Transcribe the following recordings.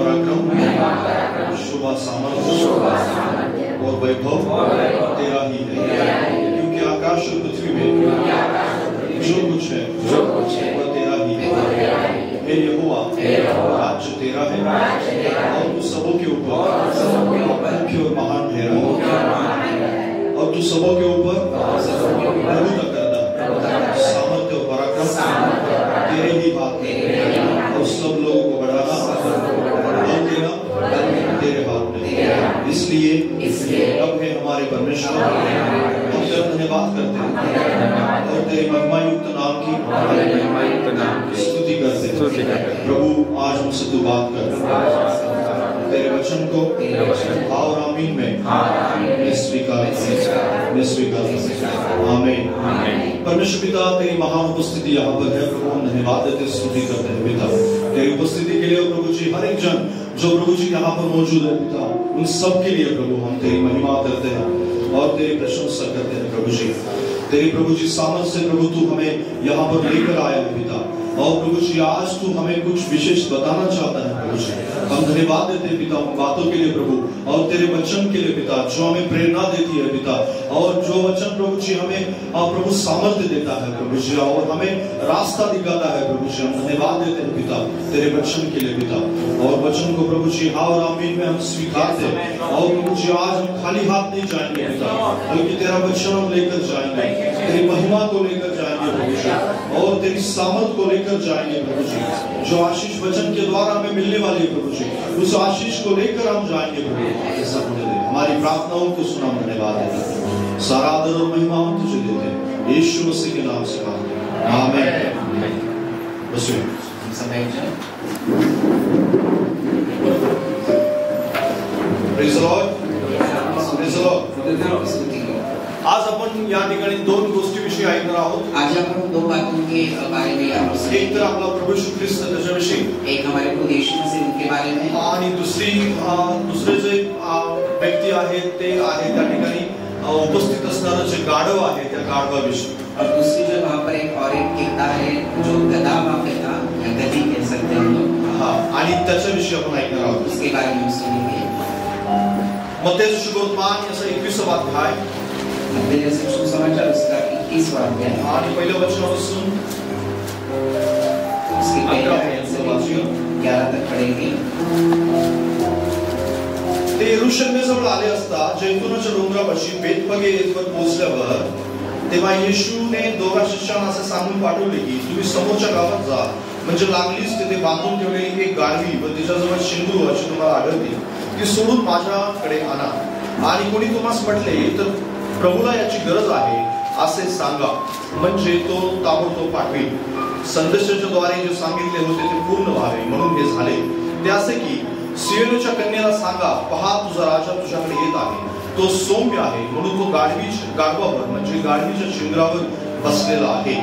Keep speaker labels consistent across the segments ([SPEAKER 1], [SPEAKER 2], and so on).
[SPEAKER 1] पराक्रम, शुभ सामर्थ्य और वैभव तेरा ही है, क्योंकि आकाश और पृथ्वी में जो कुछ है वह तेरा ही है। हे यहोवा, राज्य तेरा है और तू सबों के ऊपर मुख्य और महान ठहरा, और तू सबों के ऊपर प्रभुता करता, सामर्थ्य और पराक्रम तेरे ही हाथ में, और सब लोगों को बढ़ाना और देना तेरे हाथ में। इसलिए अब है हमारे परमेश्वर, हम तेरा धन्यवाद करते हैं और तेरे महिमायुक्त नाम की स्तुति करते हैं। प्रभु आज हमसे तू बात कर, तेरे वचन को और आमीन में स्वीकार आमीन। परमेश्वर पिता, तेरी महान उपस्थिति यहाँ पर है प्रभु, हम धन्यवाद देते स्तुति करते हैं पिता तेरी उपस्थिति के लिए। प्रभु जी हर एक जन जो प्रभु जी यहाँ पर मौजूद है पिता, उन सब के लिए प्रभु हम तेरी महिमा करते हैं और तेरी प्रशंसा करते हैं प्रभु जी। तेरी प्रभु जी सामर्थ से प्रभु तू हमें यहाँ पर लेकर आया है पिता, और प्रभु जी आज तू हमें कुछ विशेष बताना चाहता है प्रभु जी। हम धन्यवाद देते हैं पिता उन बातों के लिए प्रभु, और तेरे वचन के लिए पिता जो हमें प्रेरणा देती है पिता, और जो वचन प्रभु जी हमें प्रभु सामर्थ्य देता है प्रभु जी, और हमें रास्ता दिखाता है प्रभु जी। हम धन्यवाद देते हैं पिता तेरे वचन के लिए पिता, और वचन को प्रभु जी हाँ और आमीन में हम स्वीकारते हैं। और प्रभु जी आज हम खाली हाथ नहीं जाएंगे पिता, बल्कि तेरा वचन हम लेकर जाएंगे, तेरी महिमा को लेकर जाएंगे प्रभु जी, और तेरी सामर्थ को लेकर जाएंगे प्रभु जी। जो आशीष वचन के द्वारा हमें मिलने वाली है प्रभु जी, उस आशीष को लेकर हम जाएंगे प्रभु। हमारी प्रार्थनाओं को सुना, धन्यवाद देते, सारा आदर और महिमा हम तुझे देते हैं यीशु मसीह के नाम से मांगते हैं, आमीन। Praise the Lord, praise the Lord. आज आपण या ठिकाणी दोन गोष्टीविषयी ऐकणार आहोत।
[SPEAKER 2] आज आपण दोन बातों के बारे में
[SPEAKER 1] एक तर आपला प्रभू यीशु ख्रिस्त त्याच्याविषयी,
[SPEAKER 2] एक हमारे प्रभु यीशु मसीह उनके बारे में,
[SPEAKER 1] आणि दुसरे जे व्यक्ती आहेत ते आहे त्या ठिकाणी उपस्थित असणारे जे गाढव आहे त्या गाढवाविषयी,
[SPEAKER 2] और दूसरी जो वहाँ पर एक और एक कहता है जो गधा वहाँ पे था, गधी कह सकते हैं हम लोग,
[SPEAKER 1] हाँ, आणि त्याच्याविषयी आपण ऐकणार आहोत।
[SPEAKER 2] उसके बारे में हम सुनेंगे।
[SPEAKER 1] मत्तेचं शुभवर्तमान याचा 21वा अध्याय,
[SPEAKER 2] मत्ती सुसमाचार उसका 21वां अध्याय,
[SPEAKER 1] आणि पहिल्या वचनापासून
[SPEAKER 2] उसके पहले आयत से 11 तक पढ़ेंगे।
[SPEAKER 1] ते यरूशलेमेजवळ आले असता जैतुनाच्या डोंगरापाशी बेतफगे येथवर पोहोचल्यावर तेव्हा येशूने दोघा शिष्यांना असे सांगून पाठवले की तुम्ही समोरच्या गावात जा, म्हणजे लागलीच तिथे बांधून ठेवलेली एक गाढवी व तिच्याजवळ शेंदूर अशी तुम्हाला आढळतील, ती सोडून माझ्याकडे आणा, आणि कोणी तुम्हाला म्हटले तर प्रभूला याची गरज आहे असे सांगा, म्हणजे तो ताबडतोब पाठवेल। संदेशाच्या द्वारे जे सांगितले होते ते पूर्ण व्हावे म्हणून हे झाले। ते असे की सियोनच्या कन्येला सांगा, पहा तुझा राजा तुझ्याकडे येत आहे, तो सौम्य आहे म्हणून तो गाढवावर म्हणजे गाढवीच्या शिंगरावर बसलेला आहे।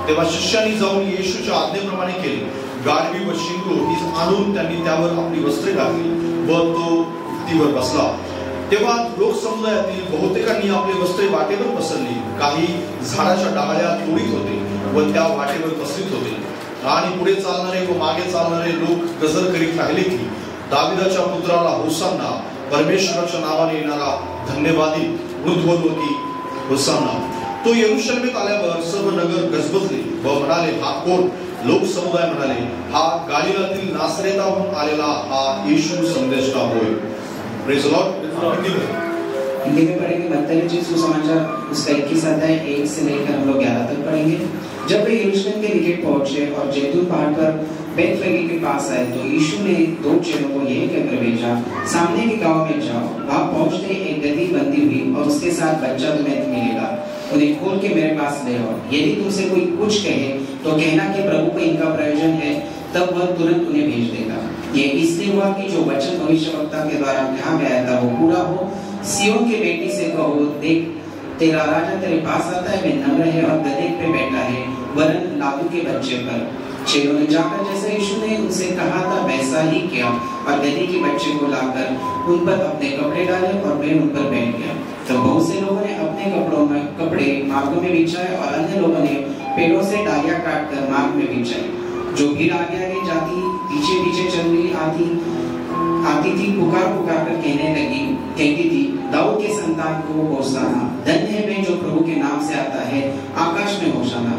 [SPEAKER 1] तेव्हा शिष्यांनी जाऊन येशूच्या आज्ञेप्रमाणे केले, गाढवी व शिंगरू ही आणून त्यांनी त्यावर आपली वस्त्रे घातली व तो तीवर बसला। तेव्हा लोक समुदायातील बहुतेकांनी आपली वस्त्रे वाटेवर पसरली, काही झाडाच्या डाळ्या तोडीत होते व त्या वाटेवर पसरीत होते, आणि पुढे चालणारे व मागे चालणारे लोक गजर करीत राहिले की दाविदाच्या पुत्राला होसाना, परमेश्वराच्या नावाने येणारा धन्यवादी, मृदुवती होसाना। तो यरूशलेमेत आल्यावर सर्व नगर गजबजले व म्हणाले, हा कोण? लोक समुदाय म्हणाले, हा गालिलातील नासरेताहून आलेला हा यीशु संदेष्टा होय। Praise the Lord.
[SPEAKER 2] हिंदी में पढ़ेंगे मत्ती सुसमाचार उसका 21 अध्याय 1 से लेकर हम लोग 11 तक पढ़ेंगे। जब वे यरूशलेम के निकट पहुंचे और जैतून पहाड़ पर बेतफगे के पास आए तो यीशु ने दो चेलों को यह कहकर भेजा, सामने के गांव में जाओ, वहां पहुंचते एक गधी बंधी हुई और उसके साथ बच्चा तुम्हें मिलेगा, उन्हें खोल के मेरे पास ले आओ। यदि तुमसे कोई कुछ कहे तो कहना कि प्रभु को इनका प्रयोजन है, तब वह तुरंत उन्हें भेज देगा। ये इसलिए हुआ कि जो वचन भविष्यवक्ता के द्वारा कहा गया था वो पूरा हो, सियोन की बेटी से कहो, देख तेरा राजा तेरे पास आता है, वह नम्र है और गधे पे बैठा है, वरन लादू के बच्चे पर। चेलों ने जाकर जैसा यीशु ने उनसे कहा था वैसा ही किया, और गधे के बच्चे को लाकर उन पर अपने कपड़े डाले और वे उन पर बैठ गया। तो बहुत से लोगों ने अपने कपड़े मार्गों में बिछाए और अन्य लोगों ने पेड़ों से डालियां काटकर मार्ग में बिछाई। जो भीड़ आगे आगे जाती पीछे पीछे चल रही आती आती थी, पुकार पुकार कर कहती थी, दाऊद के संतान को होशाना, धन्य है वह जो प्रभु के नाम से आता है, आकाश में होशाना।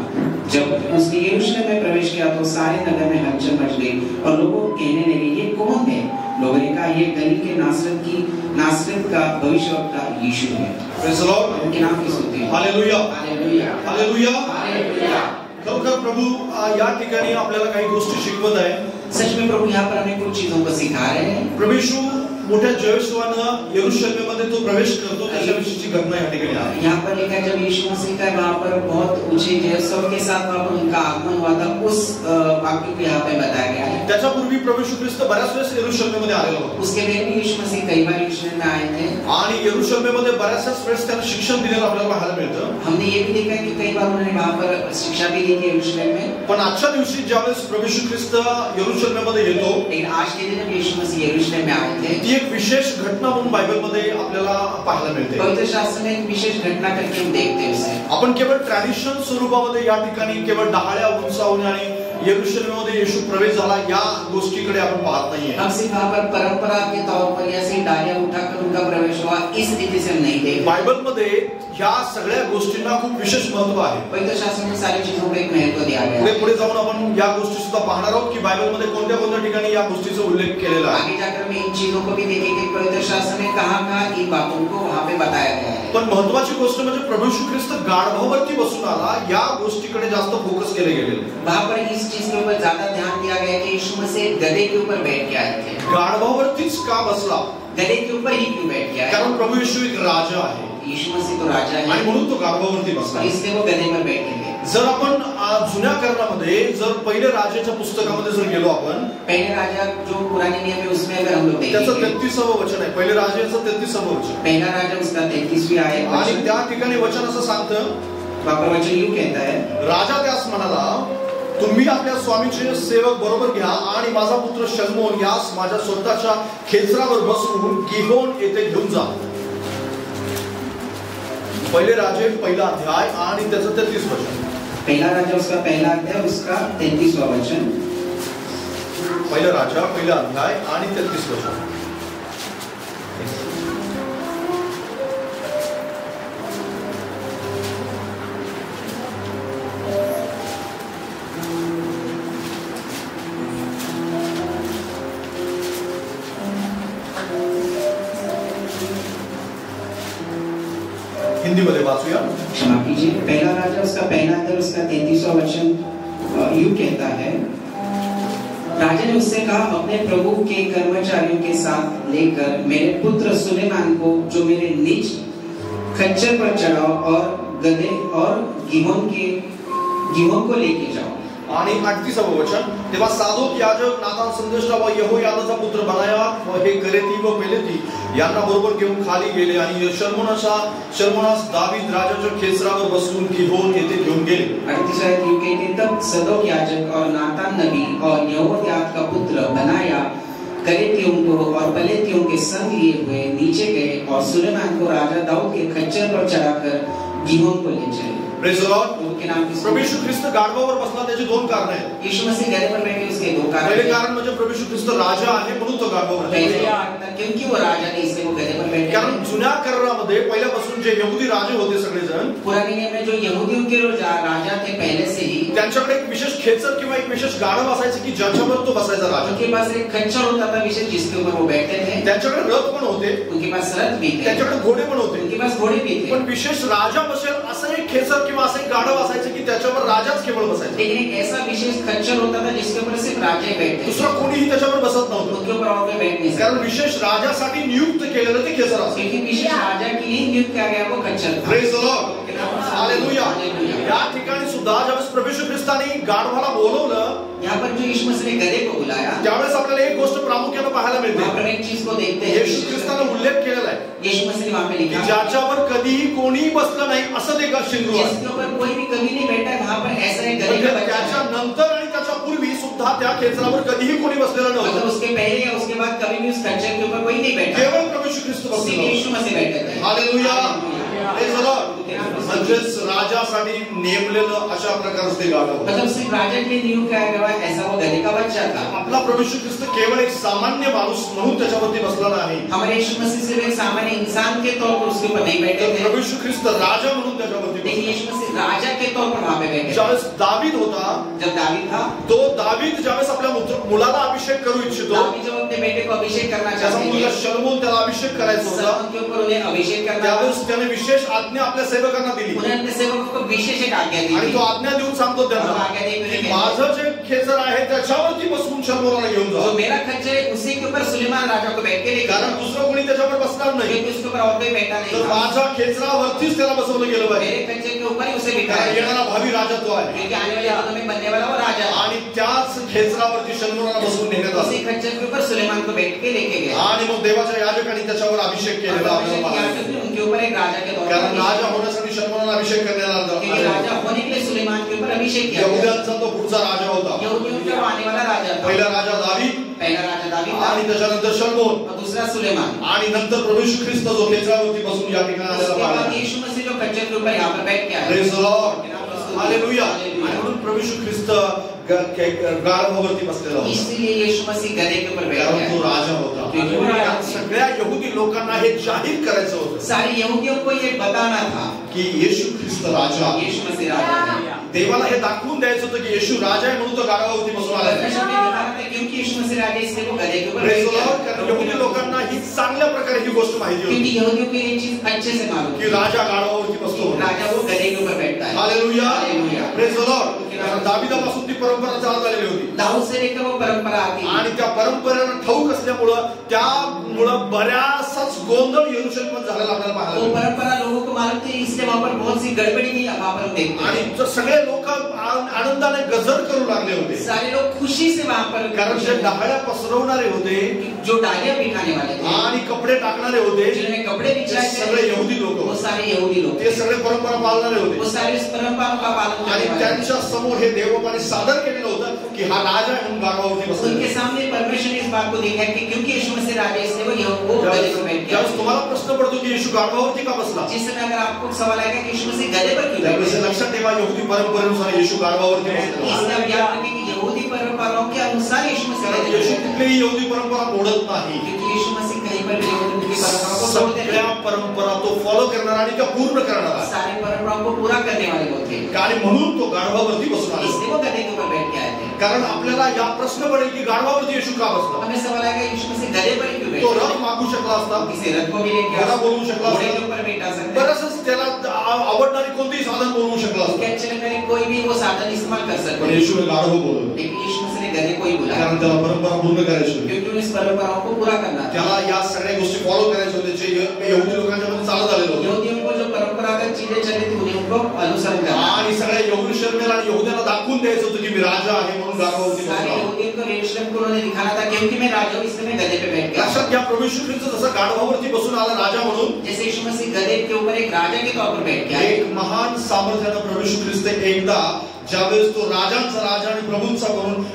[SPEAKER 2] जब उसने यरूशलेम में प्रवेश किया तो सारे नगर में हलचल मच गई और लोगों कहने लगे, ये कौन है? लोगों ने कहा, ये गलील के नासरत का भविष्यवक्ता यीशु है।
[SPEAKER 1] Praise the Lord.
[SPEAKER 2] उनके नाम की स्तुति हो।
[SPEAKER 1] Hallelujah,
[SPEAKER 2] hallelujah,
[SPEAKER 1] hallelujah,
[SPEAKER 2] hallelujah.
[SPEAKER 1] खरोखर प्रभू या ठिकाणी आपल्याला काही गोष्टी शिकवत आहे।
[SPEAKER 2] सच में प्रभु यहाँ पर हमें कुछ चीजों को सिखा रहे हैं।
[SPEAKER 1] प्रभू यीशु मोठ्या जयस्वानं यरूशलेममध्ये तो प्रवेश करतो, त्याच्याविषयीची घटना या ठिकाणी आहे।
[SPEAKER 2] यहाँ पर लिखा है जब यीशु मसीह का वहाँ पर बहुत ऊंचे जयस्व के साथ वहाँ पर उनका आगमन हुआ था, उस वाक्य को यहाँ पे बताया गया है।
[SPEAKER 1] त्याच्यापूर्वी प्रभू यीशु ख्रिस्त बऱ्याच वेळेस यरूशलेममध्ये आलेला होता।
[SPEAKER 2] उसके पहले भी यीशु मसीह कई बार यरूशलेम में आए थे
[SPEAKER 1] आणि यरूशलेममध्ये बऱ्याच वेळेस त्याने शिक्षण दिलेलं आपल्याला पाहायला मिळतं।
[SPEAKER 2] हमने ये भी देखा है कि कई बार उन्होंने वहाँ पर शिक्षा भी दी थी यरूशलेम में।
[SPEAKER 1] पण आजच्या दिवशी ज्यावेळेस प्रभू यीशु ख्रिस्त यरूशलेममध्ये येतो,
[SPEAKER 2] लेकिन आज के दिन जब यीशु मसीह यरूशलेम में आए थे,
[SPEAKER 1] ती एक विशेष घटना म्हणून बायबलमध्ये आपल्याला पाहायला मिळते।
[SPEAKER 2] पवित्र शास्त्र में एक विशेष घटना करके हम देखते हैं उसे।
[SPEAKER 1] आपण केवळ ट्रॅडिशनल स्वरूपामध्ये या ठिकाणी केवळ डहाळ्या उंचावणे आणि यरूशलेममध्ये येशू प्रवेश झाला या गोष्टीकडे आपण पाहत नाहीये।
[SPEAKER 2] हम सिर्फ वहाँ पर परंपरा के तौर पर या सिर्फ डालियां उठाकर उनका प्रवेश हुआ इस रीति से हम नहीं देखते।
[SPEAKER 1] बायबलमध्ये ह्या सगळ्या गोष्टींना खूप विशेष महत्त्व आहे।
[SPEAKER 2] पवित्र शास्त्र में सारी चीजों को एक महत्व दिया गया है।
[SPEAKER 1] पुढे जाऊन आपण या गोष्टी सुद्धा पाहणार आहोत की बायबलमध्ये कोणत्या कोणत्या ठिकाणी या गोष्टीचा उल्लेख केलेला आहे।
[SPEAKER 2] आगे जाकर हम इन चीजों को भी देखेंगे पवित्र शास्त्र में कहां-कहां इन बातों को वहाँ पे बताया गया है।
[SPEAKER 1] पण महत्त्वाची गोष्ट म्हणजे प्रभू यीशु ख्रिस्त गाढवावरती बसून आला, या गोष्टीकडे जास्त फोकस केले गेले।
[SPEAKER 2] वहाँ पर इस चीज के ऊपर ज्यादा ध्यान दिया गया कि यीशु मसीह गधे के ऊपर बैठ के आए थे।
[SPEAKER 1] गाढवावरतीच का बसला?
[SPEAKER 2] गधे के ऊपर ही क्यों बैठ गया?
[SPEAKER 1] कारण प्रभू यीशु एक राजा आहे
[SPEAKER 2] यीशु मसीह तो राजा है
[SPEAKER 1] आणि म्हणून तो गाढवावरती बसला।
[SPEAKER 2] इसलिए वो गधे पर बैठे थे।
[SPEAKER 1] जर आपण जुन्या करारामध्ये जर पहिले राजाच्या पुस्तकामध्ये जर गेलो आपण,
[SPEAKER 2] पहले राजा जो पुराने नियम है उसमें अगर हम लोग देखें,
[SPEAKER 1] त्याचं 33वे वचन आहे। पहिले राजाचं 33वे वचन।
[SPEAKER 2] पहला राजा उसका 33वीं आयत
[SPEAKER 1] आणि त्या ठिकाणी वचन असं सांगतं,
[SPEAKER 2] वहाँ पर वचन यूं कहता है,
[SPEAKER 1] राजा त्यास म्हणाला, तुम्ही आपल्या स्वामीचे सेवक बरोबर घ्या आणि माझा पुत्र शलमोन यास माझ्या स्वतःच्या खेचरावर बसवून गिहोन येथे घेऊन जा। पहिले राजे पहिला अध्याय आणि त्याचं 33 वचन।
[SPEAKER 2] पहला राजा उसका पहला अध्याय उसका 33वां वचन।
[SPEAKER 1] पहिला राजा पहिला अध्याय आणि 33 वचन। हिंदी मध्ये वाचूया।
[SPEAKER 2] क्षमा कीजिए। पहला राजा उसका पहला अध्याय उसका 33वां वचन यूं कहता है, राजा ने उससे कहा, अपने प्रभु के कर्मचारियों के साथ लेकर मेरे पुत्र सुलेमान को जो मेरे निज खच्चर पर चढ़ाओ और गधे और गिहोन को लेके जाओ।
[SPEAKER 1] आणि 38वे वचन, तेव्हा सादोक याजक नातान संदेशला व यहोयादाचा पुत्र बनाया व हे करेती व पेलेती यांना बरोबर घेऊन खाली गेले आणि शलमोनास दावीद राजाच्या खेचरावर बसवून गिहोन येथे घेऊन गेले।
[SPEAKER 2] 38 आयत यूं कहती, तब सदोक याजक और नातान नबी और यहोयादा का पुत्र बनाया करेतियों को और पलेतियों के संग लिए हुए नीचे गए और सुलेमान को राजा दाऊद के खच्चर पर चढ़ाकर गिहोन को ले चले।
[SPEAKER 1] Praise the Lord.
[SPEAKER 2] उनके नाम की
[SPEAKER 1] प्रभू यीशु ख्रिस्त गाढवावर बसला, त्याचे दोन कारण आहेत।
[SPEAKER 2] यीशु मसीह गधे पर बैठे उसके दो कारण।
[SPEAKER 1] पहिले कारण म्हणजे प्रभू यीशु ख्रिस्त राजा आहे म्हणून तो गाढवावर बसला।
[SPEAKER 2] क्योंकि वो राजा थे इसलिए वो गधे पर बैठे।
[SPEAKER 1] कारण जुन्या करारामध्ये पहिल्यापासून जे यहुदी राजे होते सगळेजण,
[SPEAKER 2] पुराने नियम में जो यहूदियों के राजा थे पहले से ही,
[SPEAKER 1] त्यांच्याकडे एक विशेष खेचर किंवा एक विशेष गाढव असायचं की ज्याच्यावर तो बसायचा राजा।
[SPEAKER 2] उनके पास एक खच्चर होता था विशेष जिसके ऊपर वो बैठते थे।
[SPEAKER 1] त्यांच्याकडे रथ पण होते,
[SPEAKER 2] उनके पास रथ भी थे,
[SPEAKER 1] त्यांच्याकडे घोडे पण होते,
[SPEAKER 2] उनके पास घोड़े भी थे।
[SPEAKER 1] पण विशेष राजा बसेल असं एक खेचर किंवा असं एक गाढव असायचं की त्याच्यावर राजाच केवळ बसायचा।
[SPEAKER 2] लेकिन एक ऐसा विशेष खच्चर होता था जिसके ऊपर सिर्फ राजा ही बैठते,
[SPEAKER 1] दुसरा कोणीही त्याच्यावर बसत नव्हतं।
[SPEAKER 2] उनके ऊपर और कोई बैठ नहीं सकता,
[SPEAKER 1] कारण विशेष राजासाठी नियुक्त केलेलं ते खेचर असतं।
[SPEAKER 2] क्योंकि विशेष राजा के लिए नियुक्त किया गया वो खच्चर था।
[SPEAKER 1] Praise the Lord. हालेलुया। या ठिकाणी सुद्धा ज्यावेळेस प्रभू यीशु ख्रिस्ताने गाढवाला बोलवलं,
[SPEAKER 2] यहाँ पर जो यीशु मसीह ने गधे को बुलाया,
[SPEAKER 1] त्यावेळेस आपल्याला एक गोष्ट प्रामुख्याने पाहायला मिळते।
[SPEAKER 2] वहाँ पर एक चीज को देखते हैं,
[SPEAKER 1] येशू ख्रिस्ताने उल्लेख केलेला आहे,
[SPEAKER 2] यीशु मसीह ने वहाँ पे लिखा,
[SPEAKER 1] ज्याच्यावर कधीही कोणीही बसलं नाही असं ते शिंगरू आहे।
[SPEAKER 2] जिसके ऊपर कोई भी कभी नहीं बैठा है, वहाँ पर ऐसा एक गधे का बच्चा है।
[SPEAKER 1] त्याच्या नंतर आणि त्याच्या पूर्वी सुद्धा त्या खेचरावर कधीही कोणी बसलेलं नव्हतं।
[SPEAKER 2] मतलब उसके पहले या उसके बाद कभी भी उस खच्चर के ऊपर कोई नहीं बैठा,
[SPEAKER 1] केवळ प्रभु यीशु ख्रिस्त बसलेला
[SPEAKER 2] सिर्फ
[SPEAKER 1] होता।
[SPEAKER 2] यीशु मसीह बैठे थे।
[SPEAKER 1] हालेलुया। Praise the Lord. म्हणजेच राजासाठी नेमलेलं अशा प्रकारचं ते गाढव होतं.
[SPEAKER 2] मतलब सिर्फ राजा के लिए नियुक्त किया गया ऐसा वो गधे का बच्चा था.
[SPEAKER 1] आपला प्रभू येशू ख्रिस्त केवळ एक सामान्य माणूस म्हणून त्याच्यावरती बसला नाही.
[SPEAKER 2] हमारे यीशु मसीह सिर्फ एक सामान्य इंसान के तौर पर उसके ऊपर नहीं बैठे थे.
[SPEAKER 1] प्रभू येशू ख्रिस्त राजा म्हणून त्याच्यावरती
[SPEAKER 2] लेकिन यीशु मसीह राजा के तौर पर वहां पे बैठे.
[SPEAKER 1] ज्यावेळेस दावीद होता,
[SPEAKER 2] जब दावीद था,
[SPEAKER 1] तो दावीद ज्यावेळेस आपल्या मुलाला अभिषेक करू इच्छितो,
[SPEAKER 2] दावीद जब अपने बेटे को अभिषेक करना चाहते
[SPEAKER 1] मुलगा शलोमोन त्याला अभिषेक करायचा होता,
[SPEAKER 2] शलोमोन के ऊपर उन्हें अभिषेक करना,
[SPEAKER 1] त्यावेळेस त्याने विशेष आज्ञा आपल्या सेवकांना दिली.
[SPEAKER 2] उन्हें अपने सेवकों को विशेष एक आज्ञा दी
[SPEAKER 1] आणि तो आज्ञा देऊन सांगतो त्यांना की माझं जे खेचर आहे त्याच्यावरती बसवून शलोमोनाला घेऊन जा.
[SPEAKER 2] जो मेरा खच्चर है उसी के ऊपर सुलेमान राजा को बैठ के ले,
[SPEAKER 1] कारण दुसरं कोणी त्याच्यावर बसणार नाही.
[SPEAKER 2] क्योंकि उसके ऊपर और कोई बैठा नहीं
[SPEAKER 1] तर
[SPEAKER 2] था.
[SPEAKER 1] माझ्या खेचरावरतीच त्याला बसवलं गेलं पाहिजे.
[SPEAKER 2] मेरे खच्चर के ऊपर ही उसे बिठाया.
[SPEAKER 1] कारण येणारा भावी राजा तो आहे.
[SPEAKER 2] क्योंकि आने वाले दिनों में बनने वाला वो राजा है.
[SPEAKER 1] आणि त्याच खेचरावरती शलोमोनाला बसवून नेण्यात आलं.
[SPEAKER 2] उसी खच्चर के ऊपर सुलेमान को बैठ के लेके गए.
[SPEAKER 1] आणि मग देवाच्या याजकांनी त्याच्यावर अभिषेक केलेला आपल्याला पाहायला मिळतो.
[SPEAKER 2] उनके ऊपर एक राजा के तौर
[SPEAKER 1] कारण
[SPEAKER 2] पर,
[SPEAKER 1] राजा होण्यासाठी शलोमोनाला अभिषेक करण्यात आला.
[SPEAKER 2] क्योंकि राजा होने के लिए सुलेमान के ऊपर अभिषेक किया.
[SPEAKER 1] यहुद्यांचा तो पुढचा राजा होता.
[SPEAKER 2] यहूदियों का आने वाला राजा था.
[SPEAKER 1] पहिला राजा दावीद,
[SPEAKER 2] पहला राजा दावीद था,
[SPEAKER 1] आणि त्याच्यानंतर शलोमोन,
[SPEAKER 2] और दूसरा सुलेमान.
[SPEAKER 1] आणि नंतर प्रभू येशू ख्रिस्त जो खेचरावरती बसून या ठिकाणी आलेला
[SPEAKER 2] उसके बाद
[SPEAKER 1] पाहिला.
[SPEAKER 2] यीशु मसीह जो खच्चर के ऊपर यहाँ पर बैठ के आए.
[SPEAKER 1] Praise the Lord, hallelujah. म्हणून प्रभू येशू ख्रिस्त गाढवावरती बसलेला होता.
[SPEAKER 2] इसलिए यीशु मसीह गधे के ऊपर बैठ
[SPEAKER 1] कारण
[SPEAKER 2] गया.
[SPEAKER 1] तो राजा होता. सगळ्या यहुदी लोकांना हे जाहीर करायचं होतं
[SPEAKER 2] सारे यहूदियों को ये बताना था
[SPEAKER 1] की येशू ख्रिस्त राजा.
[SPEAKER 2] यीशु मसीह राजा है.
[SPEAKER 1] देवाला हे दाखवून द्यायचं होतं की येशू राजा आहे म्हणून तो गाढवावरती बसून आला.
[SPEAKER 2] परमेश्वर ने दिखाना था क्योंकि यीशु मसीह राजा है, इसलिए वो गधे के ऊपर बैठ
[SPEAKER 1] प्रेज द
[SPEAKER 2] गया.
[SPEAKER 1] लॉर्ड. कारण यहुदी लोकांना ही चांगल्या प्रकारे ही गोष्ट माहिती होती
[SPEAKER 2] क्योंकि यहूदियों को ये चीज अच्छे से मालूम
[SPEAKER 1] की राजा गाढवावरती बसतो.
[SPEAKER 2] राजा वो गधे के ऊपर बैठता है.
[SPEAKER 1] Hallelujah.
[SPEAKER 2] Hallelujah.
[SPEAKER 1] Praise the Lord. दाविदापासून ती परंपरा चालत आलेली होती.
[SPEAKER 2] दाऊद से लेकर वो परंपरा आती है.
[SPEAKER 1] आणि त्या परंपरेला ठाऊक असल्यामुळं त्यामुळं बऱ्याचसाच गोंधळ यरूशलेमात झालेला आपल्याला पाहायला
[SPEAKER 2] वो
[SPEAKER 1] मिळतो.
[SPEAKER 2] परंपरा लोगों को मालूम थी, इसलिए वहां पर बहुत सी गड़बड़ी भी वहां पर हम देखते
[SPEAKER 1] आणि
[SPEAKER 2] हैं.
[SPEAKER 1] जो सगळे लोक आनंदाने गजर करू लागले होते.
[SPEAKER 2] सारे लोग खुशी से वहां पर,
[SPEAKER 1] कारण जे डहाळ्या पसरवणारे होते,
[SPEAKER 2] जो डालियां बिठाने वाले थे,
[SPEAKER 1] आणि कपडे टाकणारे होते,
[SPEAKER 2] जिन्होंने कपड़े बिछाए थे,
[SPEAKER 1] सगळे यहुदी लोक
[SPEAKER 2] वो
[SPEAKER 1] होते.
[SPEAKER 2] सारे यहूदी लोग
[SPEAKER 1] ते सगळे परंपरा पाळणारे होते.
[SPEAKER 2] वो सारे इस परंपरा का पालन
[SPEAKER 1] आणि
[SPEAKER 2] करने वाले थे.
[SPEAKER 1] त्यांच्या समोर हे देवबाने सादर केलेलं होतं की हा राजा म्हणून गाढवावरती बसलेला
[SPEAKER 2] उनके
[SPEAKER 1] आहे.
[SPEAKER 2] सामने परमेश्वर ने इस बात को देखा कि क्योंकि यीशु मसीह राजा है, इसलिए वो गधे पर बैठ गया.
[SPEAKER 1] ज्यावेळेस तुम्हाला प्रश्न पडतो की येशू गाढवावरती का बसला,
[SPEAKER 2] जिस समय अगर आपको सवाल आएगा कि यीशु मसीह गधे पर क्यों बैठ
[SPEAKER 1] त्यावेळेस
[SPEAKER 2] गया,
[SPEAKER 1] लक्षात ठेवा यहुदी परंपरेनुसार येशू गाढवावरती बसलेला.
[SPEAKER 2] इसलिए आप याद रखें कि यहूदी परंपराओं के अनुसार यीशु मसीह
[SPEAKER 1] कारण
[SPEAKER 2] गधे पर
[SPEAKER 1] येशू
[SPEAKER 2] बैठा.
[SPEAKER 1] कुठलीही यहुदी परंपरा मोडत नाही.
[SPEAKER 2] क्योंकि यीशु मसीह कहीं पर भी यहूदी की परंपराओं को तोड़ते
[SPEAKER 1] सगळ्या
[SPEAKER 2] नहीं.
[SPEAKER 1] परंपरा तो फॉलो करणारा आणि त्या पूर्ण करणारा.
[SPEAKER 2] सारी परंपराओं को पूरा करने वाले लोग थे,
[SPEAKER 1] आणि म्हणून तो गाढवावरती बसून आला.
[SPEAKER 2] इसलिए वो गधे के ऊपर बैठ के आए थे.
[SPEAKER 1] कारण आपल्याला या प्रश्न पडेल की गाढवावरती येशू का बसला.
[SPEAKER 2] हमें सवाल आएगा यीशु मसीह गधे पर क्यों
[SPEAKER 1] तो
[SPEAKER 2] बैठा.
[SPEAKER 1] रथ मागू शकला असता,
[SPEAKER 2] किसी रथ को भी लेके
[SPEAKER 1] घोडा बोलवू शकला
[SPEAKER 2] घोड़े
[SPEAKER 1] असता,
[SPEAKER 2] के ऊपर बैठा सकते.
[SPEAKER 1] बरंच त्याला आवडणारी कोणतीही साधन बोलवू शकला
[SPEAKER 2] उसके
[SPEAKER 1] असता.
[SPEAKER 2] अच्छे लगने वाले कोई भी वो साधन इस्तेमाल कर सकते
[SPEAKER 1] पण
[SPEAKER 2] हैं.
[SPEAKER 1] येशूने गाढव बोलवलं.
[SPEAKER 2] लेकिन यीशु मसीह ने गधे को ही बुलाया,
[SPEAKER 1] कारण त्याला परंपरा पूर्ण करायची होती.
[SPEAKER 2] क्योंकि उन्हें इस परंपराओं को पूरा करना था.
[SPEAKER 1] त्याला या सगळ्या गोष्टी फॉलो करायच्या होत्या जे यहुदी लोकांच्या मध्ये चालत आलेलं होतं.
[SPEAKER 2] यहूदियों को जो परंपरागत चीजें चली थी उन्हें उनको अनुसरण करना.
[SPEAKER 1] आणि सगळ्या यरूशलेमेला आणि यहुद्यांना दाखवून द्यायचं होतं की मी राजा आहे म्हणून गाढवावरती
[SPEAKER 2] सारे
[SPEAKER 1] बसला.
[SPEAKER 2] यहूदियों को यरूशलेम को उन्होंने दिखाना था क्योंकि मैं राजा हूं, इसलिए मैं गधे पे बैठ गया.
[SPEAKER 1] लक्षात घ्या प्रभू येशू ख्रिस्त जसं गाढवावरती बसून आला राजा म्हणून,
[SPEAKER 2] जैसे यीशु मसीह गधे के ऊपर एक राजा के तौर पर बैठ गया.
[SPEAKER 1] एक महान सामर्थ्यानं प्रभू येशू ख्रिस्त एकदा ज्यावेळेस तो राजांचा राजा आणि प्रभूंचा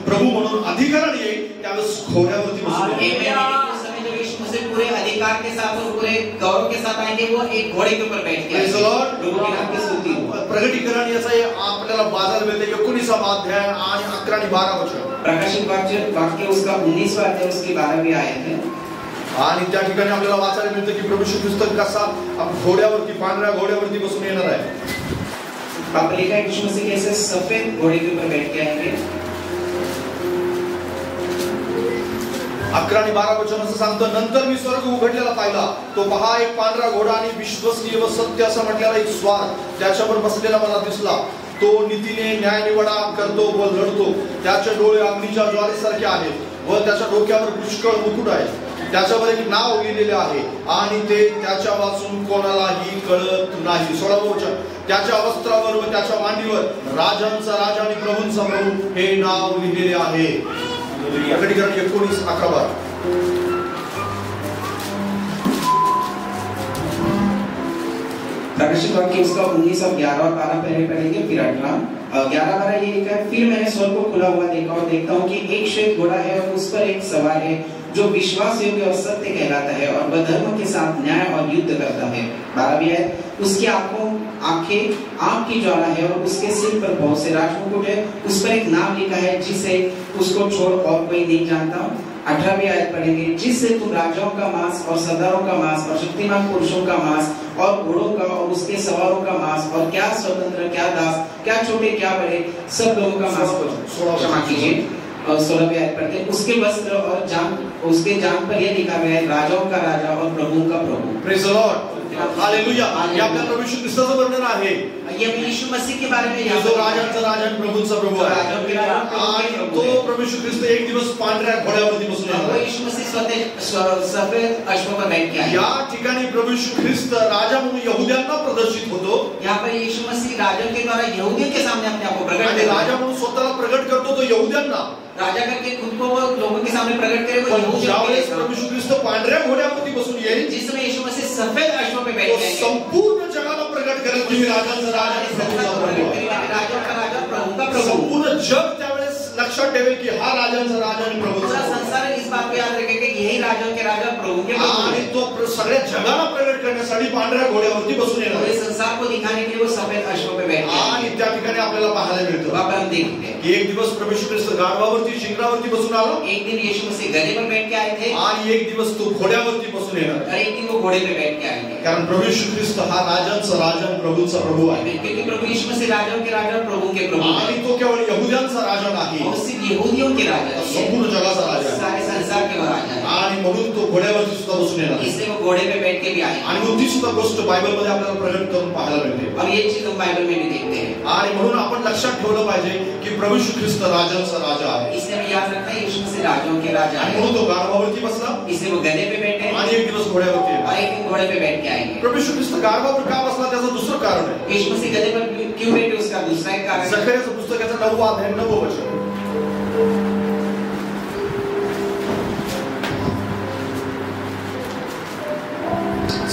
[SPEAKER 1] प्रभू म्हणून अधिकाराने येईल त्यावेळेस घोड्यावरती बसून येईल.
[SPEAKER 2] उस समय जब यीशु मसीह पूरे अधिकार के साथ और पूरे गौरव के साथ आएंगे, वो एक घोड़े के ऊपर बैठ
[SPEAKER 1] Praise the
[SPEAKER 2] गया.
[SPEAKER 1] Lord.
[SPEAKER 2] लोगों की नाम की स्तुति हो.
[SPEAKER 1] प्रगटीकरण याचा आपल्याला बाजार मिळते 19 अध्याय आणि 11 आणि 12 वचन.
[SPEAKER 2] प्रकाशित वाक्य उसका 19वां अध्याय उसकी 12वीं आयत है.
[SPEAKER 1] आणि त्या ठिकाणी आपल्याला वाचायला मिळतं की प्रभू येशू ख्रिस्त कसा घोड्यावरती पांढऱ्या घोड्यावरती बसून येणार आहे.
[SPEAKER 2] पाप लिखा है यीशु मसीह कैसे सफेद घोड़े के ऊपर बैठ के आएंगे.
[SPEAKER 1] 11 आणि 12 वचन असं सांगतं, नंतर मी स्वर्ग उघडलेला पाहिला, तो पहा एक पांढरा घोडा आणि विश्वसनीय व सत्य असं म्हटलेला एक स्वार त्याच्यावर बसलेला मला दिसला. तो नीतीने न्यायनिवडा करतो व लढतो. त्याचे डोळे अग्नीच्या ज्वालेसारखे आहेत व त्याच्या डोक्यावर पुष्कळ मुकुट आहे. त्याच्यावर एक नाव लिहिलेले आहे आणि ते त्याच्या वाचून कोणालाही कळत नाही. 16 वचन, त्याच्या वस्त्रावर व त्याच्या मांडीवर राजांचा राजा आणि प्रभूंचा प्रभू हे नाव लिहिलेले आहे. प्रकटीकरण 19:11-12.
[SPEAKER 2] प्रकाशित वाक्य उसका 19 और 11 और 12 पहले पढ़ेंगे, फिर 18. 11-12 ये लिखा है, फिर मैंने स्वर्ग को खुला हुआ देखा और देखता हूँ कि एक श्वेत घोड़ा है और उस पर एक सवार है जो विश्वास योग्य और सत्य कहलाता है और वह धर्म के साथ न्याय और युद्ध करता है। 12वीं आयत, उसकी आंखें आग की ज्वाला है और उसके सिर पर बहुत से राजमुकुट है, उस पर एक नाम लिखा है जिसे उसको छोड़ और कोई नहीं जानता। 18वीं आयत पढ़ेंगे, जिससे तुम राजाओं का मांस और सरदारों का मांस और शक्तिमान पुरुषों का मांस और घोड़ों का और उसके सवारों का मांस और क्या स्वतंत्र क्या दास क्या छोटे क्या बड़े सब लोगों का मांस क्षमा कीजिए। और 16वीं आयत पढ़ते हैं, उसके वस्त्र और उसके जांघ पर यह लिखा गया है, राजाओं का राजा और प्रभुओं का प्रभु।
[SPEAKER 1] Praise the Lord, hallelujah. हे आपल्या प्रभू येशू ख्रिस्ताचं वर्णन आहे।
[SPEAKER 2] ये यीशु मसीह के बारे में
[SPEAKER 1] जो राजांचा राजा आणि प्रभूंचा प्रभू आहे। आणि तो प्रभू येशू ख्रिस्त एक दिवस पांढऱ्या घोड्यावरती बसून आला।
[SPEAKER 2] यीशु मसीह सफेद अश्व पर बैठ के आया।
[SPEAKER 1] या ठिकाणी प्रभू येशू ख्रिस्त राजा म्हणून यहूद्यांना प्रदर्शित होतो।
[SPEAKER 2] यहाँ पर यीशु मसीह राजा के द्वारा यहूदियों के सामने अपने आप को प्रकट करता है।
[SPEAKER 1] राजा म्हणून स्वतःला प्रकट करतो तो यहूद्यांना
[SPEAKER 2] राजा करके खुद को वो लोगों के सामने प्रकट करे। वो यहूदियों के सामने
[SPEAKER 1] प्रभू येशू ख्रिस्त पांढऱ्या घोड्यावरती बसून येईल,
[SPEAKER 2] जिसमें यीशु मसीह सफेद अश्व पे बैठ गए,
[SPEAKER 1] संपूर्ण जगाला प्रकट करेल की राजांचा राजा आणि प्रभूंचा प्रभू,
[SPEAKER 2] राजा का राजा प्रभू का प्रभू।
[SPEAKER 1] संपूर्ण जग त्यावेळेस लक्षात ठेवेल की हा राजांचा राजा आणि प्रभूचा
[SPEAKER 2] पूरा संसार इस बात को याद रखेगा कि यही राजाओं के राजा प्रभु के प्रभु
[SPEAKER 1] आणि तो सगळ्या जगाला प्रकट करण्यासाठी पांढऱ्या घोड्यावरती बसून येणार आहे।
[SPEAKER 2] संसार को दिखाने के लिए वो सफेद अश्व पे बैठ गए।
[SPEAKER 1] आणि त्या ठिकाणी आपल्याला पाहायला मिळतं,
[SPEAKER 2] वहां पर हम देखते हैं
[SPEAKER 1] की एक दिवस प्रभू येशू ख्रिस्त गाढवावरती शिंगरावरती बसून आला।
[SPEAKER 2] एक दिन यीशु मसीह गधे पर बैठ के आए थे
[SPEAKER 1] आणि एक दिवस तो घोड्यावरती बसून येणार,
[SPEAKER 2] और एक दिन वो घोड़े पे बैठ के आएंगे।
[SPEAKER 1] कारण प्रभू येशू ख्रिस्त हा राजांचा राजा आणि प्रभूंचा प्रभू आहे।
[SPEAKER 2] क्योंकि प्रभु यीशु मसीह राजाओं के राजा और प्रभु के प्रभु
[SPEAKER 1] आणि तो केवळ यहूद्यांचा राजा नाही,
[SPEAKER 2] और सिर्फ यहूदियों के राजा नहीं,
[SPEAKER 1] संपूर्ण जगाचा राजा आहे।
[SPEAKER 2] सारे संसार के राजा है।
[SPEAKER 1] आणि म्हणून तो घोड्यावरती सुद्धा बसून येणार,
[SPEAKER 2] इसलिए वो घोड़े पे बैठ के भी आए।
[SPEAKER 1] आणि मग ती सुद्धा गोष्ट बायबल मध्ये आपल्याला प्रकट करून पाहायला मिळते।
[SPEAKER 2] और ये चीज हम बाइबल में भी देखते हैं।
[SPEAKER 1] आणि म्हणून आपण लक्षात ठेवलं पाहिजे की प्रभू येशू ख्रिस्त राजांचा राजा आहे।
[SPEAKER 2] इसलिए हमें याद रखना है यीशु मसीह राजाओं के राजा
[SPEAKER 1] आणि
[SPEAKER 2] है।
[SPEAKER 1] म्हणून तो गाढवावरती बसला,
[SPEAKER 2] इसलिए वो गधे पे बैठे
[SPEAKER 1] आणि एक दिवस घोड्यावरती
[SPEAKER 2] और
[SPEAKER 1] येणार।
[SPEAKER 2] एक दिन घोड़े पे बैठ के आएंगे।
[SPEAKER 1] प्रभू येशू ख्रिस्त गाढवावर का बसला त्याचं दुसरं कारण आहे।
[SPEAKER 2] यीशु मसीह गधे पर क्यों बैठे उसका दूसरा एक कारण है।
[SPEAKER 1] जकरियाचं पुस्तकाचं 9वा अध्याय 9व वचन,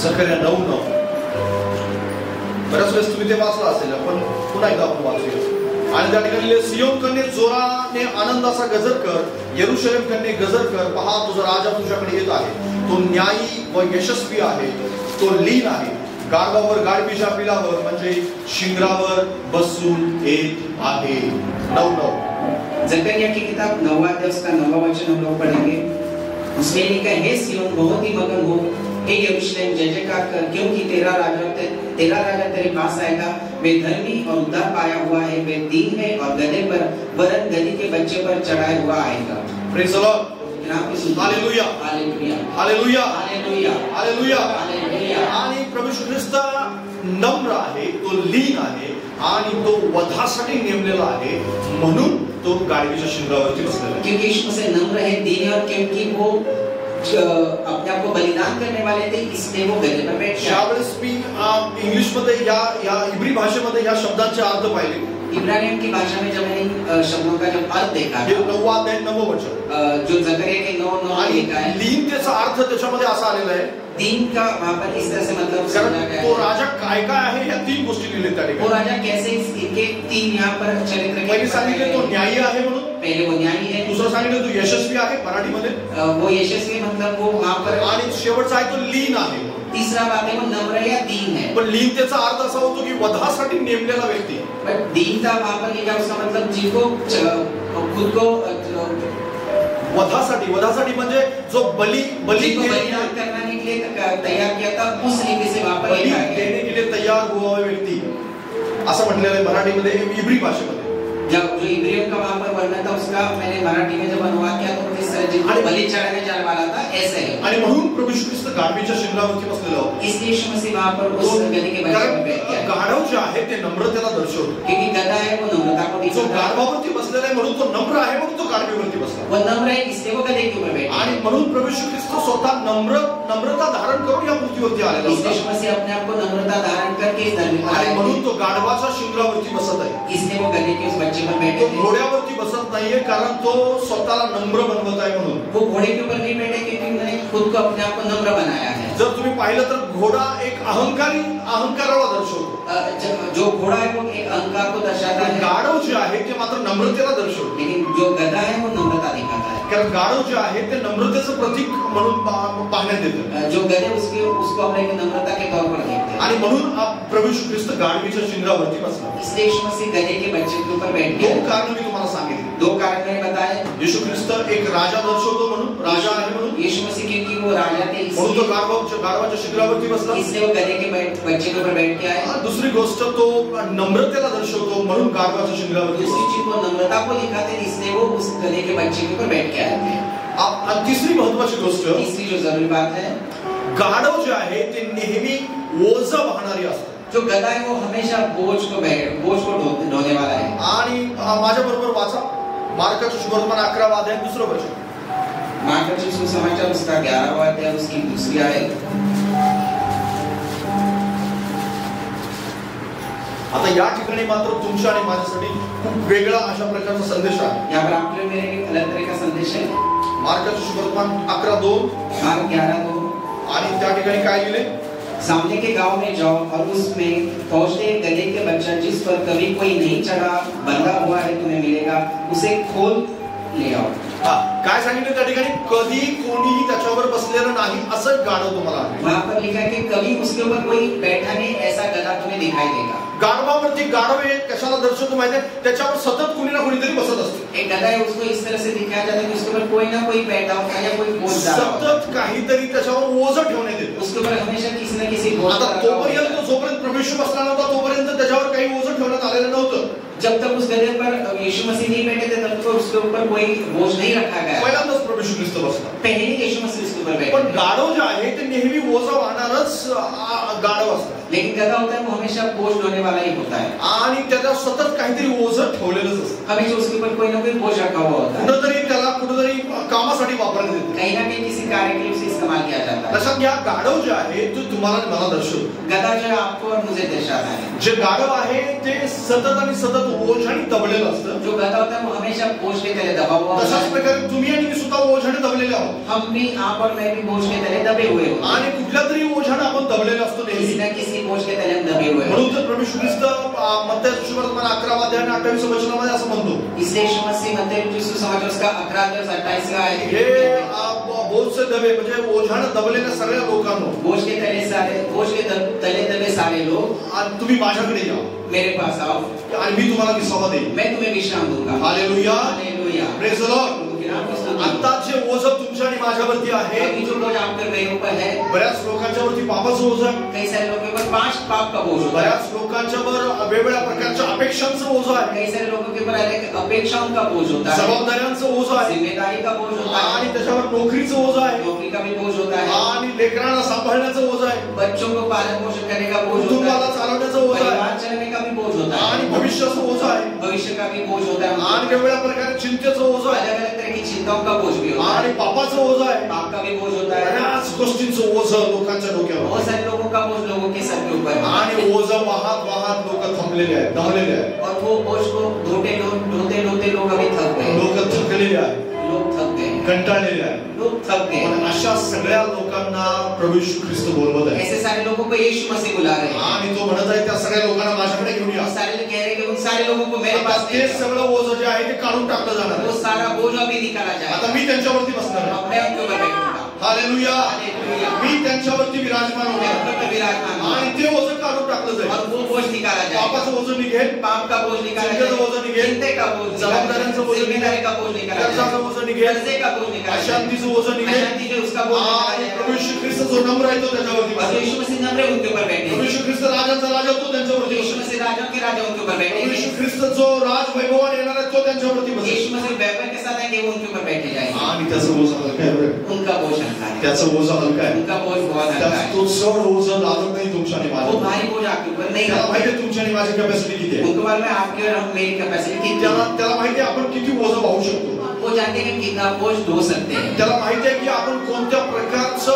[SPEAKER 1] जकरिया 9:9। बऱ्याच वेळेस तुम्ही ते वाचलं असेल, पण पुन्हा एकदा आपण वाचूया। आणि त्या ठिकाणी सियोन कन्ये जोराने आनंदाचा गजर कर, यरूशलेम कन्ये गजर कर, पहा तुझा राजा तुझ्याकडे येत आहे, तो न्यायी व यशस्वी आहे, तो लीन आहे, गाढवावर गाढवीच्या पिलावर म्हणजे शिंगरावर बसून येत आहे। 9:9।
[SPEAKER 2] जकरिया की किताब 9वां अध्याय उसका 9वां वचन हम लोग पढ़ेंगे। उसमें लिखा है, हे सिय्योन बहुत ही मगन हो, हे यरूशलेम जय जयकार कर, क्योंकि तेरा राजा तेरे पास आएगा। वे धर्मी और उद्धार पाया हुआ है, वे दीन है और गधे पर वरन गधी के बच्चे पर चढ़ाया हुआ आएगा।
[SPEAKER 1] Praise the Lord, hallelujah
[SPEAKER 2] hallelujah
[SPEAKER 1] hallelujah
[SPEAKER 2] hallelujah
[SPEAKER 1] hallelujah.
[SPEAKER 2] Hallelujah.
[SPEAKER 1] आणि प्रभू येशू ख्रिस्त नम्र आहे, तो लीन आहे आणि तो वधासाठी नेमलेला आहे, म्हणून तो गाढवीच्या शिंगावरती बसलेला आहे।
[SPEAKER 2] क्योंकि यीशु मसीह नम्र है, दीन है, और क्योंकि वो अपने आप को बलिदान करने वाले थे, इसलिए वो गधे पर बैठ गए।
[SPEAKER 1] यावेळेस मी इंग्लिश मध्ये या इब्री भाषेमध्ये या शब्दांचे अर्थ पाहिले।
[SPEAKER 2] इब्रानियन की भाषा में जब मैंने शब्दों का जब अर्थ देखा,
[SPEAKER 1] हे 9वा अध्याय 9व वचन,
[SPEAKER 2] जो जकरिया के 9:9 लिखा है,
[SPEAKER 1] लीन त्याचा अर्थ त्याच्यामध्ये असा आलेला आहे,
[SPEAKER 2] दीन का वहां पर इस तरह से मतलब समझा गया
[SPEAKER 1] तो
[SPEAKER 2] है।
[SPEAKER 1] राजा काय काय आहे या 3 गोष्टी लिहिल्या त्या
[SPEAKER 2] वो
[SPEAKER 1] ठिकाणी।
[SPEAKER 2] राजा कैसे, इनके 3 यहाँ पर चरित्र के
[SPEAKER 1] पहिले सांगितले तो न्यायी आहे म्हणून,
[SPEAKER 2] पहले वो न्यायी है,
[SPEAKER 1] दुसरं सांगितलं तो यशस्वी आहे मराठीमध्ये,
[SPEAKER 2] वो यशस्वी मतलब वो वहां पर,
[SPEAKER 1] आणि शेवटचा आहे तो लीन आहे।
[SPEAKER 2] तीसरा बात है वो नम्र या दीन है।
[SPEAKER 1] पण लीन त्याचा अर्थ असा होतो की वधासाठी नेमलेला व्यक्ती।
[SPEAKER 2] बट दीन का वहां पर लिखा उसका मतलब जिनको खुद को
[SPEAKER 1] वधासाठी म्हणजे जो
[SPEAKER 2] बलिदान करने के लिए तैयार किया था, उस रीति से वहां पर
[SPEAKER 1] बलि देने के लिए तैयार हुआ व्यक्ती असं म्हटलेलं आहे मराठीमध्ये, इब्री भाषेमध्ये।
[SPEAKER 2] जब जो इब्रियन का वहां पर वर्णन था उसका मैंने मराठी में जब अनुवाद किया तो इस तरह जिनको बलि चढ़ाने जाने वाला था ऐसे है।
[SPEAKER 1] आणि म्हणून प्रभू येशू ख्रिस्त गाढवीच्या शिंगावरती बसलेला होता।
[SPEAKER 2] इसलिए यीशु मसीह वहां पर उस गधे के बच्चे पर बैठ गया।
[SPEAKER 1] गाढव जे आहे ते नम्रतेला दर्शवतो,
[SPEAKER 2] क्योंकि गधा है वो नम्रता को
[SPEAKER 1] जो
[SPEAKER 2] दिखाता है।
[SPEAKER 1] गाढवावरती बसलेला आहे म्हणून तो नम्र आहे, म्हणून तो गाढवीवरती बसला।
[SPEAKER 2] वो नम्र है इसलिए वो गधे के ऊपर बैठा।
[SPEAKER 1] आणि म्हणून प्रभू येशू ख्रिस्त स्वतः नम्रता धारण करून या पृथ्वीवरती आलेला होता।
[SPEAKER 2] यीशु मसीह अपने आप को नम्रता धारण करके इस धरती पर
[SPEAKER 1] आणि
[SPEAKER 2] आए।
[SPEAKER 1] म्हणून तो गाढवाच्या शिंगावरती बसत आहे,
[SPEAKER 2] इसलिए वो गधे के उस बच्चे पर बैठे थे।
[SPEAKER 1] घोड्यावरती बसत नाहीये कारण तो स्वतःला नम्र बनवत आहे म्हणून।
[SPEAKER 2] वो घोड़े के ऊपर नहीं बैठे क्योंकि उन्होंने खुद को अपने आप को नम्र बनाया है।
[SPEAKER 1] जर तुम्ही पाहिलं तर घोडा एक अहंकाराला दर्शवतो,
[SPEAKER 2] जो घोड़ा है वो एक अहंकार को दर्शाता है,
[SPEAKER 1] गाढव जे आहे ते मात्र नम्रतेला दर्शवतो।
[SPEAKER 2] लेकिन जो गधा है वो नम्रता दिखाता है।
[SPEAKER 1] कारण गाढव जे आहे ते नम्रतेचं प्रतीक म्हणून पाहण्यात येतं.
[SPEAKER 2] जो गधे उसको हम एक नम्रता के तौर पर देखते हैं.
[SPEAKER 1] आणि म्हणून प्रभू येशू ख्रिस्त गाढवीच्या शिंगावरती बसला.
[SPEAKER 2] इसलिए यीशु मसीह गधे के बच्चे के ऊपर बैठ गया.
[SPEAKER 1] 2 कारण मी तुम्हाला सांगितले.
[SPEAKER 2] 2 कारण मैंने बताए.
[SPEAKER 1] येशू ख्रिस्त एक राजा दर्शवतो म्हणून, राजा आहे म्हणून.
[SPEAKER 2] यीशु मसीह क्योंकि वो राजा थे
[SPEAKER 1] म्हणून तो गाढवाच्या शिंगावरती बसला.
[SPEAKER 2] इसलिए वो गधे के बच्चे के ऊपर बैठ के आया.
[SPEAKER 1] दुसरी गोष्ट तो नम्रतेला दर्शवतो म्हणून गाढवाच्या शिंगावरती.
[SPEAKER 2] दूसरी चीज वो नम्रता को दिखाते इसलिए वो उस गधे के बच्चे के ऊपर बैठ के आए थे.
[SPEAKER 1] तिसरी महत्वाची गोष्ट,
[SPEAKER 2] तीसरी जो जरूरी बात है,
[SPEAKER 1] गाढव जे आहे ते नेहमी ओझं वाहणारी असते.
[SPEAKER 2] जो गधा है वो हमेशा बोझ को ढोने वाला है.
[SPEAKER 1] आणि माझ्या बरोबर वाचा मार्काचे सुवर्तमान 11 अध्याय 2 वचन.
[SPEAKER 2] मार्काचे सुसमाचार उसका 11वां अध्याय उसकी दूसरी आयत.
[SPEAKER 1] आता या ठिकाणी मात्र तुमच्या आणि माझ्यासाठी खूप वेगळा अशा प्रकारचा संदेश आहे.
[SPEAKER 2] यहाँ पर आपके लिए मेरे लिए अलग तरह का संदेश है.
[SPEAKER 1] मार्काचे सुवर्तमान 11:2.
[SPEAKER 2] मार्क 11:2.
[SPEAKER 1] आणि त्या ठिकाणी काय लिहिले?
[SPEAKER 2] सामने के गांव में जाओ और उसमें पहुंचते एक गधे के बच्चा जिस पर कभी कोई नहीं चढ़ा बंधा हुआ है तुम्हें मिलेगा, उसे खोल ले आओ.
[SPEAKER 1] काय सांगितलं त्या ठिकाणी? कधी कोणीही त्याच्यावर बसलेलं नाही असं गाढव तुम्हाला आहे.
[SPEAKER 2] वहां पर लिखा है कि कभी उसके ऊपर कोई बैठा नहीं ऐसा गधा तुम्हें दिखाई देगा.
[SPEAKER 1] गाढवावरती गाढव हे कशाला दर्शवतो माहिती आहे? त्याच्यावर सतत कोणी ना कोणीतरी बसत असते.
[SPEAKER 2] एक गधा है उसको इस तरह से दिखाया जाता है कि उसके ऊपर कोई ना कोई बैठा होता है या कोई बोझ डाला होता है.
[SPEAKER 1] सतत काहीतरी त्याच्यावर ओझं ठेवण्यात येतं.
[SPEAKER 2] उसके ऊपर हमेशा किसी ना किसी बोझ.
[SPEAKER 1] आता तोपर्यंत जोपर्यंत प्रभू येशू बसला नव्हता तोपर्यंत त्याच्यावर काही ओझं ठेवण्यात आलेलं नव्हतं.
[SPEAKER 2] जब तक उस गधे पर यीशु मसीह नहीं बैठे थे तब तक उसके ऊपर कोई बोझ नहीं रखा गया.
[SPEAKER 1] पहिल्यांदाच प्रभू येशू ख्रिस्त बसला.
[SPEAKER 2] पहले यीशु मसीह उसके ऊपर बैठे.
[SPEAKER 1] पण गाढव जे आहे ते नेहमी ओझं वाहणारच गाढव असतं.
[SPEAKER 2] लेकिन गधा होता है वो हमेशा बोझ ढोने वाला ही होता है.
[SPEAKER 1] आणि त्याला सतत काहीतरी ओझं ठेवलेलंच असतं.
[SPEAKER 2] हमेशा उसके ऊपर कोई ना कोई बोझ रखा हुआ होता है.
[SPEAKER 1] कुठेतरी त्याला कुठेतरी कामासाठी वापरण्यात येतं.
[SPEAKER 2] कहीं ना कहीं किसी कार्य के लिए उसे इस्तेमाल किया जाता है.
[SPEAKER 1] लक्षात घ्या, गाढव जे आहे तो तुम्हाला मला दर्शवतो.
[SPEAKER 2] गधा जो है आपको और मुझे दर्शाता है.
[SPEAKER 1] जे गाढव आहे ते सतत आणि सतत ओझाने दबलेलं असतं.
[SPEAKER 2] जो गधा होता है वो हमेशा बोझ के तले दबा हुआ होता
[SPEAKER 1] तशाच
[SPEAKER 2] है.
[SPEAKER 1] प्रकारे तुम्ही आणि मी सुद्धा ओझाने दबलेले आहोत.
[SPEAKER 2] हम भी आप और मैं भी बोझ के तले दबे हुए होते हैं.
[SPEAKER 1] आणि कुठल्या तरी ओझाने आपण दबलेले असतो
[SPEAKER 2] किसी
[SPEAKER 1] नेहमी.
[SPEAKER 2] ना किसी बोझ के तले हम दबे हुए हैं.
[SPEAKER 1] म्हणून तर प्रभू येशू ख्रिस्त मत्ती सुसमाचार 11 अध्याय आणि 28 वचनामध्ये असं म्हणतो.
[SPEAKER 2] इसलिए यीशु मसीह मत्ती सुसमाचार उसका 11 और 28 का है.
[SPEAKER 1] हे बोझचे दबे म्हणजे ओझाने दबलेल्या सगळ्या लोकांनो,
[SPEAKER 2] बोझ के तले दबे सारे लोग
[SPEAKER 1] आणि तुम्ही माझ्याकडे या.
[SPEAKER 2] मेरे पास आओ
[SPEAKER 1] आणि मी तुम्हाला विसावा देईन.
[SPEAKER 2] मैं तुम्हें विश्राम दूंगा.
[SPEAKER 1] Hallelujah.
[SPEAKER 2] Hallelujah.
[SPEAKER 1] Praise the Lord. आता जे ओझं तुमच्या आणि माझ्यावरती आहे,
[SPEAKER 2] अभी जो बोझ आप पर मेरे ऊपर है,
[SPEAKER 1] बऱ्याच लोकांच्यावरती पापाचं ओझं आहे.
[SPEAKER 2] कई सारे लोगों के ऊपर 5 पाप का बोझ होता है.
[SPEAKER 1] बऱ्याच लोकांच्यावर वेगवेगळ्या प्रकारच्या अपेक्षांचं ओझं आहे.
[SPEAKER 2] कई सारे लोगों के ऊपर अलग अपेक्षाओं का बोझ होता है.
[SPEAKER 1] जबाबदाऱ्यांचं ओझं आहे.
[SPEAKER 2] जिम्मेदारी का बोझ होता है.
[SPEAKER 1] आणि त्याच्यावर नोकरीचं ओझं आहे.
[SPEAKER 2] नौकरी का भी बोझ होता है.
[SPEAKER 1] आणि लेकरांना सांभाळण्याचं ओझं आहे.
[SPEAKER 2] बच्चों को पालन पोषण करने का बोझ होता
[SPEAKER 1] कुटुंबाला
[SPEAKER 2] है.
[SPEAKER 1] चालवण्याचं ओझं आहे.
[SPEAKER 2] परिवार चलाने का भी बोझ होता है.
[SPEAKER 1] आणि भविष्याचं ओझं आहे.
[SPEAKER 2] भविष्य का भी बोझ होता है.
[SPEAKER 1] आणि वेगवेगळ्या प्रकारे चिंतेचं ओझं आहे.
[SPEAKER 2] अलग अलग तरह की चिंताओं का बोझ भी होता है.
[SPEAKER 1] आणि पापाचं ओझं आहे.
[SPEAKER 2] पाप का भी बोझ होता है.
[SPEAKER 1] बऱ्याच गोष्टींचं ओझं लोकांच्या डोक्यावर.
[SPEAKER 2] बहुत सारे लोगों का बोझ लोगों के सर के ऊपर है.
[SPEAKER 1] आणि ओझं वाहत वाहत लोक थंबलेले आहेत, दमलेले आहेत.
[SPEAKER 2] और वो बोझ को ढोते लोग अभी थक गए.
[SPEAKER 1] लोक थकलेले आहेत,
[SPEAKER 2] लोग थक गए.
[SPEAKER 1] कंटाळलेले आहेत.
[SPEAKER 2] लोग थक गए.
[SPEAKER 1] पण अशा सगळ्या लोकांना प्रभू येशू ख्रिस्त बोलवत आहे.
[SPEAKER 2] ऐसे सारे लोगों को यीशु मसीह बुला रहे हैं.
[SPEAKER 1] आणि तो म्हणत आहे त्या सगळ्या लोकांना माझ्याकडे घेऊन या.
[SPEAKER 2] सारे लोग कह रहे हैं कि उन सारे लोगों को मेरे
[SPEAKER 1] आता
[SPEAKER 2] पास
[SPEAKER 1] ते
[SPEAKER 2] लेकर आओ.
[SPEAKER 1] सगळं ओझं जे आहे ते काढून टाकलं जाणार
[SPEAKER 2] वो
[SPEAKER 1] आहे.
[SPEAKER 2] सारा बोझ अभी निकाला
[SPEAKER 1] आता
[SPEAKER 2] जाएगा.
[SPEAKER 1] मी त्यांच्यावरती बसणार आहे.
[SPEAKER 2] अब मैं उनके ऊपर बैठूंगा.
[SPEAKER 1] हालेलुया.
[SPEAKER 2] हालेलुया.
[SPEAKER 1] मी त्यांच्यावरती विराजमान
[SPEAKER 2] मैं
[SPEAKER 1] होणार
[SPEAKER 2] उनके ऊपर विराजमान हूं.
[SPEAKER 1] आणि ते ओझं काढून टाकलं जाईल.
[SPEAKER 2] और वो बोझ निकाला जाएगा.
[SPEAKER 1] पापाचं ओझं निघेल,
[SPEAKER 2] पाप का बोझ निकाला
[SPEAKER 1] चिंतेचं ओझं
[SPEAKER 2] जाएगा.
[SPEAKER 1] निघेल,
[SPEAKER 2] चिंते का बोझ निकाला
[SPEAKER 1] जबाबदाऱ्यांचं
[SPEAKER 2] जाएगा.
[SPEAKER 1] ओझं
[SPEAKER 2] जिम्मेदारी
[SPEAKER 1] निघेल,
[SPEAKER 2] का बोझ निकाला
[SPEAKER 1] कर्जाचं
[SPEAKER 2] जाएगा.
[SPEAKER 1] ओझं निघेल,
[SPEAKER 2] कर्जे का बोझ निकाला जाएगा.
[SPEAKER 1] अशांतीचं ओझं निघेल.
[SPEAKER 2] अशांति जो उसका बोझ निकाला
[SPEAKER 1] आणि
[SPEAKER 2] जाएगा.
[SPEAKER 1] प्रभू येशू ख्रिस्त जो नम्र आहे तो त्याच्यावरती
[SPEAKER 2] और
[SPEAKER 1] बसेल.
[SPEAKER 2] यीशु मसीह नम्र उनके ऊपर बैठे.
[SPEAKER 1] प्रभू येशू ख्रिस्त राजांचा राजा तो त्यांच्यावरती
[SPEAKER 2] यीशु
[SPEAKER 1] बसेल.
[SPEAKER 2] मसीह राजा के राजा उनके ऊपर
[SPEAKER 1] प्रभू येशू
[SPEAKER 2] बैठेंगे.
[SPEAKER 1] ख्रिस्त जो राज वैभवान येणार आहे तो त्यांच्यावरती बसेल.
[SPEAKER 2] यीशु मसीह वैभव के साथ आएंगे वो उनके ऊपर बैठे जाएंगे.
[SPEAKER 1] आणि त्याचं ओझं हलकं आहे बरं.
[SPEAKER 2] उनका बोझ हल्का है.
[SPEAKER 1] त्याचं ओझं हलकं आहे.
[SPEAKER 2] उनका बोझ बहुत हल्का है.
[SPEAKER 1] तो सर ओझं लादत नाही तुमच्या आणि
[SPEAKER 2] वो
[SPEAKER 1] माझ्या.
[SPEAKER 2] भारी बोझ आपके ऊपर नहीं
[SPEAKER 1] त्याला
[SPEAKER 2] रखता.
[SPEAKER 1] माहिती आहे तुमच्या आणि माझी कॅपॅसिटी किती आहे.
[SPEAKER 2] उनको मालूम है आपकी और मेरी कैपेसिटी कितनी है.
[SPEAKER 1] त्याला माहिती आहे आपण किती ओझं वाहू शकतो.
[SPEAKER 2] वो जानते हैं कि कितना बोझ ढो सकते हैं.
[SPEAKER 1] त्याला माहिती आहे की आपण कोणत्या प्रकारचं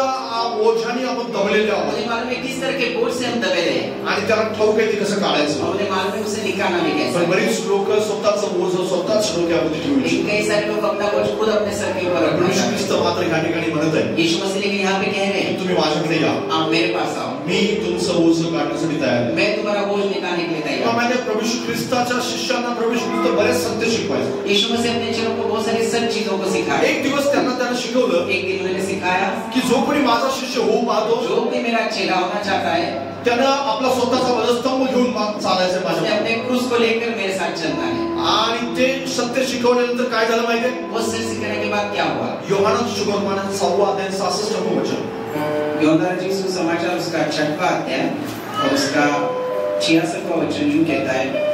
[SPEAKER 1] ओझ्याने आपण दबलेले आहोत
[SPEAKER 2] मुझे मालूम है किस तरह के बोझ से हम दबे रहे हैं
[SPEAKER 1] आणि त्याला ठाऊक आहे ते कसं काढायचं.
[SPEAKER 2] और मुझे मालूम है उसे निकालना भी कैसे.
[SPEAKER 1] पण बरीच लोक स्वतःच ओझ स्वतःच डोक्यामध्ये ठेवू
[SPEAKER 2] लेकिन
[SPEAKER 1] इच्छितात.
[SPEAKER 2] कई सारे लोग अपना बोझ खुद अपने सर के ऊपर रखना
[SPEAKER 1] प्रभू
[SPEAKER 2] चाहते
[SPEAKER 1] ख्रिस्त मात्र ह्या ठिकाणी म्हणत आहे
[SPEAKER 2] हैं. यीशु मसीह लेकिन यहाँ पे कह रहे हैं
[SPEAKER 1] तुम्ही माझ्याकडे या,
[SPEAKER 2] आप मेरे पास आओ,
[SPEAKER 1] मी तुमचं ओझ काढण्यासाठी तयार आहे.
[SPEAKER 2] मैं तुम्हारा बोझ निकालने के लिए तैयार हूं.
[SPEAKER 1] माझ्या प्रभू ख्रिस्ताच्या शिष्यांना प्रभू ख्रिस्त बरेच सत्य शिकवायचे.
[SPEAKER 2] यीशु मसीह अपने चेलों को बहुत सारी सब चीजों को सिखाया.
[SPEAKER 1] एक दिवस त्यानं शिकवलं
[SPEAKER 2] एक दिन उन्होंने सिखाया
[SPEAKER 1] की जो कोणी माझा शिष्य होऊ पाहतो
[SPEAKER 2] जो भी मेरा चेला होना चाहता है
[SPEAKER 1] त्यानं आपला स्वतःचा वधस्तंभ घेऊन चालायचं
[SPEAKER 2] उसने
[SPEAKER 1] माझ्या.
[SPEAKER 2] अपने क्रूस को लेकर मेरे साथ चलना है.
[SPEAKER 1] आणि ते सत्य शिकवल्यानंतर काय झालं माहितीये?
[SPEAKER 2] वो सत्य सीखने के बाद क्या हुआ?
[SPEAKER 1] योहाना सुसमाचार 6 अध्याय 66 वचन.
[SPEAKER 2] यूहन्ना रचित सुसमाचार उसका 6वां अध्याय और उसका 66वां वचन यूं कहता है,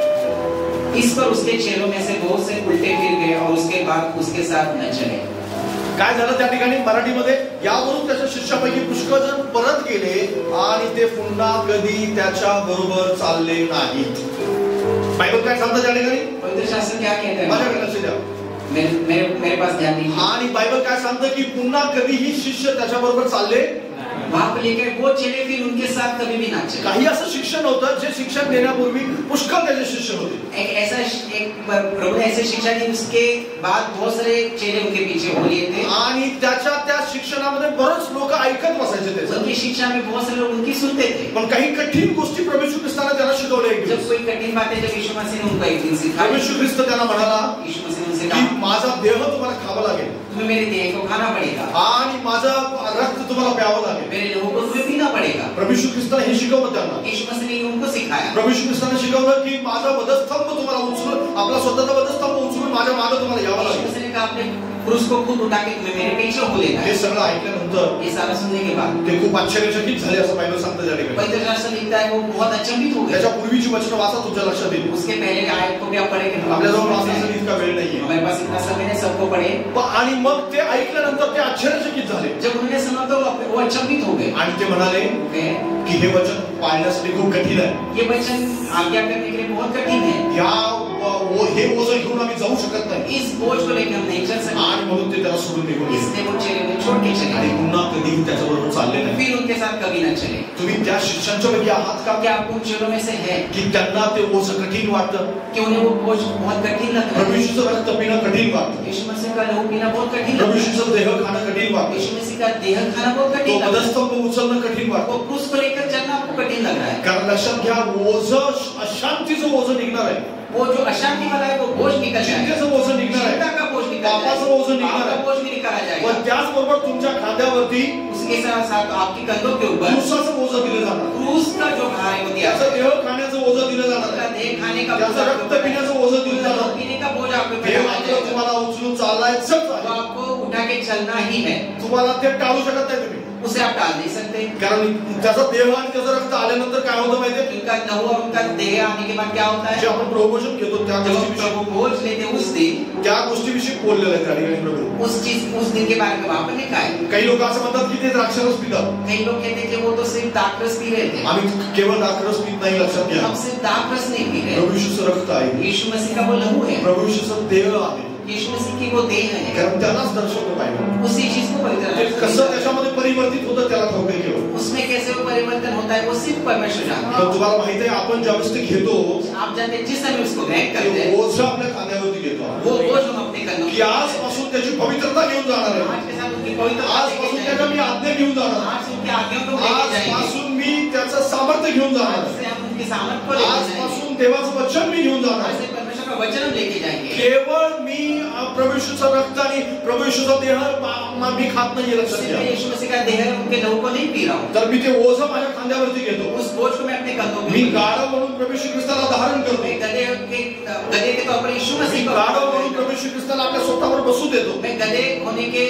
[SPEAKER 2] इस पर उसके चेलों में से बहुत से उल्टे फिर गए और उसके बाद उसके साथ न चले.
[SPEAKER 1] काय झालं त्या ठिकाणी मराठीमध्ये? यावरून त्याच्या शिष्यापैकी पुष्कळ जण परत गेले आणि ते पुन्हा कधी त्याच्या बरोबर चालले नाहीत. बायबल काय सांगतं त्या ठिकाणी?
[SPEAKER 2] पवित्र शास्त्र क्या कहता है?
[SPEAKER 1] माझ्याकडे लक्ष द्या.
[SPEAKER 2] मेरे पास ध्यान दीजिए.
[SPEAKER 1] आणि बायबल काय सांगतं की पुन्हा कधीही शिष्य त्याच्या बरोबर चालले.
[SPEAKER 2] वहां पर लेकर वो चले फिर उनके साथ कभी भी ना चले.
[SPEAKER 1] काही असं शिक्षण होतं जे शिक्षण देण्यापूर्वी पुष्कळ त्याचे शिष्य होते.
[SPEAKER 2] एक प्रभु ने ऐसे शिक्षा दी, उसके बाद बहुत सारे चेले उनके पीछे हो लिए थे
[SPEAKER 1] आणि त्या शिक्षणामध्ये बरेच लोक ऐकत बसायचे त्याचं.
[SPEAKER 2] उनकी शिक्षा में बहुत सारे लोग उनकी सुनते थे.
[SPEAKER 1] पण काही कठीण गोष्टी प्रभू येशू ख्रिस्ताने त्याला शिकवल्या. एक
[SPEAKER 2] जब
[SPEAKER 1] दिवस
[SPEAKER 2] कोई कठिन बातें जब यीशु मसीह ने उनको एक दिन
[SPEAKER 1] प्रभू
[SPEAKER 2] सिखाई,
[SPEAKER 1] येशू ख्रिस्त त्यांना म्हणाला
[SPEAKER 2] यीशु मसीह ने उनसे
[SPEAKER 1] की
[SPEAKER 2] कहा
[SPEAKER 1] माझा देह तुम्हाला खावा लागेल
[SPEAKER 2] तुम्हें मेरे देह को खाना पड़ेगा,
[SPEAKER 1] आणि माझा रक्त तुम्हाला प्यावं लागेल.
[SPEAKER 2] मेरे लोगों को तुम्हें पीना पड़ेगा.
[SPEAKER 1] प्रभू येशू ख्रिस्ताने हे शिकवलं त्यांना.
[SPEAKER 2] यीशु मसीह ने उनको सिखाया.
[SPEAKER 1] प्रभू येशू ख्रिस्ताने शिकवलं की माझा वधस्तंभ तुम्हाला उचलून, आपला स्वतःचा वधस्तंभ उचलून माझ्या मागे तुम्हाला यावं
[SPEAKER 2] यीशु
[SPEAKER 1] लागेल.
[SPEAKER 2] मसीह ने कहा अपने क्रूस को खुद उठा के तुम्हें मेरे पीछे हो लेना
[SPEAKER 1] हे
[SPEAKER 2] है.
[SPEAKER 1] सगळं ऐकल्यानंतर
[SPEAKER 2] ये सारा सुनने के बाद
[SPEAKER 1] ते खूप आश्चर्यचकित झाले असं बायबल सांगतं त्या ठिकाणी.
[SPEAKER 2] पवित्र शास्त्र लिखता है वो बहुत अचंभित हो गए.
[SPEAKER 1] त्याच्या पूर्वीची वचनं वाचा, तुमच्या लक्षात येईल.
[SPEAKER 2] उसके पहले के आयत को भी आप पढ़ेंगे.
[SPEAKER 1] आपल्याजवळ वाचण्यासाठी इतका वेळ नाहीये.
[SPEAKER 2] हमारे पास इतना समय नहीं सबको पढ़े.
[SPEAKER 1] आणि मग ते ऐकल्यानंतर ते आश्चर्यचकित झाले
[SPEAKER 2] जब उन्होंने सुना तो वो अचंभित हो गए.
[SPEAKER 1] आणि ते म्हणाले की हे वचन पाळण्यासाठी खूप कठीण आहे.
[SPEAKER 2] ये वचन आज्ञा करने के लिए बहुत कठिन है.
[SPEAKER 1] हे ओझं घेऊन आम्ही जाऊ शकत नाही.
[SPEAKER 2] इस बोझ को लेकर हम नहीं चल सकते.
[SPEAKER 1] आणि म्हणून ते त्याला सोडून निघून गेले
[SPEAKER 2] इसलिए वो चेले उन्हें छोड़ के चले
[SPEAKER 1] आणि
[SPEAKER 2] गए.
[SPEAKER 1] पुन्हा कधीही त्याच्याबरोबर चालले नाही.
[SPEAKER 2] फिर उनके साथ कभी न चले.
[SPEAKER 1] तुम्ही त्या शिष्यांच्या पैकी आहात का
[SPEAKER 2] क्या आप उन चेलों में से है
[SPEAKER 1] की त्यांना ते ओझं कठीण वाटतं?
[SPEAKER 2] कि उन्हें वो बोझ बहुत कठिन लगता
[SPEAKER 1] प्रभू
[SPEAKER 2] है?
[SPEAKER 1] येशूचं रक्त पिणं कठीण वाटतं.
[SPEAKER 2] यीशु मसीह का लहू पीना बहुत कठिन
[SPEAKER 1] प्रभू
[SPEAKER 2] लगता है.
[SPEAKER 1] येशूचं देह खाणं कठीण वाटतं.
[SPEAKER 2] यीशु मसीह का देह खाना बहुत
[SPEAKER 1] तो
[SPEAKER 2] कठिन लगता है.
[SPEAKER 1] वधस्तंभ उचलणं कठीण वाटतं.
[SPEAKER 2] वो क्रूस को लेकर चलना आपको कठिन लग रहा है.
[SPEAKER 1] कारण लक्षात घ्या, ओझं अशांतीचं ओझं निघणार आहे.
[SPEAKER 2] वो जो अशांति वाला है वो बोझ निकल जाएगा.
[SPEAKER 1] चिंतेचं ओझं निघणार आहे.
[SPEAKER 2] चिंता का बोझ निकल जाएगा.
[SPEAKER 1] पापाचं ओझं निघणार
[SPEAKER 2] पाप का
[SPEAKER 1] आहे.
[SPEAKER 2] बोझ भी निकाला जाएगा.
[SPEAKER 1] पण त्याचबरोबर तुमच्या खांद्यावरती
[SPEAKER 2] उसके साथ साथ आपकी कंधों के ऊपर
[SPEAKER 1] क्रूसाचं ओझं दिलं जाणार.
[SPEAKER 2] क्रूस का जो भार है वो दिया
[SPEAKER 1] त्याचं देह खाण्याचं ओझं दिलं जाणार
[SPEAKER 2] उसका
[SPEAKER 1] आहे.
[SPEAKER 2] देह खाने का
[SPEAKER 1] त्याचं रक्त पिण्याचं ओझं दिलं
[SPEAKER 2] उसका
[SPEAKER 1] जाणार
[SPEAKER 2] रक्त पीने का बोझ आप पे
[SPEAKER 1] हे
[SPEAKER 2] पड़ाया
[SPEAKER 1] मात्र
[SPEAKER 2] जाएगा.
[SPEAKER 1] तुम्हाला उचलून चालायचंच
[SPEAKER 2] तो
[SPEAKER 1] आहे.
[SPEAKER 2] आपको उठा के चलना ही है.
[SPEAKER 1] तुम्हाला ते टाळू शकत नाही तुम्ही.
[SPEAKER 2] उसे आप टाल नहीं सकते.
[SPEAKER 1] कारण त्याचा देह आणि त्याचं रक्त आल्यानंतर काय होतं माहितीये?
[SPEAKER 2] उनका लहू और उनका देह आने के बाद क्या होता है?
[SPEAKER 1] जे आपण प्रमोशन घेतो त्या
[SPEAKER 2] जब हम
[SPEAKER 1] गोष्टीविषयी
[SPEAKER 2] प्रभु बोझ लेते उस दिन
[SPEAKER 1] त्या गोष्टीविषयी बोललेलं आहे त्या ठिकाणी प्रभू.
[SPEAKER 2] उस दिन के बारे में वहां पर लिखा है.
[SPEAKER 1] काही लोक असं म्हणतात की ते द्राक्षरस पितात.
[SPEAKER 2] कई लोग कहते हैं कि वो तो सिर्फ दाखरस पी रहे थे.
[SPEAKER 1] आम्ही केवळ द्राक्षरस पित नाही, लक्षात घ्या.
[SPEAKER 2] हम सिर्फ दाखरस नहीं पी रहे.
[SPEAKER 1] प्रभू येशूचं रक्त आहे.
[SPEAKER 2] यीशु मसीह का वो लहू है.
[SPEAKER 1] प्रभू येशूचं देह आहे.
[SPEAKER 2] यीशु मसीह की वो देह है.
[SPEAKER 1] कारण त्यालाच दर्शवलं पाहिजे.
[SPEAKER 2] उसी चीज को पवित्र
[SPEAKER 1] ते
[SPEAKER 2] शास्त्र
[SPEAKER 1] कसं त्याच्यामध्ये परिवर्तित होतं त्याला ठाऊक आहे केवळ.
[SPEAKER 2] उसमें कैसे वो परिवर्तन होता है वो सिर्फ परमेश्वर जानता
[SPEAKER 1] पण तुम्हाला माहिती आहे, आपण ज्यावेळेस ते घेतो
[SPEAKER 2] है. आप जानते हैं जिस समय उसको ग्रहण करते
[SPEAKER 1] ते
[SPEAKER 2] हैं
[SPEAKER 1] ओझं आपल्या खांद्यावरती घेतो आपण.
[SPEAKER 2] वो बोझ हम अपने कंधों
[SPEAKER 1] की आजपासून त्याची पवित्रता घेऊन जाणार आहे.
[SPEAKER 2] आज के साथ उनकी पवित्रता
[SPEAKER 1] आजपासून त्याच्या मी आज्ञा घेऊन जाणार आहे.
[SPEAKER 2] आज उनकी आज्ञा को लेके जाएंगे.
[SPEAKER 1] आजपासून मी त्याचं सामर्थ्य घेऊन जाणार
[SPEAKER 2] आज
[SPEAKER 1] आहे.
[SPEAKER 2] से हम उनके सामर्थ को लेके जाएंगे.
[SPEAKER 1] आजपासून देवाचं वचन मी घेऊन जाणार
[SPEAKER 2] आज
[SPEAKER 1] आहे.
[SPEAKER 2] से परमेश्वर का वचन हम लेके जाएंगे.
[SPEAKER 1] केवळ मी प्रभू येशूचं रक्त आणि प्रभू येशूचा देह मी खात नाहीये, लक्षात
[SPEAKER 2] सिर्फ
[SPEAKER 1] घ्या.
[SPEAKER 2] मैं यीशु मसीह का देह है उनके लहू को नहीं पी रहा हूँ.
[SPEAKER 1] तर मी ते ओझं माझ्या खांद्यावरती घेतो.
[SPEAKER 2] उस बोझ को मैं अपने कंधों पे
[SPEAKER 1] मी गाढव म्हणून प्रभू येशू ख्रिस्ताला धारण करतो.
[SPEAKER 2] मैं गधे के तौर पर यीशु
[SPEAKER 1] मी
[SPEAKER 2] मसीह को
[SPEAKER 1] गाढव म्हणून प्रभू येशू ख्रिस्ताला आपल्या स्वतःवर बसू देतो.
[SPEAKER 2] मैं गधे होने के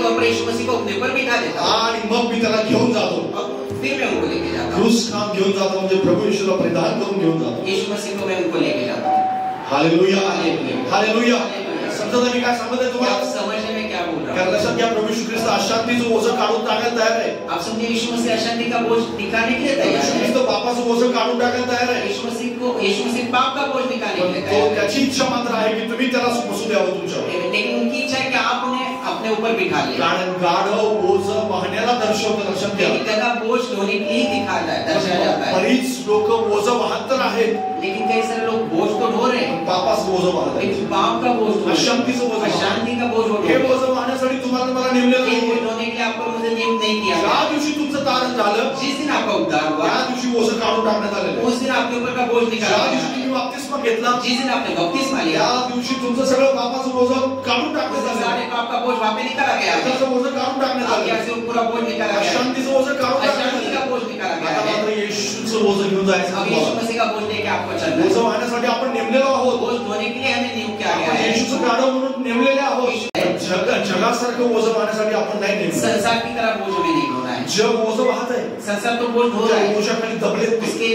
[SPEAKER 2] तौर पर यीशु मसीह को अपने ऊपर बिठा देता हूँ.
[SPEAKER 1] आणि मग मी त्याला घेऊन जातो.
[SPEAKER 2] और फिर मैं उनको लेके जाता हूँ.
[SPEAKER 1] क्रूस काम घेऊन जातो म्हणजे प्रभू येशूला परिधान करून घेऊन जातो.
[SPEAKER 2] यीशु मसीह को मैं उनको लेके जाता हूँ.
[SPEAKER 1] Hallelujah, hallelujah.
[SPEAKER 2] हालेलुया.
[SPEAKER 1] समजा मी काय सांगत आहे
[SPEAKER 2] क्या
[SPEAKER 1] तुम्हाला?
[SPEAKER 2] आप समझने में क्या बोल रहा
[SPEAKER 1] कारण
[SPEAKER 2] हूँ?
[SPEAKER 1] लक्षात घ्या, प्रभू येशू ख्रिस्त अशांतीचं ओझं काढून टाकायला तयार आहे.
[SPEAKER 2] आप समझे यीशु मसीह अशांति का बोझ निकालने के लिए
[SPEAKER 1] प्रभू
[SPEAKER 2] तैयार
[SPEAKER 1] येशू
[SPEAKER 2] है.
[SPEAKER 1] ख्रिस्त पापाचं ओझं काढून टाकायला तयार आहे.
[SPEAKER 2] यीशु मसीह पाप का बोझ निकालने के लिए
[SPEAKER 1] तो
[SPEAKER 2] तैयार है.
[SPEAKER 1] त्याची इच्छा मात्र आहे की तुम्ही त्याला बसू द्यावं तुमच्यावर.
[SPEAKER 2] लेकिन उनकी इच्छा है कि आप उन्हें अपने अपने ऊपर बिठा लिया।
[SPEAKER 1] कारण गाढव ओझ वाहण्याला दर्शवतं, लक्षात घ्या।
[SPEAKER 2] गधा बोझ ढोने के लिए दिखाता है, दर्शाया जाता है।
[SPEAKER 1] बरीच लोक ओझ वाहत तर आहेत,
[SPEAKER 2] लेकिन कई सारे लोग बोझ तो ढो रहे हैं,
[SPEAKER 1] पापाचं ओझ वाहत आहेत,
[SPEAKER 2] लेकिन पाप का बोझ,
[SPEAKER 1] अशांतीचं ओझ,
[SPEAKER 2] अशांति का बोझ
[SPEAKER 1] हे ओझ वाहण्यासाठी तुम्हाला मला नेमलेलं
[SPEAKER 2] ये
[SPEAKER 1] नाही।
[SPEAKER 2] बोझ ढोने के लिए आपको मुझे नियुक्त नहीं किया।
[SPEAKER 1] ज्या दिवशी तुमचं तारण झालं,
[SPEAKER 2] जिस दिन आपका उद्धार हुआ,
[SPEAKER 1] त्या दिवशी ओझ काढून टाकण्यात आलेलं आहे।
[SPEAKER 2] उस दिन आपके ऊपर का बोझ निकाला
[SPEAKER 1] ज्या
[SPEAKER 2] गया।
[SPEAKER 1] दिवशी तुम्ही बपतिस्मा घेतला,
[SPEAKER 2] जिस दिन आपने बपतिस्मा लिया,
[SPEAKER 1] त्या दिवशी तुमचं सगळं पापाचं ओझ काढून टाकण्यात आलं,
[SPEAKER 2] सारे पाप का बोझ वहां पे निकाला गया है।
[SPEAKER 1] त्याचं ओझ काढून टाकण्यात
[SPEAKER 2] आपके
[SPEAKER 1] आलं,
[SPEAKER 2] से पूरा बोझ निकाला गया है,
[SPEAKER 1] अशांतीचं ओझ काढून टाकण्यात
[SPEAKER 2] अशांति का
[SPEAKER 1] आलं।
[SPEAKER 2] बोझ निकाला गया
[SPEAKER 1] आता
[SPEAKER 2] है।
[SPEAKER 1] मात्र येशूचं ओझ घेऊन जायचं
[SPEAKER 2] अब यीशु
[SPEAKER 1] तुम्हाला।
[SPEAKER 2] मसीह का बोझ लेके आपको चलना
[SPEAKER 1] ओझ
[SPEAKER 2] है।
[SPEAKER 1] वाहण्यासाठी आपण नेमलेलो आहोत,
[SPEAKER 2] बोझ ढोने के लिए हमें नियुक्त किया गया
[SPEAKER 1] आपण
[SPEAKER 2] है।
[SPEAKER 1] येशूचं गाढव म्हणून नेमलेले आहोत। जगासारखं ओझ वाहण्यासाठी आपण नाही नेमले।
[SPEAKER 2] संसार की तरह बोझ हमें नहीं ढोना है।
[SPEAKER 1] जग ओझ वाहत आहे,
[SPEAKER 2] संसार तो बोझ ढो रहा है,
[SPEAKER 1] ओझ्याखाली दबलेत ते,
[SPEAKER 2] उसके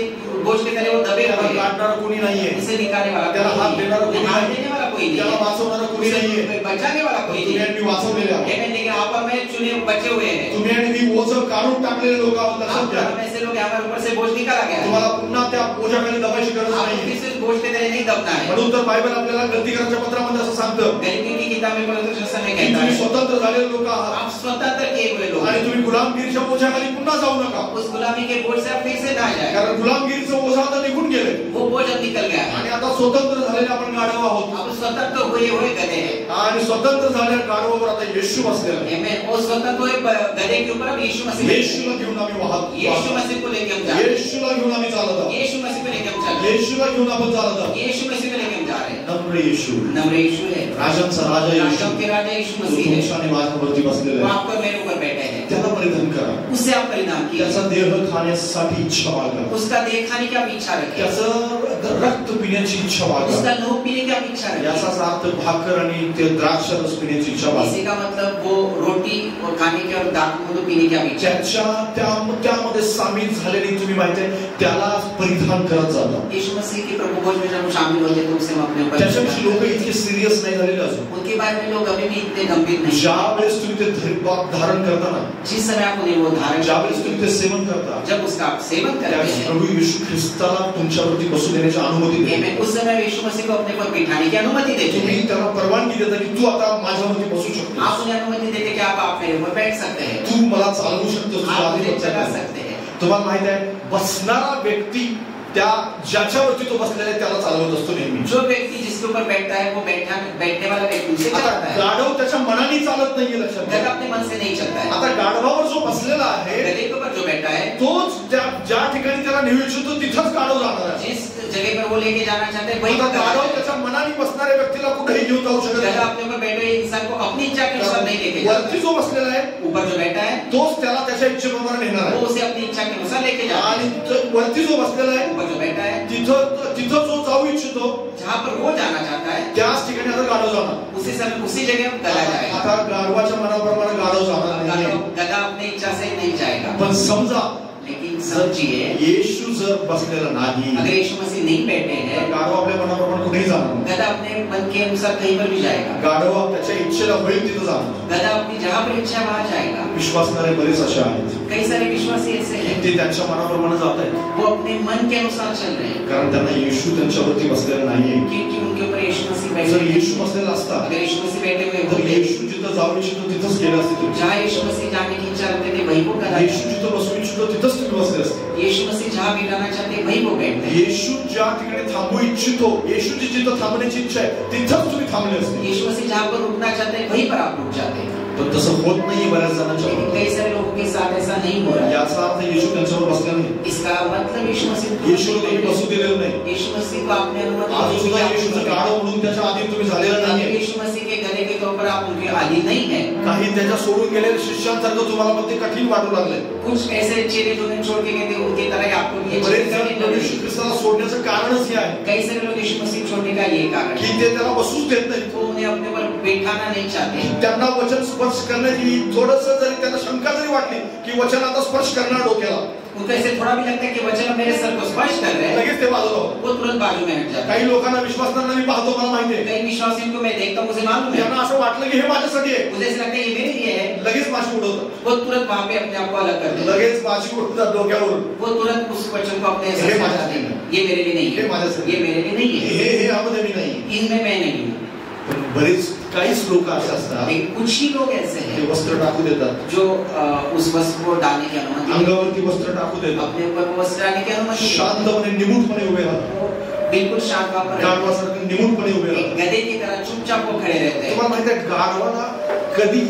[SPEAKER 2] बोझ के तले वो दबे
[SPEAKER 1] त्याला
[SPEAKER 2] हुए हैं।
[SPEAKER 1] काढणारा कोणी नाहीये,
[SPEAKER 2] उसे निकालने वाला
[SPEAKER 1] त्याला
[SPEAKER 2] कोई
[SPEAKER 1] हात
[SPEAKER 2] नहीं
[SPEAKER 1] देणारा
[SPEAKER 2] है,
[SPEAKER 1] कोणी
[SPEAKER 2] हाथ
[SPEAKER 1] नाही,
[SPEAKER 2] देने वाला कोई नहीं
[SPEAKER 1] त्याला
[SPEAKER 2] है,
[SPEAKER 1] वाचवणारा कोणी नाहीये।
[SPEAKER 2] उसे बचाने वाला कोई
[SPEAKER 1] तुम्ही
[SPEAKER 2] नहीं
[SPEAKER 1] आणि मी वाचवलेले आहोत,
[SPEAKER 2] है। लेकिन आप और मैं चुने बचे हुए हैं।
[SPEAKER 1] तुम्ही आणि मी ओझ काढून टाकलेले लोक आहोत, लक्षात
[SPEAKER 2] आप
[SPEAKER 1] घ्या।
[SPEAKER 2] और मैं से लोग हमारे ऊपर से बोझ निकाला गया है।
[SPEAKER 1] तुम्हाला पुन्हा त्या ओझ्याखाली दबायची गरज
[SPEAKER 2] आपको
[SPEAKER 1] नाही।
[SPEAKER 2] किसी बोझ के तले नहीं दबना है।
[SPEAKER 1] म्हणून तर बायबल आपल्याला गलतीकरांच्या पत्रामध्ये असं सांगतं,
[SPEAKER 2] गलती की किताब में पवित्र शास्त्र में
[SPEAKER 1] की
[SPEAKER 2] कहता
[SPEAKER 1] तुम्ही
[SPEAKER 2] है,
[SPEAKER 1] स्वतंत्र झालेले लोक आहात
[SPEAKER 2] आप स्वतंत्र किए हुए लोग
[SPEAKER 1] आणि
[SPEAKER 2] हैं।
[SPEAKER 1] तुम्ही गुलामगिरीच्या ओझ्याखाली पुन्हा जाऊ नका,
[SPEAKER 2] उस गुलामी के बोझ से आप फिर से ना जाए,
[SPEAKER 1] कारण गुलामगिरीचं ओझ आता निघून गेले
[SPEAKER 2] वो बोझ अब निकल गया है।
[SPEAKER 1] आणि आता स्वतंत्र झालेले आपण गाढव आहोत।
[SPEAKER 2] अब स्वतंत्र हुए हुए गधे हैं।
[SPEAKER 1] आणि स्वतंत्र झालेल्या गाढवावर आता येशू बसलेला आहे।
[SPEAKER 2] Amen। वो स्वतंत्र हुए गधे के ऊपर अब यीशु मसीह बैठे हैं।
[SPEAKER 1] येशूला घेऊन आम्ही वाहत,
[SPEAKER 2] यीशु मसीह को लेके हम जा रहे हैं।
[SPEAKER 1] येशूला घेऊन आम्ही चालत आहोत,
[SPEAKER 2] यीशु मसीह को लेके हम चल रहे हैं।
[SPEAKER 1] येशूला घेऊन आपण चालत आहोत।
[SPEAKER 2] यीशु मसीह को लेके हम जा रहे हैं।
[SPEAKER 1] नम्र येशू,
[SPEAKER 2] नम्र यीशु है,
[SPEAKER 1] राजांचा राजा येशू,
[SPEAKER 2] राजाओं के राजा यीशु
[SPEAKER 1] तो
[SPEAKER 2] मसीह है।
[SPEAKER 1] तुमच्या आणि माझ्यावरती
[SPEAKER 2] वो
[SPEAKER 1] बसलेला आहे।
[SPEAKER 2] आपको मेरे ऊपर बैठे हैं,
[SPEAKER 1] त्याला परिधान करा,
[SPEAKER 2] उससे आप परिणाम कीजिए।
[SPEAKER 1] त्याचा देह खाण्यासाठी इच्छा बाळगा,
[SPEAKER 2] उसका देह खाने की आप इच्छा रखें,
[SPEAKER 1] त्याचं रक्त पिण्याची इच्छा बाळगा।
[SPEAKER 2] उसका लोह पीने की आप इच्छा रखें।
[SPEAKER 1] याचाच अर्थ भाकर आणि ते द्राक्ष रस पिण्याची इच्छा बाळगा।
[SPEAKER 2] इसी का मतलब वो रोटी और खाने की और दाखमधु पीने की आप इच्छा रखें।
[SPEAKER 1] त्यामध्ये सामील झालेली तुम्ही माहिती आहे, त्याला परिधान करत जाता।
[SPEAKER 2] यीशु मसीह के प्रभु भोज में जब हम शामिल होते हैं तो उसे हम अपने ऊपर
[SPEAKER 1] त्याच्याविषयी लोक इतके सिरियस नाही झालेले अजून।
[SPEAKER 2] उनके बारे में लोग अभी भी इतने गंभीर नहीं।
[SPEAKER 1] ज्या वेळेस तुम्ही ते धारण करता ना,
[SPEAKER 2] जिस समय आप उन्हें वो धारण
[SPEAKER 1] ज्या वेळेस तुम्ही ते सेवन करता,
[SPEAKER 2] जब उसका आप सेवन करते
[SPEAKER 1] त्यावेळेस
[SPEAKER 2] हैं,
[SPEAKER 1] प्रभू येशू ख्रिस्ताला तुमच्यावरती बसू देण्याची अनुमती देते।
[SPEAKER 2] Amen। उस समय यीशु मसीह को अपने पर बिठाने की अनुमति देते
[SPEAKER 1] तुम्ही
[SPEAKER 2] हैं।
[SPEAKER 1] त्याला परवानगी देता की तू आता माझ्यावरती बसू शकतो,
[SPEAKER 2] आप उन्हें अनुमति देते कि आप मेरे ऊपर बैठ सकते हैं,
[SPEAKER 1] तू मला चालवू शकतो, तुझ्या
[SPEAKER 2] आप मुझे
[SPEAKER 1] आधिपत्यात
[SPEAKER 2] चला
[SPEAKER 1] आहे।
[SPEAKER 2] सकते हैं।
[SPEAKER 1] तुम्हाला माहित आहे, बसणारा व्यक्ती त्या ज्याच्यावरती तो बसलेला आहे त्याला चालवत असतो नेहमी।
[SPEAKER 2] जो व्यक्ति जिसके ऊपर बैठता है वो बैठने वाला व्यक्ति उसे
[SPEAKER 1] आता
[SPEAKER 2] चलाता है।
[SPEAKER 1] गाढव त्याच्या मनाने चालत नाहीये, लक्षात
[SPEAKER 2] गधा
[SPEAKER 1] घ्या।
[SPEAKER 2] अपने मन से नहीं चलता है।
[SPEAKER 1] आता गाढवावर जो बसलेला आहे
[SPEAKER 2] गधे के ऊपर जो बैठा है,
[SPEAKER 1] तोच ज्या ठिकाणी त्याला नेऊ इच्छितो तिथंच गाढव जाणार आहे।
[SPEAKER 2] जिस जगह पर वो लेके जाना चाहते हैं वहीं
[SPEAKER 1] आता
[SPEAKER 2] पर
[SPEAKER 1] गाढव
[SPEAKER 2] जाना है।
[SPEAKER 1] त्याच्या मनाने बसणाऱ्या व्यक्तीला कुठेही घेऊन जाऊ शकत
[SPEAKER 2] गधा
[SPEAKER 1] नाही।
[SPEAKER 2] अपने ऊपर बैठे हुए इंसान को अपनी इच्छा के अनुसार नहीं लेके जाता
[SPEAKER 1] वरती जो बसलेला आहे
[SPEAKER 2] है। ऊपर जो बैठा है
[SPEAKER 1] तोच त्याला त्याच्या इच्छेप्रमाणे नेणार
[SPEAKER 2] वो
[SPEAKER 1] आहे।
[SPEAKER 2] उसे अपनी इच्छा के अनुसार लेके जाता है।
[SPEAKER 1] आणि वरती जो बसलेला आहे
[SPEAKER 2] ऊपर जो बैठा है,
[SPEAKER 1] तिथं जो जाऊ इच्छितो
[SPEAKER 2] जहाँ पर वो जाना चाहता है,
[SPEAKER 1] त्याच ठिकाणी आता गाढव जाणार।
[SPEAKER 2] उसी समय उसी जगह गधा जाएगा।
[SPEAKER 1] आता गाढवाच्या मनाप्रमाणे गाढव जाणार नाही।
[SPEAKER 2] गधा अपनी इच्छा से नहीं जाएगा।
[SPEAKER 1] पण समजा
[SPEAKER 2] लेकिन समझिए,
[SPEAKER 1] येशू जर बसलेला नाही,
[SPEAKER 2] अगर यीशु मसीह नहीं बैठे
[SPEAKER 1] तर
[SPEAKER 2] हैं,
[SPEAKER 1] गाढव आपल्या मनाप्रमाणे कुठेही जाणार नाही।
[SPEAKER 2] गधा अपने मन के अनुसार कहीं पर भी जाएगा।
[SPEAKER 1] गाढव त्याच्या इच्छेला होईल तिथं जाणार।
[SPEAKER 2] गधा अपनी जहाँ पर इच्छा है वहाँ जाएगा।
[SPEAKER 1] विश्वासणारे बरेच असे आहेत
[SPEAKER 2] कई सारे विश्वासी ऐसे हैं,
[SPEAKER 1] ते त्यांच्या मनाप्रमाणे जात आहेत,
[SPEAKER 2] वो अपने मन के अनुसार चल रहे हैं,
[SPEAKER 1] कारण त्यांना येशू त्यांच्यावरती बसलेला नाहीये।
[SPEAKER 2] क्योंकि उनके ऊपर यीशु मसीह बैठे
[SPEAKER 1] जर
[SPEAKER 2] हैं।
[SPEAKER 1] येशू बसलेला असता
[SPEAKER 2] अगर यीशु मसीह बैठे हुए
[SPEAKER 1] तर
[SPEAKER 2] होते,
[SPEAKER 1] येशू जिथं जाऊ इच्छितो तिथंच गेले असते तुम्ही।
[SPEAKER 2] जहाँ यीशु मसीह जाने की इच्छा रखते थे वहीं वो गधा
[SPEAKER 1] येशू
[SPEAKER 2] जाता।
[SPEAKER 1] जिथं बसू इच्छितो तिथंच तुम्ही बसले असते।
[SPEAKER 2] यीशु मसीह जहाँ भी जाना चाहते हैं वहीं वो बैठते हैं।
[SPEAKER 1] येशू ज्या ठिकाणी थांबू इच्छितो, येशूची जिथं थांबण्याची इच्छा आहे तिथंच तुम्ही थांबले असते।
[SPEAKER 2] यीशु मसीह जहाँ पर रुकना चाहते हैं वहीं पर आप रुक जाते हैं।
[SPEAKER 1] पण तसं होत नाही बऱ्याच जणांच्या
[SPEAKER 2] लेकिन
[SPEAKER 1] बाबतीत।
[SPEAKER 2] कई सारे लोगों के साथ ऐसा नहीं हो रहा है।
[SPEAKER 1] याचा अर्थ येशू त्यांच्यावर बसला नाही,
[SPEAKER 2] इसका मतलब यीशु मसीह को
[SPEAKER 1] येशूला तुम्ही बसू दिलेलं नाही।
[SPEAKER 2] यीशु मसीह को आपने अनुमति
[SPEAKER 1] आज
[SPEAKER 2] नहीं दी
[SPEAKER 1] सुद्धा
[SPEAKER 2] कि आप
[SPEAKER 1] येशूचं
[SPEAKER 2] उनके-
[SPEAKER 1] गाढव म्हणून त्याच्या आधी तुम्ही झालेला
[SPEAKER 2] अगर
[SPEAKER 1] नाहीये।
[SPEAKER 2] यीशु मसीह के गले के तौर पर आप उनके अधीन नहीं है।
[SPEAKER 1] काही त्याच्या सोडून गेलेल्या शिष्यांसारखं तुम्हाला पण ते कठीण वाटू लागले।
[SPEAKER 2] कुछ ऐसे चेले जो छोड़ के गए थे उनकी तरह आपको ये
[SPEAKER 1] बरेच
[SPEAKER 2] चीजें
[SPEAKER 1] जण
[SPEAKER 2] करनी
[SPEAKER 1] प्रभू
[SPEAKER 2] पड़ेगी।
[SPEAKER 1] येशू ख्रिस्ताला सोडण्याचं कारणच हे आहे
[SPEAKER 2] कई सारे लोग यीशु मसीह छोड़ने का ये कारण
[SPEAKER 1] की
[SPEAKER 2] है,
[SPEAKER 1] ते त्याला बसूच देत नाही।
[SPEAKER 2] वो उन्हें अपने पर बैठाना नहीं चाहते।
[SPEAKER 1] त्यांना वचन स्पर्श करण्याची थोडंसं जरी त्यांना शंका जरी वाटली की वचन आता स्पर्श करणार डोक्याला,
[SPEAKER 2] उनको ऐसे थोड़ा भी लगता है कि वचन मेरे सर को स्पर्श कर रहे हैं,
[SPEAKER 1] लगेच ते बाजूला होतं।
[SPEAKER 2] वो तुरंत बाजू में हट जाते हैं।
[SPEAKER 1] काही लोकांना विश्वासणाऱ्यांना मी पाहतो, मला माहिती आहे,
[SPEAKER 2] कई विश्वासियों को मैं देखता हूँ, मुझे मालूम है,
[SPEAKER 1] त्यांना असं वाटलं की हे माझ्यासाठी आहे,
[SPEAKER 2] मुझे ऐसा लगता है ये मेरे लिए है,
[SPEAKER 1] लगेच माझी उडवतात,
[SPEAKER 2] वो तुरंत वहां पे अपने आप को अलग कर देते हैं।
[SPEAKER 1] लगेच माझी उडवतात डोक्यावरून।
[SPEAKER 2] वो तुरंत उस वचन को अपने
[SPEAKER 1] हे
[SPEAKER 2] सर से
[SPEAKER 1] माझ्या
[SPEAKER 2] हटा देंगे। ये मेरे लिए नहीं
[SPEAKER 1] हे
[SPEAKER 2] है,
[SPEAKER 1] माझ्यासाठी,
[SPEAKER 2] ये मेरे लिए नहीं है,
[SPEAKER 1] हे यामध्ये मी नाही।
[SPEAKER 2] इनमें मैं नहीं हूँ।
[SPEAKER 1] पण बरेच काहीच लोक असे असतात
[SPEAKER 2] लेकिन कुछ ही लोग ऐसे
[SPEAKER 1] ते
[SPEAKER 2] हैं
[SPEAKER 1] वस्त्र टाकू देतात,
[SPEAKER 2] जो उस वस्त्र को डालने की अनुमति देते हैं,
[SPEAKER 1] अंगावरती वस्त्र टाकू देतात,
[SPEAKER 2] अपने ऊपर वो वस्त्र डालने की अनुमति देते हैं,
[SPEAKER 1] शांतपणे निमूटपणे उभे राहतात,
[SPEAKER 2] वो बिल्कुल शांत वहां पर रहते
[SPEAKER 1] गाढवासारखं निमूटपणे उभे
[SPEAKER 2] हैं। एक
[SPEAKER 1] राहतात.
[SPEAKER 2] गधे की तरह चुपचाप वो खड़े रहते हैं।
[SPEAKER 1] तुम्हाला माहिती आहे गाढवाला कधी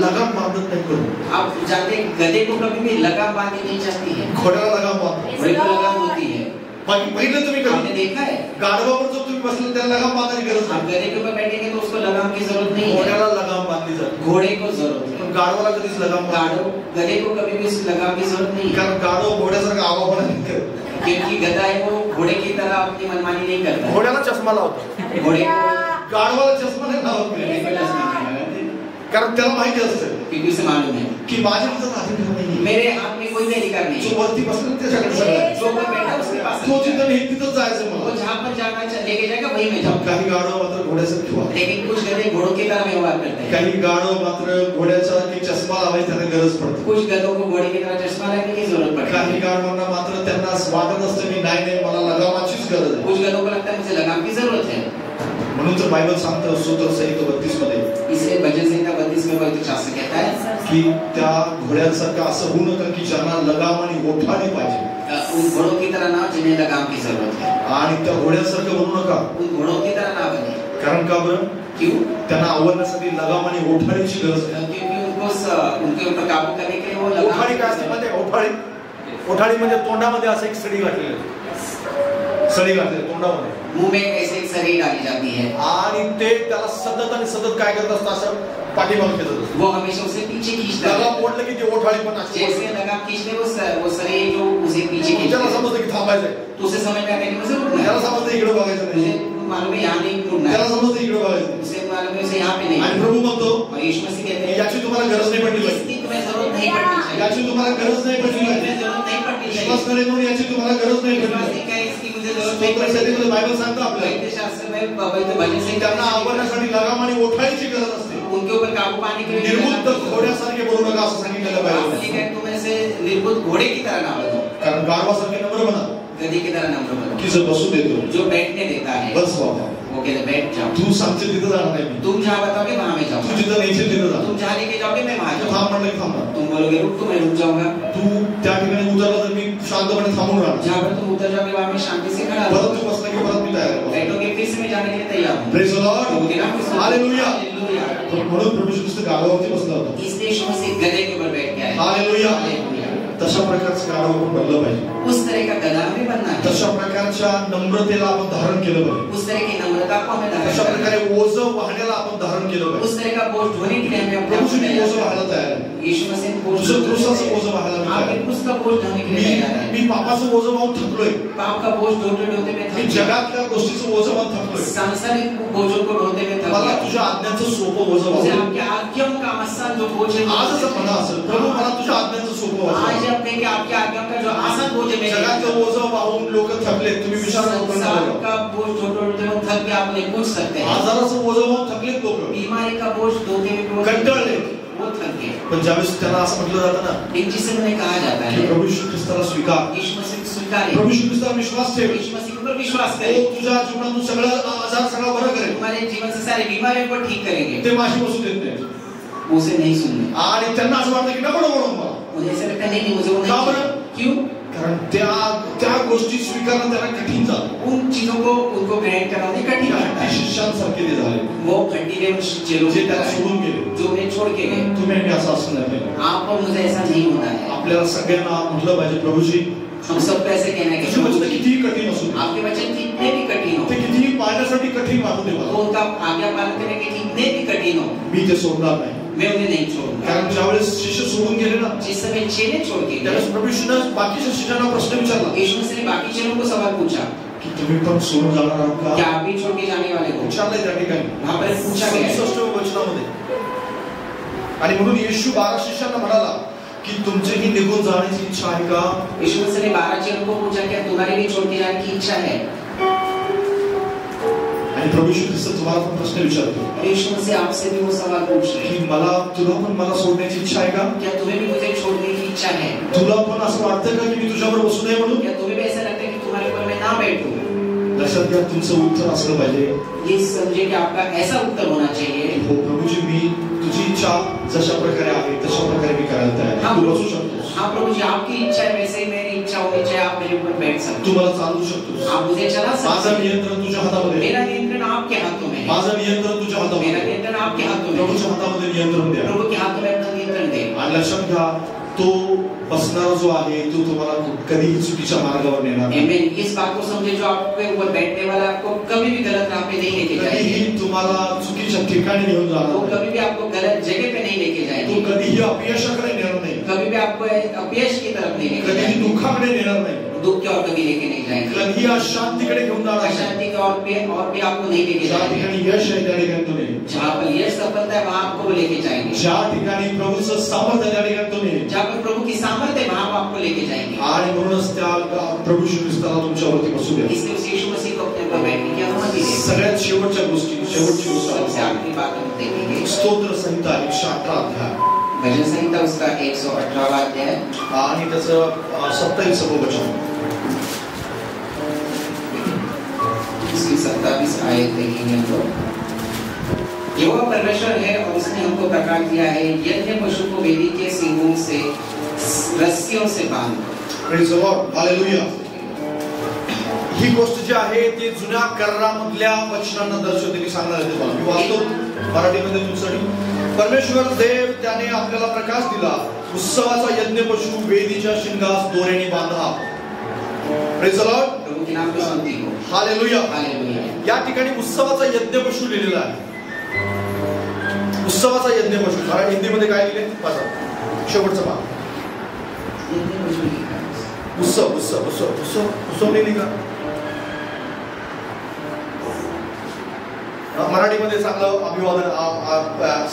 [SPEAKER 1] लगाम बांधत नाही करू,
[SPEAKER 2] आप जानते हैं गधे को कभी भी लगाम बांधनी नहीं चाहती है,
[SPEAKER 1] घोड्याला लगाम बांधतो.
[SPEAKER 2] घोड़े को लगाम होती है।
[SPEAKER 1] पहिलं तुम्ही
[SPEAKER 2] आपने
[SPEAKER 1] कधी
[SPEAKER 2] देखा है
[SPEAKER 1] गाढवावर जर तुम्ही बसले त्याला लगाम बांधायची गरज
[SPEAKER 2] आप
[SPEAKER 1] नाही,
[SPEAKER 2] गधे के ऊपर बैठेंगे तो उसको लगाम की जरूरत नहीं है,
[SPEAKER 1] घोड्याला लगाम बांधली जाते.
[SPEAKER 2] घोड़े को जरूरत है।
[SPEAKER 1] पण गाढवाला कधीच लगाम बांधत
[SPEAKER 2] गाड़ो गधे को कभी भी उस लगाम की जरूरत नहीं
[SPEAKER 1] नाही.
[SPEAKER 2] है,
[SPEAKER 1] कारण गाढव घोड्यासारखा आवापणा नाही करत.
[SPEAKER 2] क्योंकि गधा है वो घोड़े की तरह अपनी मनमानी नहीं करता है।
[SPEAKER 1] घोड्याला चष्मा लावतो,
[SPEAKER 2] घोड़े को
[SPEAKER 1] गाढवाला चष्मा नाही लावत
[SPEAKER 2] घोड़े
[SPEAKER 1] नाही.
[SPEAKER 2] को चश्मा नहीं लगाते,
[SPEAKER 1] कारण त्याला माहिती असतं
[SPEAKER 2] क्योंकि उसे मालूम है
[SPEAKER 1] की माझ्या हातात अधिकार नाही,
[SPEAKER 2] मेरे हाथ में कोई भी अधिकार नहीं
[SPEAKER 1] जो
[SPEAKER 2] है,
[SPEAKER 1] वरती बसला त्याच्याकडे सगळं आहे.
[SPEAKER 2] जो ऊपर बैठा उसके पास
[SPEAKER 1] तो
[SPEAKER 2] अधिकार
[SPEAKER 1] जिथं
[SPEAKER 2] है।
[SPEAKER 1] नाही तिथं जायचं
[SPEAKER 2] वो
[SPEAKER 1] मला.
[SPEAKER 2] जहाँ पर जाना लेके जाएगा वही मैं जाऊंगा।
[SPEAKER 1] काही गाढव मात्र घोड्यासारखी वागतात.
[SPEAKER 2] लेकिन कुछ गधे घोड़ों की तरह व्यवहार करते हैं,
[SPEAKER 1] काही गाढव मात्र घोड्याचा की चष्मा लावायची त्यांना गरज पडते.
[SPEAKER 2] कुछ गधों को घोड़े की तरह चश्मा लगने की जरूरत पड़ती
[SPEAKER 1] काही
[SPEAKER 2] है,
[SPEAKER 1] गाढवांना मात्र त्यांना असं वाटत असतं की नाही नाही मला लगामाचीच गरज आहे.
[SPEAKER 2] कुछ गधों को लगता है मुझे लगाम की जरूरत है।
[SPEAKER 1] म्हणून तर बायबल सांगतं स्तोत्र संहिता 32 मध्ये
[SPEAKER 2] इसलिए भजन संहिता 32 में पवित्र शास्त्र कहता है
[SPEAKER 1] की त्या घोड्यांसारखं असं होऊ नका की ज्यांना लगाम आणि ओठाणे पाहिजे,
[SPEAKER 2] उन घोड़ों की तरह ना जिन्हें लगाम की जरूरत है,
[SPEAKER 1] आणि त्या घोड्यांसारखं बनू नका.
[SPEAKER 2] उन घोड़ों की तरह ना बने।
[SPEAKER 1] कारण का बरं?
[SPEAKER 2] क्यों?
[SPEAKER 1] त्यांना आवडण्यासाठी लगाम आणि ओठाणीची गरज आहे.
[SPEAKER 2] क्योंकि उनके ऊपर काबू करने के लिए वो लगाम
[SPEAKER 1] ओठाणी काय असते माहिती आहे? ओठाणी ओठाणी म्हणजे तोंडामध्ये असं एक सडी घातलेली आहे. सडी घातलेली तोंडामध्ये,
[SPEAKER 2] मुंह में ऐसे एक सरी डाली जाती है,
[SPEAKER 1] आणि ते त्याला सतत आणि सतत काय करत असतं, असं पाठीमागे खेचत असतं.
[SPEAKER 2] वो हमेशा उसे पीछे खींचता है।
[SPEAKER 1] लगाम ओढलं की ते ओठाणी पण असते.
[SPEAKER 2] जैसे लगाम खींचने वो सरी जो उसे पीछे
[SPEAKER 1] त्याला
[SPEAKER 2] खींचता है,
[SPEAKER 1] समजतं की थांबायचंय,
[SPEAKER 2] तो उसे समझ में आता है कि मुझे रुकना
[SPEAKER 1] त्याला
[SPEAKER 2] है,
[SPEAKER 1] समजतं इकडे बघायचं
[SPEAKER 2] मुझे
[SPEAKER 1] नाही,
[SPEAKER 2] मालूम है यहाँ नहीं मुड़ना
[SPEAKER 1] त्याला
[SPEAKER 2] है,
[SPEAKER 1] समजतं इकडे बघायचं नाही.
[SPEAKER 2] उसे मालूम है उसे यहाँ पे नहीं।
[SPEAKER 1] आणि प्रभू म्हणतो
[SPEAKER 2] और यीशु मसीह कहते हैं
[SPEAKER 1] याची तुम्हाला गरज नाही पडली पाहिजे,
[SPEAKER 2] इसकी तुम्हें जरूरत नहीं पड़नी चाहिए,
[SPEAKER 1] याची तुम्हाला गरज नाही पडली
[SPEAKER 2] इसकी
[SPEAKER 1] पाहिजे.
[SPEAKER 2] तुम्हें जरूरत नहीं पड़नी चाहिए।
[SPEAKER 1] विश्वास करे म्हणून याची तुम्हाला गरज नाही पडली
[SPEAKER 2] विश्वास
[SPEAKER 1] पाहिजे.
[SPEAKER 2] नहीं कहे इसकी मुझे जरूरत नहीं
[SPEAKER 1] स्तोत्र
[SPEAKER 2] पड़नी चाहिए।
[SPEAKER 1] संहितेमध्ये बायबल सांगतं आपल्याला
[SPEAKER 2] पवित्र शास्त्र में पवित्र भजन
[SPEAKER 1] की
[SPEAKER 2] संहिता
[SPEAKER 1] त्यांना
[SPEAKER 2] में
[SPEAKER 1] आवडण्यासाठी लगाम आणि ओठाणीची गरज असते.
[SPEAKER 2] उनके ऊपर काबू पाने के लिए
[SPEAKER 1] निर्बुद्ध घोड्यासारखे बनू नका असं सांगितलेलं बायबल.
[SPEAKER 2] ठीक है, तुम ऐसे निर्बुद्ध घोड़े की तरह ना बनो,
[SPEAKER 1] कारण गाढवासारखे नम्र बना
[SPEAKER 2] गधी की तरह नम्र बनो,
[SPEAKER 1] की जो बसू देतो
[SPEAKER 2] जो बैठने देता है
[SPEAKER 1] बस बाबा,
[SPEAKER 2] वो कहते बैठ जाओ,
[SPEAKER 1] तू सांगशील तिथं जाणार नाही मी,
[SPEAKER 2] तुम जहाँ बताओगे वहां मैं
[SPEAKER 1] तू
[SPEAKER 2] जाऊंगा,
[SPEAKER 1] जिथं नेशील तिथं जा.
[SPEAKER 2] तुम जहाँ लेके जाओगे मैं वहां
[SPEAKER 1] तू
[SPEAKER 2] जाऊंगा,
[SPEAKER 1] थांब म्हणलं की थांबणार.
[SPEAKER 2] तुम बोलोगे रुक तो मैं रुक जाऊंगा,
[SPEAKER 1] तू त्या ठिकाणी उतरला तर मी शांतपणे थांबून राहणार.
[SPEAKER 2] जहाँ पर तुम उतर जाओगे वहां मैं शांति से खड़ा
[SPEAKER 1] परत
[SPEAKER 2] रहूंगा,
[SPEAKER 1] तू बसला की परत मी तयार आहे.
[SPEAKER 2] बैठोगे फिर से मैं जाने के लिए तैयार हूँ।
[SPEAKER 1] Praise the Lord.
[SPEAKER 2] प्रभु के नाम में स्तुति।
[SPEAKER 1] हालेलुया.
[SPEAKER 2] हालेलुया।
[SPEAKER 1] म्हणून प्रभू येशू ख्रिस्त गाढवावरती बसला होता.
[SPEAKER 2] इसलिए यीशु मसीह गधे के ऊपर बैठ गया है।
[SPEAKER 1] हालेलुया.
[SPEAKER 2] हालेलुया।
[SPEAKER 1] तशा प्रकारचं गाढव आपण बनलं पाहिजे.
[SPEAKER 2] उस तरह का गधा हमें बनना है,
[SPEAKER 1] तशा प्रकारच्या नम्रतेला आपण धारण केलं पाहिजे.
[SPEAKER 2] उस तरह की नम्रता को हमें धारण
[SPEAKER 1] तशा
[SPEAKER 2] करना है,
[SPEAKER 1] प्रकारे ओझं वाहण्याला आपण धारण केलं पाहिजे.
[SPEAKER 2] उस तरह का बोझ ढोने के लिए हमें अपने आप को
[SPEAKER 1] प्रभूची
[SPEAKER 2] तैयार
[SPEAKER 1] ओझं
[SPEAKER 2] करना
[SPEAKER 1] व्हायला तयार आहे.
[SPEAKER 2] है। यीशु मसीह बोझ
[SPEAKER 1] तुझं क्रूसाचं ओझं व्हायला मी तयार
[SPEAKER 2] आपके
[SPEAKER 1] आहे.
[SPEAKER 2] क्रूस का बोझ ढोने के लिए तैयार है।
[SPEAKER 1] मी पापाचं ओझं वाहून थकलोय.
[SPEAKER 2] पाप का बोझ ढोते ढोते मैं
[SPEAKER 1] मी
[SPEAKER 2] थक गया,
[SPEAKER 1] जगातल्या गोष्टीचं ओझं वाहून थकलोय.
[SPEAKER 2] सांसारिक बोझों को ढोते में थक
[SPEAKER 1] मला
[SPEAKER 2] गया,
[SPEAKER 1] तुझ्या आज्ञांचं सोपं ओझं
[SPEAKER 2] मुझे
[SPEAKER 1] वाहून
[SPEAKER 2] आपके आज्ञाओं का आसान जो बोझ है
[SPEAKER 1] आजच म्हणा असेल, प्रभू मला तुझ्या आज्ञांचं सोपं
[SPEAKER 2] आज
[SPEAKER 1] वाहून.
[SPEAKER 2] अपने के आपके आज्ञाओं का जो आसान बोझ है मेरे
[SPEAKER 1] जगातलं ओझं वाहून लोक थकले. तुम्ही विचार करून
[SPEAKER 2] संसार
[SPEAKER 1] बघा.
[SPEAKER 2] का बोझ ढोते ढोते वो थक गया, आप नहीं पूछ सकते हैं।
[SPEAKER 1] आजाराचं ओझं वाहून थकलेत लोक,
[SPEAKER 2] बीमारी का बोझ ढोते में वो
[SPEAKER 1] कंटाळले.
[SPEAKER 2] वो थक गए।
[SPEAKER 1] पण ज्यावेळेस त्यांना असं म्हटलं जातं ना
[SPEAKER 2] एक जिसे उन्हें कहा जाता
[SPEAKER 1] की
[SPEAKER 2] है
[SPEAKER 1] प्रभू येशू ख्रिस्ताला स्वीकार,
[SPEAKER 2] यीशु मसीह को स्वीकारे,
[SPEAKER 1] प्रभू येशू ख्रिस्तावर विश्वास ठेव,
[SPEAKER 2] यीशु मसीह के ऊपर विश्वास
[SPEAKER 1] तो
[SPEAKER 2] करे,
[SPEAKER 1] तुझ्या जीवनातून सगळं आजार सगळं बरं करेल.
[SPEAKER 2] तुम्हारे जीवन से सारी बीमारियों को ठीक करेंगे।
[SPEAKER 1] ते माशी बसू देत नाही.
[SPEAKER 2] वो उसे नहीं सुनने,
[SPEAKER 1] आणि त्यांना असं वाटतं की नको नको मला.
[SPEAKER 2] उन्हें ऐसा लगता नहीं मुझे वो
[SPEAKER 1] का
[SPEAKER 2] नहीं
[SPEAKER 1] बरं?
[SPEAKER 2] क्यों?
[SPEAKER 1] कारण त्या गोष्टी स्वीकारणं त्यांना कठीण जातं.
[SPEAKER 2] उन चीजों को उनको ग्रहण करना उन्हें कठिन लगता है।
[SPEAKER 1] शिष्यांसारखे ते झाले
[SPEAKER 2] वो खंडीले उन चेलों
[SPEAKER 1] जे
[SPEAKER 2] की
[SPEAKER 1] त्याला
[SPEAKER 2] तरह
[SPEAKER 1] सोडून गेले.
[SPEAKER 2] जो उन्हें छोड़ के गए।
[SPEAKER 1] तुम्ही आणि असं असं नाही पाहिजे.
[SPEAKER 2] आप और मुझे ऐसा नहीं होना है।
[SPEAKER 1] आपल्याला सगळ्यांना म्हटलं पाहिजे प्रभूजी
[SPEAKER 2] हम सबको ऐसे कहना है कि
[SPEAKER 1] तुझे वचन कितीही कठीण असू दे,
[SPEAKER 2] आपके वचन कितने भी कठिन हो,
[SPEAKER 1] ते कितीही पाळण्यासाठी कठीण वाटू दे
[SPEAKER 2] तो
[SPEAKER 1] मला,
[SPEAKER 2] उनका आज्ञा पालन करने के कितने भी कठिन हो,
[SPEAKER 1] मी ते सोडणार नाही.
[SPEAKER 2] मैं उन्हें नहीं छोड़ूंगा।
[SPEAKER 1] कारण ज्यावेळेस शिष्य सोडून गेले ना
[SPEAKER 2] जिस समय चेले छोड़ के गए,
[SPEAKER 1] त्यावेळेस प्रभू येशूने बाकीच्या शिष्यांना प्रश्न विचारला
[SPEAKER 2] यीशु मसीह ने बाकी चेलों को सवाल पूछा,
[SPEAKER 1] की तुम्ही पण सोडून जाणार आहात
[SPEAKER 2] क्या
[SPEAKER 1] का?
[SPEAKER 2] आप भी छोड़ के जाने वाले हो?
[SPEAKER 1] विचारलंय त्या ठिकाणी
[SPEAKER 2] वहां पर पूछा गया है।
[SPEAKER 1] 67 वचनामध्ये. आणि म्हणून येशू 12 शिष्यांना म्हणाला की तुमचीही निघून जाण्याची इच्छा आहे का?
[SPEAKER 2] यीशु मसीह ने 12 चेलों को पूछा, क्या तुम्हारी भी छोड़ के जाने की इच्छा है?
[SPEAKER 1] आणि प्रभू येशू ख्रिस्त तुम्हाला पण प्रश्न विचारतो
[SPEAKER 2] और यीशु मसीह आपसे भी वो सवाल पूछ रहे हैं,
[SPEAKER 1] की तुला पण मला सोडण्याची इच्छा आहे का?
[SPEAKER 2] क्या तुम्हें भी मुझे छोड़ने की इच्छा है?
[SPEAKER 1] तुला पण असं वाटतं का की मी तुझ्याबरोबर बसू नये म्हणून?
[SPEAKER 2] क्या तुम्हें भी ऐसा लगता है कि तुम्हारे ऊपर मैं ना बैठूं?
[SPEAKER 1] लक्षात घ्या, तुमचं उत्तर असलं पाहिजे,
[SPEAKER 2] ये समझे कि आपका ऐसा उत्तर होना चाहिए,
[SPEAKER 1] हो प्रभूजी मी तुझी इच्छा जशा प्रकारे आहे तशा प्रकारे मी करायला तयार आहे. तू बसू शकतोस.
[SPEAKER 2] हाँ प्रभु जी, आपकी इच्छा है वैसे ही मेरी इच्छा होनी चाहिए, आप मेरे ऊपर बैठ सकते,
[SPEAKER 1] तू मला चालू शकतोस.
[SPEAKER 2] आप मुझे चला सकते,
[SPEAKER 1] माझं नियंत्रण तुझ्या हातामध्ये,
[SPEAKER 2] मेरा नियंत्रण आपके हाथों में है,
[SPEAKER 1] माझं नियंत्रण तुझ्या हातामध्ये,
[SPEAKER 2] मेरा नियंत्रण आपके हाथों में,
[SPEAKER 1] प्रभूच्या हातामध्ये नियंत्रण द्या.
[SPEAKER 2] प्रभु के हाथों में अपना नियंत्रण दे.
[SPEAKER 1] आणि लक्षात घ्या, तो बसणारा जो आहे तो तुम्हाला कधीही चुकीच्या मार्गावर नेणार नाही.
[SPEAKER 2] आमेन. इस बात को समझे, जो आपके ऊपर बैठने वाला आपको कभी भी गलत राह पे नहीं लेके जाएगा,
[SPEAKER 1] कधीही तुम्हाला चुकीच्या ठिकाणी घेऊन
[SPEAKER 2] वो
[SPEAKER 1] जाणार,
[SPEAKER 2] कभी भी आपको गलत जगह पे नहीं लेके
[SPEAKER 1] तो
[SPEAKER 2] जाएगा,
[SPEAKER 1] कधीही अपयशाकडे नेणार नाही,
[SPEAKER 2] कभी भी आपको अपयश की तरफ नहीं लेके
[SPEAKER 1] कधीही
[SPEAKER 2] जाएगा,
[SPEAKER 1] दुःखाकडे नेणार नाही,
[SPEAKER 2] दुख की ओर कभी लेके नहीं जाएगा,
[SPEAKER 1] कधीही अशांतीकडे घेऊन जाणार नाही.
[SPEAKER 2] अशांति की ओर भी आपको नहीं लेके
[SPEAKER 1] ज्या
[SPEAKER 2] जाएंगे.
[SPEAKER 1] ठिकाणी यश आहे त्या ठिकाणी तुम्ही,
[SPEAKER 2] जहाँ पर यश सफलता है वहाँ आपको वो लेके जाएंगे,
[SPEAKER 1] ज्या ठिकाणी प्रभूचं सामर्थ्य आहे त्या ठिकाणी तुम्ही,
[SPEAKER 2] जहाँ पर प्रभु की सामर्थ्य है वहाँ आपको लेके जाएंगे.
[SPEAKER 1] आणि म्हणूनच त्या प्रभू श्री ख्रिस्ताला तुमच्यावरती बसू द्या.
[SPEAKER 2] इसलिए उस यीशु मसीह को अपने ऊपर बैठने की अनुमति दे.
[SPEAKER 1] सगळ्यात शेवटची
[SPEAKER 2] सबसे
[SPEAKER 1] गोष्ट
[SPEAKER 2] आखिरी बात हम देखेंगे,
[SPEAKER 1] स्तोत्र संहिता 118 अध्याय
[SPEAKER 2] भजन संहिता उसका 118वां अध्याय
[SPEAKER 1] आणि त्याचं 27 वचन.
[SPEAKER 2] इसकी 27 आयत देखेंगे हम लोग. यहोवा परमेश्वर है और उसने हमको प्रकाश दिया है, यज्ञ पशु को वेदी के सींगों से रस्सियों से बांध.
[SPEAKER 1] Praise the Lord, hallelujah. ही गोष्ट जी आहे ती जुन्या करारामधल्या वचनांना दर्शवते. मी सांगणार आहे तुम्हाला, मी वाचतो मराठीमध्ये तुमच्यासाठी. परमेश्वर देव त्याने आपल्याला प्रकाश दिला, उत्सवाचा यज्ञ पशु वेदीच्या शिंगास दोऱ्याने बांधा. प्रेज द लॉर्ड,
[SPEAKER 2] प्रभु के नाम पे शांति हो.
[SPEAKER 1] हालेलुया.
[SPEAKER 2] हालेलुया.
[SPEAKER 1] या ठिकाणी उत्सवाचा यज्ञ पशु लिहिलेला आहे. उत्सवाचा यज्ञ पशु मराठी हिंदीमध्ये काय लिहिले वाचा, शेवटचा भाग. उत्सव उत्सव उत्सव उत्सव उत्सव लिहिली का मराठीमध्ये? चांगलं अभिवादन,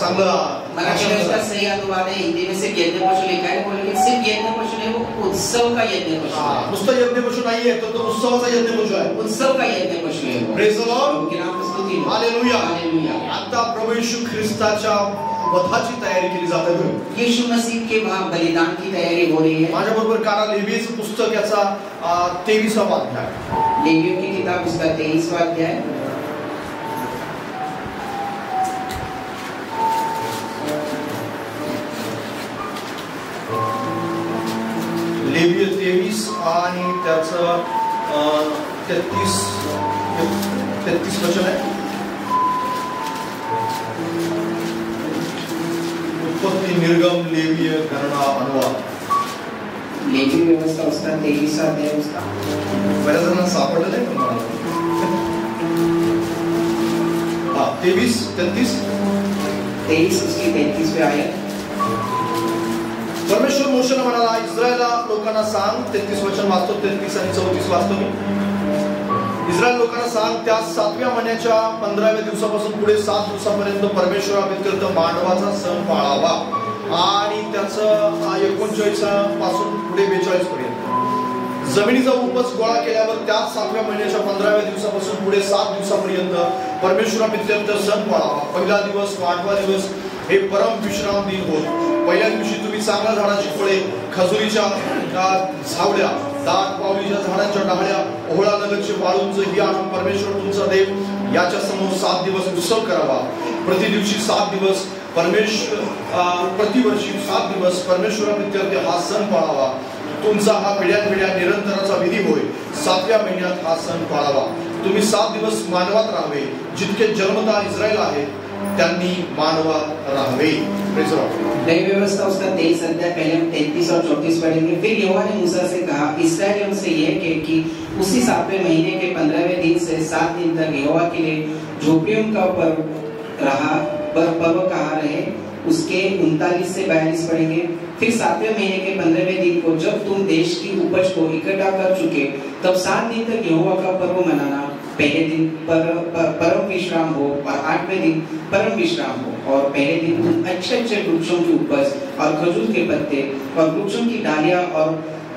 [SPEAKER 1] चांगलं
[SPEAKER 2] मराठी में उसका सही अनुवाद है, हिंदी में सिर्फ यज्ञ पशु लिखा है, बोलेंगे सिर्फ यज्ञ पशु नहीं, वो उत्सव का यज्ञ पशु है.
[SPEAKER 1] नुसतं यज्ञ पशु नाहीये, तो उत्सवाचा यज्ञ पशु आहे.
[SPEAKER 2] उत्सव का यज्ञ पशु है.
[SPEAKER 1] प्रेज द लॉर्ड,
[SPEAKER 2] प्रभु के नाम पे स्तुति हो.
[SPEAKER 1] हालेलुया.
[SPEAKER 2] हालेलुया.
[SPEAKER 1] आता प्रभू येशू ख्रिस्ताच्या वधाची तयारी केली जाते.
[SPEAKER 2] यीशु मसीह के वहाँ बलिदान की तैयारी हो रही है.
[SPEAKER 1] माझ्या बरोबर कारा लेवीचं पुस्तक याचा 23वा अध्याय.
[SPEAKER 2] लेवियों की किताब उसका 23वां अध्याय.
[SPEAKER 1] लेवीय 23 आणि त्याचं 33 वचन आहे. उत्पत्ती, निर्गम, लेवीय, गणना, अनुवाद.
[SPEAKER 2] लेवी व्यवस्था उसका 23वां अध्याय उसका.
[SPEAKER 1] बऱ्याच जणांना सापडलं नाही पण मला. 23, 33
[SPEAKER 2] उसकी 33वीं आयत.
[SPEAKER 1] परमेश्वर मोशेला म्हणाला, इस्रायला लोकांना सांग, 33 वचन वाचतो, 33 आणि 34 वाचतो मी. इस्रायल लोकांना सांग, त्या 7व्या महिन्याच्या 15व्या दिवसापासून पुढे 7 दिवसापर्यंत परमेश्वराव्यतिरिक्त मांडवाचा सण पाळावा आणि त्याचं 39 पासून पुढे 42 पर्यंत जमिनीचा उपज गोळा केल्यावर त्या 7व्या महिन्याच्या 15व्या दिवसापासून पुढे 7 दिवसापर्यंत परमेश्वराव्यतिरिक्त सण पाळावा. पहिला दिवस, 8वा दिवस हे परम विश्राम दिन होत. पहिल्या दिवशी तुम्ही चांगल्या झाडाची फळे, खजुरीच्या झावड्या, दाट पावलीच्या झाडांच्या डहाळ्या, ओहळा लगतचे वाळूंच ही आणून परमेश्वर तुमचा देव याच्या समोर 7 दिवस उत्सव करावा. प्रति दिवशी 7 दिवस प्रतिवर्षी 7 दिवस परमेश्वराप्रित्यर्थ हा सण पाळावा. तुमचा हा पिढ्यानपिढ्या निरंतराचा विधी होय. 7व्या महिन्यात हा सण पाळावा. तुम्ही 7 दिवस मानवात राहावे. जितके जन्मता इस्रायल आहेत त्यांनी मानवात राहावे.
[SPEAKER 2] नई व्यवस्था उसका 23 अध्याय. पहले हम 33 और 34 पढ़ेंगे. फिर यहोवा ने मूसा से कहा, इस्राएलियों से यह कह कि उसी 7वें महीने के 15वें दिन से 7 दिन तक यहोवा के लिए झोपड़ियों का पर्व कहा रहे. उसके 39 से 42 पढ़ेंगे. फिर 7वें महीने के 15वें दिन को जब तुम देश की उपज को इकट्ठा कर चुके, तब 7 दिन तक यहोवा का पर्व मनाना. पहले दिन परम विश्राम हो और 8वें दिन परम विश्राम हो. और पहले दिन तुम अच्छे वृक्षों की उपज और खजूर के पत्ते और वृक्षों की डालियां और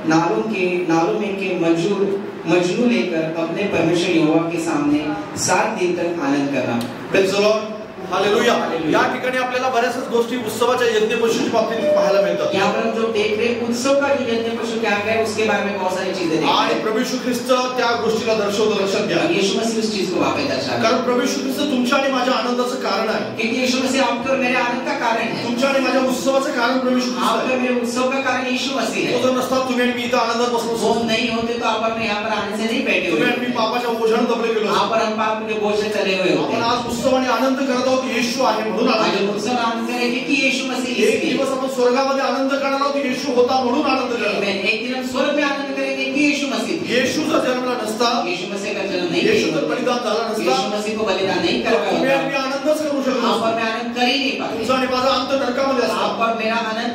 [SPEAKER 2] नालों में के मजनू लेकर अपने परमेश्वर यहोवा के सामने 7 दिन तक आनंद करना.
[SPEAKER 1] हालेलुया. या ठिकाणी आपल्याला बऱ्याचशा गोष्टी उत्सवाच्या यज्ञ पशूच्या बाबतीत पाहायला मिळतात.
[SPEAKER 2] यहाँ पर हम जो देख रहे हैं उत्सव का जो यज्ञ पशु क्या है उसके बारे में बहुत सारी चीजें देख रहे
[SPEAKER 1] आणि
[SPEAKER 2] हैं.
[SPEAKER 1] प्रभू यीशु ख्रिस्त त्या गोष्टीला दर्शवतो. लक्षात घ्या,
[SPEAKER 2] यीशु मसीह उस चीज को वहां पे दर्शाता है.
[SPEAKER 1] कारण प्रभू यीशु ख्रिस्त तुमच्या आणि माझ्या आनंदाचं कारण आहे.
[SPEAKER 2] क्योंकि यीशु मसीह आपके और मेरे आनंद का कारण है.
[SPEAKER 1] तुमच्या आणि माझ्या उत्सवाचं कारण प्रभू यीशु ख्रिस्त
[SPEAKER 2] आपके
[SPEAKER 1] आहे.
[SPEAKER 2] और मेरे उत्सव का कारण यीशु मसीह
[SPEAKER 1] तो
[SPEAKER 2] है.
[SPEAKER 1] जर नसता तुम्ही आणि मी इथं आनंदात बसलो
[SPEAKER 2] वो
[SPEAKER 1] असतो,
[SPEAKER 2] नहीं होते तो आप और मैं यहाँ पर आने से नहीं बैठे
[SPEAKER 1] तुम्ही
[SPEAKER 2] हुए.
[SPEAKER 1] आणि मी पापाच्या ओझानं दबले गेलो
[SPEAKER 2] यहाँ
[SPEAKER 1] असतो.
[SPEAKER 2] पर हम पाप के बोझ से चले हुए होते.
[SPEAKER 1] आपण आज उत्सव आणि आनंद करत आहोत. येशू आहे म्हणून
[SPEAKER 2] आज
[SPEAKER 1] आनंद.
[SPEAKER 2] उत्सव आनंद करेंगे कि यीशु मसीह
[SPEAKER 1] एक
[SPEAKER 2] इसलिए.
[SPEAKER 1] दिवस आपण स्वर्गामध्ये आनंद करणार आहोत. येशू होता म्हणून आनंद करणार.
[SPEAKER 2] आमेन. एक दिन हम स्वर्ग में आनंद करेंगे कि यीशु मसीह.
[SPEAKER 1] येशू जर जन्मला नसता,
[SPEAKER 2] यीशु मसीह का जन्म नहीं
[SPEAKER 1] येशू
[SPEAKER 2] हुआ.
[SPEAKER 1] जर बलिदान झाला नसता,
[SPEAKER 2] यीशु मसीह को बलिदान नहीं करवाया
[SPEAKER 1] तुम्ही आणि मी
[SPEAKER 2] होता.
[SPEAKER 1] आनंदच करू शकलो
[SPEAKER 2] आप
[SPEAKER 1] नसतो.
[SPEAKER 2] और मैं आनंद कर ही नहीं पाते.
[SPEAKER 1] तुमचा आणि माझा अंत नरकामध्ये असता.
[SPEAKER 2] आप और मेरा आनंद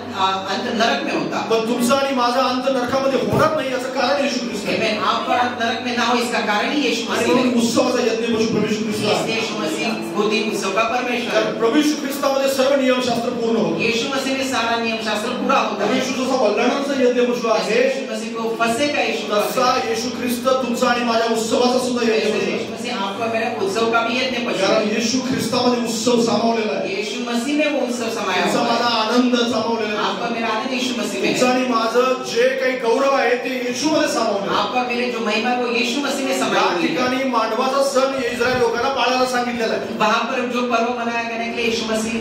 [SPEAKER 2] अंत नरक में होता.
[SPEAKER 1] पण तुमचा आणि माझा अंत नरकामध्ये होणार नाही याचं कारण येशू ख्रिस्त आहे.
[SPEAKER 2] आमेन. आप और अंत नरक में ना हो इसका कारण ही यीशु
[SPEAKER 1] आणि
[SPEAKER 2] मसीह
[SPEAKER 1] म्हणून
[SPEAKER 2] है.
[SPEAKER 1] उत्सवाचा यज्ञ पशू प्रभू यीशू ख्रिस्त
[SPEAKER 2] इसलिए
[SPEAKER 1] आहे.
[SPEAKER 2] यीशु मसीह खुद ही उत्सव का परमेश्वर
[SPEAKER 1] कारण
[SPEAKER 2] है.
[SPEAKER 1] प्रभू यीशू ख्रिस्तामध्ये सर्व नियमशास्त्र पूर्ण होतं.
[SPEAKER 2] यीशु मसीह में सारा नियम शास्त्र पूरा होता
[SPEAKER 1] प्रभू
[SPEAKER 2] है.
[SPEAKER 1] येशू जसा बलिदानाचा यज्ञ पशू आहे,
[SPEAKER 2] यीशु मसीह को फंसे का यीशु
[SPEAKER 1] तसा
[SPEAKER 2] मसीह.
[SPEAKER 1] येशू ख्रिस्त तुमचा आणि माझ्या उत्सवाचा सुद्धा यज्ञ
[SPEAKER 2] ऐसे
[SPEAKER 1] पशू आहे.
[SPEAKER 2] यीशु मसीह आपका मेरा उत्सव का भी यज्ञ पशु
[SPEAKER 1] कारण
[SPEAKER 2] है.
[SPEAKER 1] येशू ख्रिस्तामध्ये उत्सव सामावलेला आहे.
[SPEAKER 2] यीशु मसीह में वो उत्सव समाया
[SPEAKER 1] तुमचा
[SPEAKER 2] हुआ
[SPEAKER 1] माझा
[SPEAKER 2] है.
[SPEAKER 1] आनंद सामावलेला
[SPEAKER 2] आपका
[SPEAKER 1] आहे.
[SPEAKER 2] मेरा आनंद यीशु मसीह में
[SPEAKER 1] तुमचा
[SPEAKER 2] है.
[SPEAKER 1] आणि माझं जे काही गौरव आहे ते येशूमध्ये सामावलेलं आहे.
[SPEAKER 2] आपका मेरे जो महिमा है वो यीशु मसीह में समाया
[SPEAKER 1] या
[SPEAKER 2] हुआ है.
[SPEAKER 1] ठिकाणी मांडवाचा सण इस्रायल लोकांना पाळायला सांगितलेला आहे.
[SPEAKER 2] वहां पर जो पर्व मनाया करने के लिए यीशु मसीह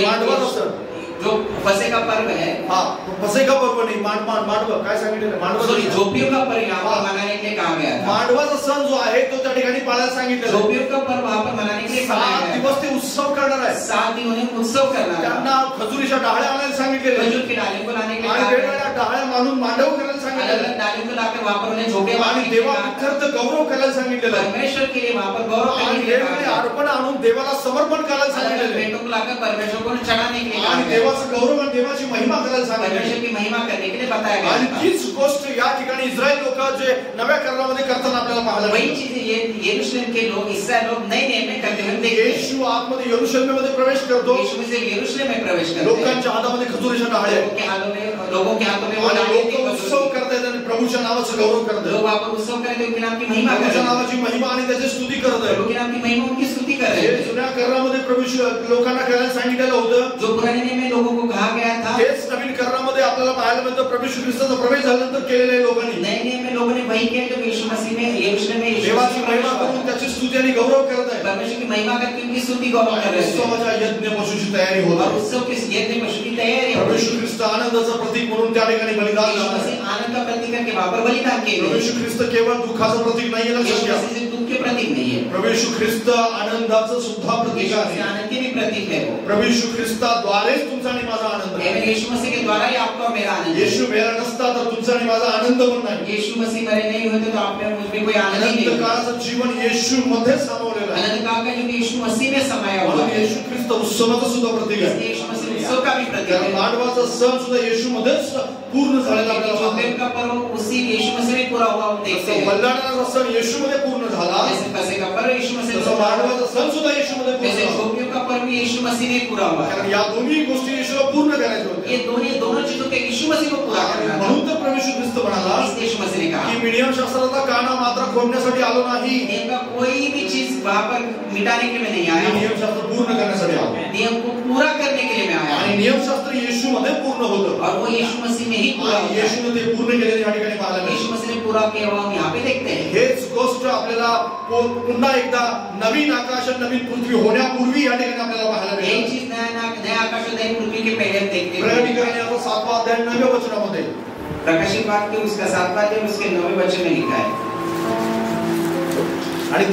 [SPEAKER 1] मांडवाचा सण,
[SPEAKER 2] जो फसे का पर्व है,
[SPEAKER 1] हा फसेका पर्व नाही, मांडव काय सांगितलेलं आहे? मांडवा
[SPEAKER 2] सॉरी झोपड़ियों का पर्व यहाँ पर मनाने के लिए कहा गया था.
[SPEAKER 1] मांडवाचा सण जो आहे तो त्या ठिकाणी पाळायला सांगितलेला आहे.
[SPEAKER 2] झोपड़ियों का पर्व वहां पर मनाने के लिए बनाया
[SPEAKER 1] 7
[SPEAKER 2] गया
[SPEAKER 1] दिवस
[SPEAKER 2] था.
[SPEAKER 1] ते उत्सव करणार आहे.
[SPEAKER 2] 7 दिन उन्हें उत्सव करना था.
[SPEAKER 1] त्यांना खजुरीच्या डाळ्या आणायला सांगितलेले आहे.
[SPEAKER 2] खजूर की डालियों को लाने के लिए
[SPEAKER 1] आणि
[SPEAKER 2] कहा गया.
[SPEAKER 1] वेगवेगळ्या डाळ्या मानून मांडव करायला
[SPEAKER 2] अलग
[SPEAKER 1] सांगितलेलं
[SPEAKER 2] अलग
[SPEAKER 1] आहे.
[SPEAKER 2] डालियों को लाकर वहां पर उन्हें झोपड़े
[SPEAKER 1] आणि
[SPEAKER 2] बांधने के लिए
[SPEAKER 1] देवा
[SPEAKER 2] कहा.
[SPEAKER 1] इत्यर्थ गौरव करायला सांगितलेलं आहे.
[SPEAKER 2] परमेश्वर के लिए वहां पर गौरव करने
[SPEAKER 1] आणि
[SPEAKER 2] के लिए कहा
[SPEAKER 1] वेगवेगळे
[SPEAKER 2] गया.
[SPEAKER 1] अर्पण आणून देवाला समर्पण करायला
[SPEAKER 2] अलग अलग
[SPEAKER 1] सांगितलेलं आहे.
[SPEAKER 2] बेटों को लाकर परमेश्वर को चढ़ाने के लिए कहा
[SPEAKER 1] आणि
[SPEAKER 2] गया.
[SPEAKER 1] देवाचं गौरव आणि देवाची महिमा करायला सांगितलेलं आहे.
[SPEAKER 2] परमेश्वर की महिमा करने के लिए बताया गया
[SPEAKER 1] आणि
[SPEAKER 2] था.
[SPEAKER 1] तीच गोष्ट या ठिकाणी इस्रायल लोक जे नव्या करारामध्ये करताना आपल्याला पाहायला
[SPEAKER 2] वही
[SPEAKER 1] मिळते.
[SPEAKER 2] चीजें ये यरूशलेम के लोग इसराइल लोग नए नियम में करते हुए देखते हैं.
[SPEAKER 1] येशू आतमध्ये यरूशलेममध्ये प्रवेश करतो.
[SPEAKER 2] यीशु मसीह यरूशलेम में प्रवेश करते हैं.
[SPEAKER 1] लोकांच्या हातामध्ये खजुरीच्या डाळ्या आहेत.
[SPEAKER 2] लोगों के हाथों में वो
[SPEAKER 1] आणि
[SPEAKER 2] डालियाँ थी,
[SPEAKER 1] लोक उत्सव करतायत आणि प्रभूच्या नावाचं गौरव करतात.
[SPEAKER 2] लोग वहाँ पर उत्सव करते उनके नाम की महिमा कर
[SPEAKER 1] प्रभूच्या
[SPEAKER 2] रहे हैं.
[SPEAKER 1] नावाची महिमा आणि त्याची स्तुती करत आहेत.
[SPEAKER 2] उनके नाम की महिमा उनकी स्तुति कर रहे
[SPEAKER 1] हे
[SPEAKER 2] हैं.
[SPEAKER 1] जुन्या करारामध्ये प्रभू लोकांना करायला सांगितलेलं होतं.
[SPEAKER 2] जो पुराने नियम में लोगों को कहा गया था,
[SPEAKER 1] तेच नवीन करारामध्ये आपल्याला पाहायला मिळतं. प्रभू येशू ख्रिस्ताचा प्रवेश झाल्यानंतर केलेल्या लोकांनी
[SPEAKER 2] नए नियम में लोगों ने वही किया जो यीशु मसीह में यरूशलेम में यीशु
[SPEAKER 1] देवाची
[SPEAKER 2] मसीह
[SPEAKER 1] महिमा
[SPEAKER 2] प्रवेश
[SPEAKER 1] करून
[SPEAKER 2] हुआ.
[SPEAKER 1] त्याची स्तुती आणि गौरव करत आहेत.
[SPEAKER 2] परमेश्वर की महिमा करके उनकी स्तुति गौरव कर रहे हैं.
[SPEAKER 1] उत्सवाच्या यज्ञ पशूची तयारी होत
[SPEAKER 2] और
[SPEAKER 1] आहे.
[SPEAKER 2] उत्सव के यज्ञ पशु की तैयारी हो
[SPEAKER 1] प्रभू
[SPEAKER 2] रही
[SPEAKER 1] येशू
[SPEAKER 2] है.
[SPEAKER 1] ख्रिस्त आनंदाचं प्रतीक म्हणून त्या ठिकाणी बलिदान
[SPEAKER 2] यीशु
[SPEAKER 1] झाला आहे.
[SPEAKER 2] मसीह आनंद का प्रतीक करके वहाँ पर बलिदान किए
[SPEAKER 1] प्रभू
[SPEAKER 2] गए.
[SPEAKER 1] येशू ख्रिस्त केवळ दुःखाचं प्रतीक नाहीये, लक्षात
[SPEAKER 2] यीशु
[SPEAKER 1] घ्या.
[SPEAKER 2] मसीह सिर्फ दुख के प्रतीक नहीं है.
[SPEAKER 1] प्रभू येशू ख्रिस्त आनंदाचं सुद्धा प्रतीक
[SPEAKER 2] यीशु मसीह
[SPEAKER 1] आहे.
[SPEAKER 2] आनंद के भी प्रतीक है वो.
[SPEAKER 1] प्रभु येशू ख्रिस्ताद्वारेच तुमचा आणि माझा आनंद आहे.
[SPEAKER 2] आमेन. यीशु मसीह के द्वारा ही आपका और मेरा आनंद है.
[SPEAKER 1] येशू मेला नसता तर तुमचा आणि माझा आनंद पण नाही.
[SPEAKER 2] यीशु मसीह मरे नहीं होते तो आप में मुझ में कोई आनंद ही नहीं
[SPEAKER 1] अनंत
[SPEAKER 2] होता.
[SPEAKER 1] काळाचं जीवन येशू मध्ये सामावलेलं आहे.
[SPEAKER 2] अनंत काल का युग यीशु मसीह में समाया हुआ
[SPEAKER 1] म्हणून
[SPEAKER 2] है.
[SPEAKER 1] येशू ख्रिस्त उत्सवाचं सुद्धा प्रतीक आहे.
[SPEAKER 2] इसलिए यीशु मसीह उत्सव का भी प्रतीक
[SPEAKER 1] कारण
[SPEAKER 2] है.
[SPEAKER 1] मांडवाचा सण सुद्धा येशू मध्येच पूर्ण झालेला आपल्याला
[SPEAKER 2] जो
[SPEAKER 1] पाहायला
[SPEAKER 2] का पर्व उसी यीशु मसीह में पूरा हुआ हम देखते
[SPEAKER 1] मिळतं.
[SPEAKER 2] हैं.
[SPEAKER 1] बलिदानाचा सण येशू मध्ये पूर्ण झाला,
[SPEAKER 2] जैसे फसह का पर्व यीशु मसीह में
[SPEAKER 1] तसा
[SPEAKER 2] पूरा हुआ,
[SPEAKER 1] मांडवाचा सण सुद्धा येशू मध्ये पूर्ण
[SPEAKER 2] वैसे
[SPEAKER 1] झाला.
[SPEAKER 2] झोपड़ियों का पर्व भी यीशु मसीह में पूरा हुआ है.
[SPEAKER 1] कारण या दोन्ही गोष्टी येशूला पूर्ण करायच्या
[SPEAKER 2] ये
[SPEAKER 1] होत्या.
[SPEAKER 2] दोनों चीजों के यीशु मसीह को पूरा
[SPEAKER 1] आणि
[SPEAKER 2] करना था.
[SPEAKER 1] म्हणून तर प्रभू येशू ख्रिस्त म्हणाला
[SPEAKER 2] इसलिए यीशु मसीह ने
[SPEAKER 1] की
[SPEAKER 2] कहा
[SPEAKER 1] मी नियमशास्त्राचा काना मात्र खोडण्यासाठी आलो नाही,
[SPEAKER 2] नियम का कोई भी चीज वहां पर मिटाने के लिए मैं नहीं आया
[SPEAKER 1] मी
[SPEAKER 2] हूं.
[SPEAKER 1] नियमशास्त्र पूर्ण करण्यासाठी आलो.
[SPEAKER 2] नियम को पूरा करने के लिए मैं आया
[SPEAKER 1] आणि
[SPEAKER 2] हूं.
[SPEAKER 1] नियमशास्त्र येशू मध्ये पूर्ण होतं.
[SPEAKER 2] और वो यीशु मसीह में ही पूरा
[SPEAKER 1] आणि
[SPEAKER 2] होता है.
[SPEAKER 1] येशूने ते पूर्ण केलेले या ठिकाणी पाहायला
[SPEAKER 2] यीशु
[SPEAKER 1] मिळतं.
[SPEAKER 2] मसीह ने पूरा किया हुआ हम यहाँ पे देखते हैं.
[SPEAKER 1] हेच गोष्ट आपल्याला पुन्हा एकदा नवीन आकाश आणि नवीन पृथ्वी होण्यापूर्वी या ठिकाणी आपल्याला पाहायला
[SPEAKER 2] यही
[SPEAKER 1] मिळतं.
[SPEAKER 2] चीज नया आकाश और नई पृथ्वी के पहले हम देखते हैं.
[SPEAKER 1] प्रकटीकरणाचा 7वां अध्याय 9व्या वचनामध्ये
[SPEAKER 2] प्रकाशित वाक्य उसका 7वां अध्याय उसके 9वें वचन में लिखा है.
[SPEAKER 1] आणि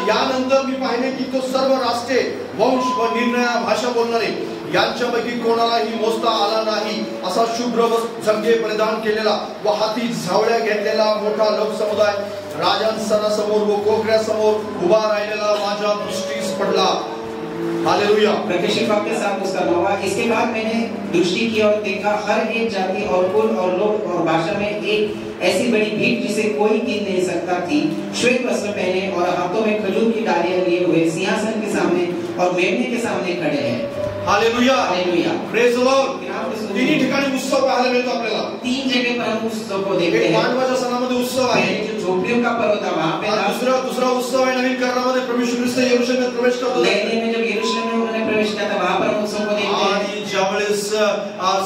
[SPEAKER 1] यानंतर मी पाहिले की तो सर्व राष्ट्रे, वंश व निर्णय भाषा बोलणारे यांच्यापैकी कोणालाही मोजता आला नाही असा शुभ्र व जंगे परिधान केलेला व हाती झावळ्या घेतलेला मोठा लोकसमुदाय राजांसनासमोर व कोकऱ्यासमोर उभा राहिलेला माझ्या दृष्टीस पडला. हालेलुया.
[SPEAKER 2] प्रकाशित वाक्य 7 उसका 9वां. इसके बाद मैंने दृष्टि की और देखा हर एक जाति और कुल और लोक और भाषा में एक ऐसी बड़ी भीड़ जिसे कोई गिन नहीं सकता थी, श्वेत वस्त्र पहने और हाथों में खजूर की डालियां लिए हुए सिंहासन के सामने और मेमने के सामने खड़े हैं.
[SPEAKER 1] Hallelujah
[SPEAKER 2] hallelujah.
[SPEAKER 1] Praise the Lord. तिन्ही ठिकाणी उत्सव पाहायला मिळतो आपल्याला।
[SPEAKER 2] 3 जगह पर हम उत्सव को देखते हैं।
[SPEAKER 1] मांडवाच्या सणामध्ये उत्सव आहे,
[SPEAKER 2] जो झोपड़ियों का पर्व था वहां पे
[SPEAKER 1] दूसरा उत्सव आहे नवीन करारामध्ये प्रभू येशू ख्रिस्त यरूशलेमात प्रवेश करतो।
[SPEAKER 2] नए में जब यरूशलेम में उन्होंने प्रवेश किया था वहां पर हम उत्सव को देखते हैं।
[SPEAKER 1] आणि ज्यावेळेस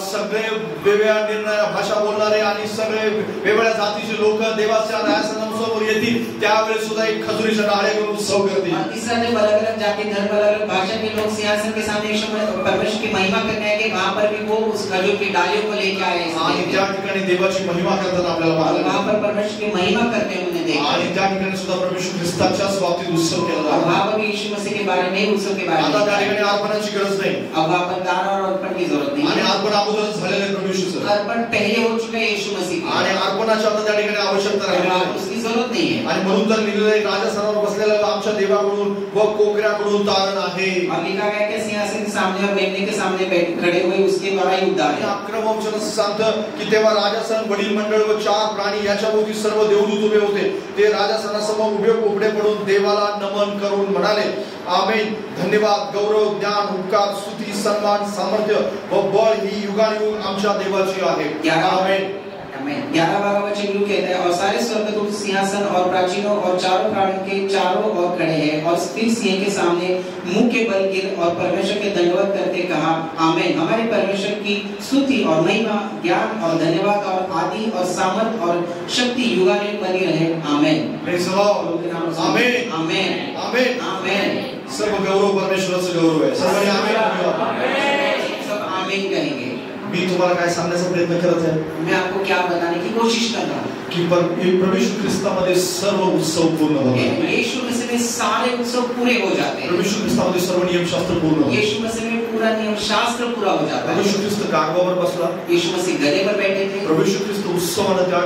[SPEAKER 1] सगळे वेगळ्या निर्णय भाषा बोलणारे आणि सगळे वेगळ्या जातीचे लोक देवाच्या न्यायासनासमोर येतील, त्यावेळेस सुद्धा एक खजुरीच्या डाळीवर उत्सव करतील।
[SPEAKER 2] तीसरा जब अलग-अलग जाति धर्म अलग-अलग भाषा के लोग सिंहासन के सामने परमेश्वर की महिमा करने आए, वहां पर भी वो उस खजूर की डालियों को लेके आए
[SPEAKER 1] आणि त्या ठिकाणी देवाची महिमा करताना आपल्याला पाहायला
[SPEAKER 2] वहां पर परमेश्वर की महिमा करते हुए उन्हें देखा।
[SPEAKER 1] आणि त्या ठिकाणी सुद्धा प्रभू येशू ख्रिस्ताच्याच बाबतीत उत्सव केला जातो।
[SPEAKER 2] वहां पर भी यीशु मसीह के बारे में उत्सव के बारे में
[SPEAKER 1] आता त्या ठिकाणी अर्पणाची गरज नाही।
[SPEAKER 2] अब वहां पर दान और अर्पण की जरूरत नहीं
[SPEAKER 1] आणि
[SPEAKER 2] है।
[SPEAKER 1] अर्पण अगोदरच झालेलं आहे प्रभू येशूचं।
[SPEAKER 2] अर्पण पहले हो चुका है यीशु मसीह का।
[SPEAKER 1] आणि अर्पणाची आता त्या ठिकाणी आवश्यकता राहिली नाही,
[SPEAKER 2] उसकी जरूरत नहीं है।
[SPEAKER 1] आणि म्हणून तर लिहिलेलं आहे राजासनावर बसलेला आमच्या देवाकडून व कोकऱ्याकडून तारण आहे।
[SPEAKER 2] और लिखा गया है सिंहासन के सामने और मेमने के सामने खड़े हुए उसके द्वारा ही उद्धार है।
[SPEAKER 1] 11 वचन असं सांगतं की तेव्हा राजासन वडील मंडळ व 4 प्राणी याच्या भोवती सर्व देवदूत उभे होते। ते राजासनासमोर उभे कोपडे पडून देवाला नमन करून म्हणाले, आमेन, धन्यवाद, गौरव, ज्ञान, उपकार, स्तुती, सन्मान, सामर्थ्य व बळ ही युगानुयुग आमच्या देवाची आहे। आमेन।
[SPEAKER 2] 11वां वचन यूं कहता है, और सारे स्वर्गदूत सिंहासन और प्राचीनों और चारों प्राणियों के चारों ओर खड़े हैं और फिर सिंह के सामने मुंह के बल गिर और परमेश्वर के दंडवत करके कहा, आमीन। हमारे परमेश्वर की स्तुति और महिमा, ज्ञान और धन्यवाद और आदि और सामर्थ और शक्ति युगानुयुग बनी रहे। आमीन।
[SPEAKER 1] Praise the Lord. आमीन
[SPEAKER 2] आमीन
[SPEAKER 1] आमीन
[SPEAKER 2] आमीन।
[SPEAKER 1] सर्व गौरव परमेश्वराचं गौरव आहे। सर्वांनी
[SPEAKER 2] आमीन सब आमीन कहेंगे।
[SPEAKER 1] मी तुम्हाला काय सांगण्याचा प्रयत्न करत आहे,
[SPEAKER 2] मैं आपको क्या बताने की कोशिश कर रहा हूं
[SPEAKER 1] की प्रभू येशू ख्रिस्तामध्ये सर्व उत्सव पूर्ण होतात।
[SPEAKER 2] यीशु मसीह में सारे उत्सव पूरे हो जाते हैं।
[SPEAKER 1] प्रभू येशू ख्रिस्तामध्ये सर्व नियमशास्त्र पूर्ण होतात।
[SPEAKER 2] यीशु मसीह में पूरा नियम शास्त्र पूरा हो जाता है।
[SPEAKER 1] प्रभू येशू ख्रिस्त गाढवावर बसला,
[SPEAKER 2] यीशु मसीह गधे पर बैठे थे।
[SPEAKER 1] प्रभू येशू ख्रिस्त उत्सवाने त्या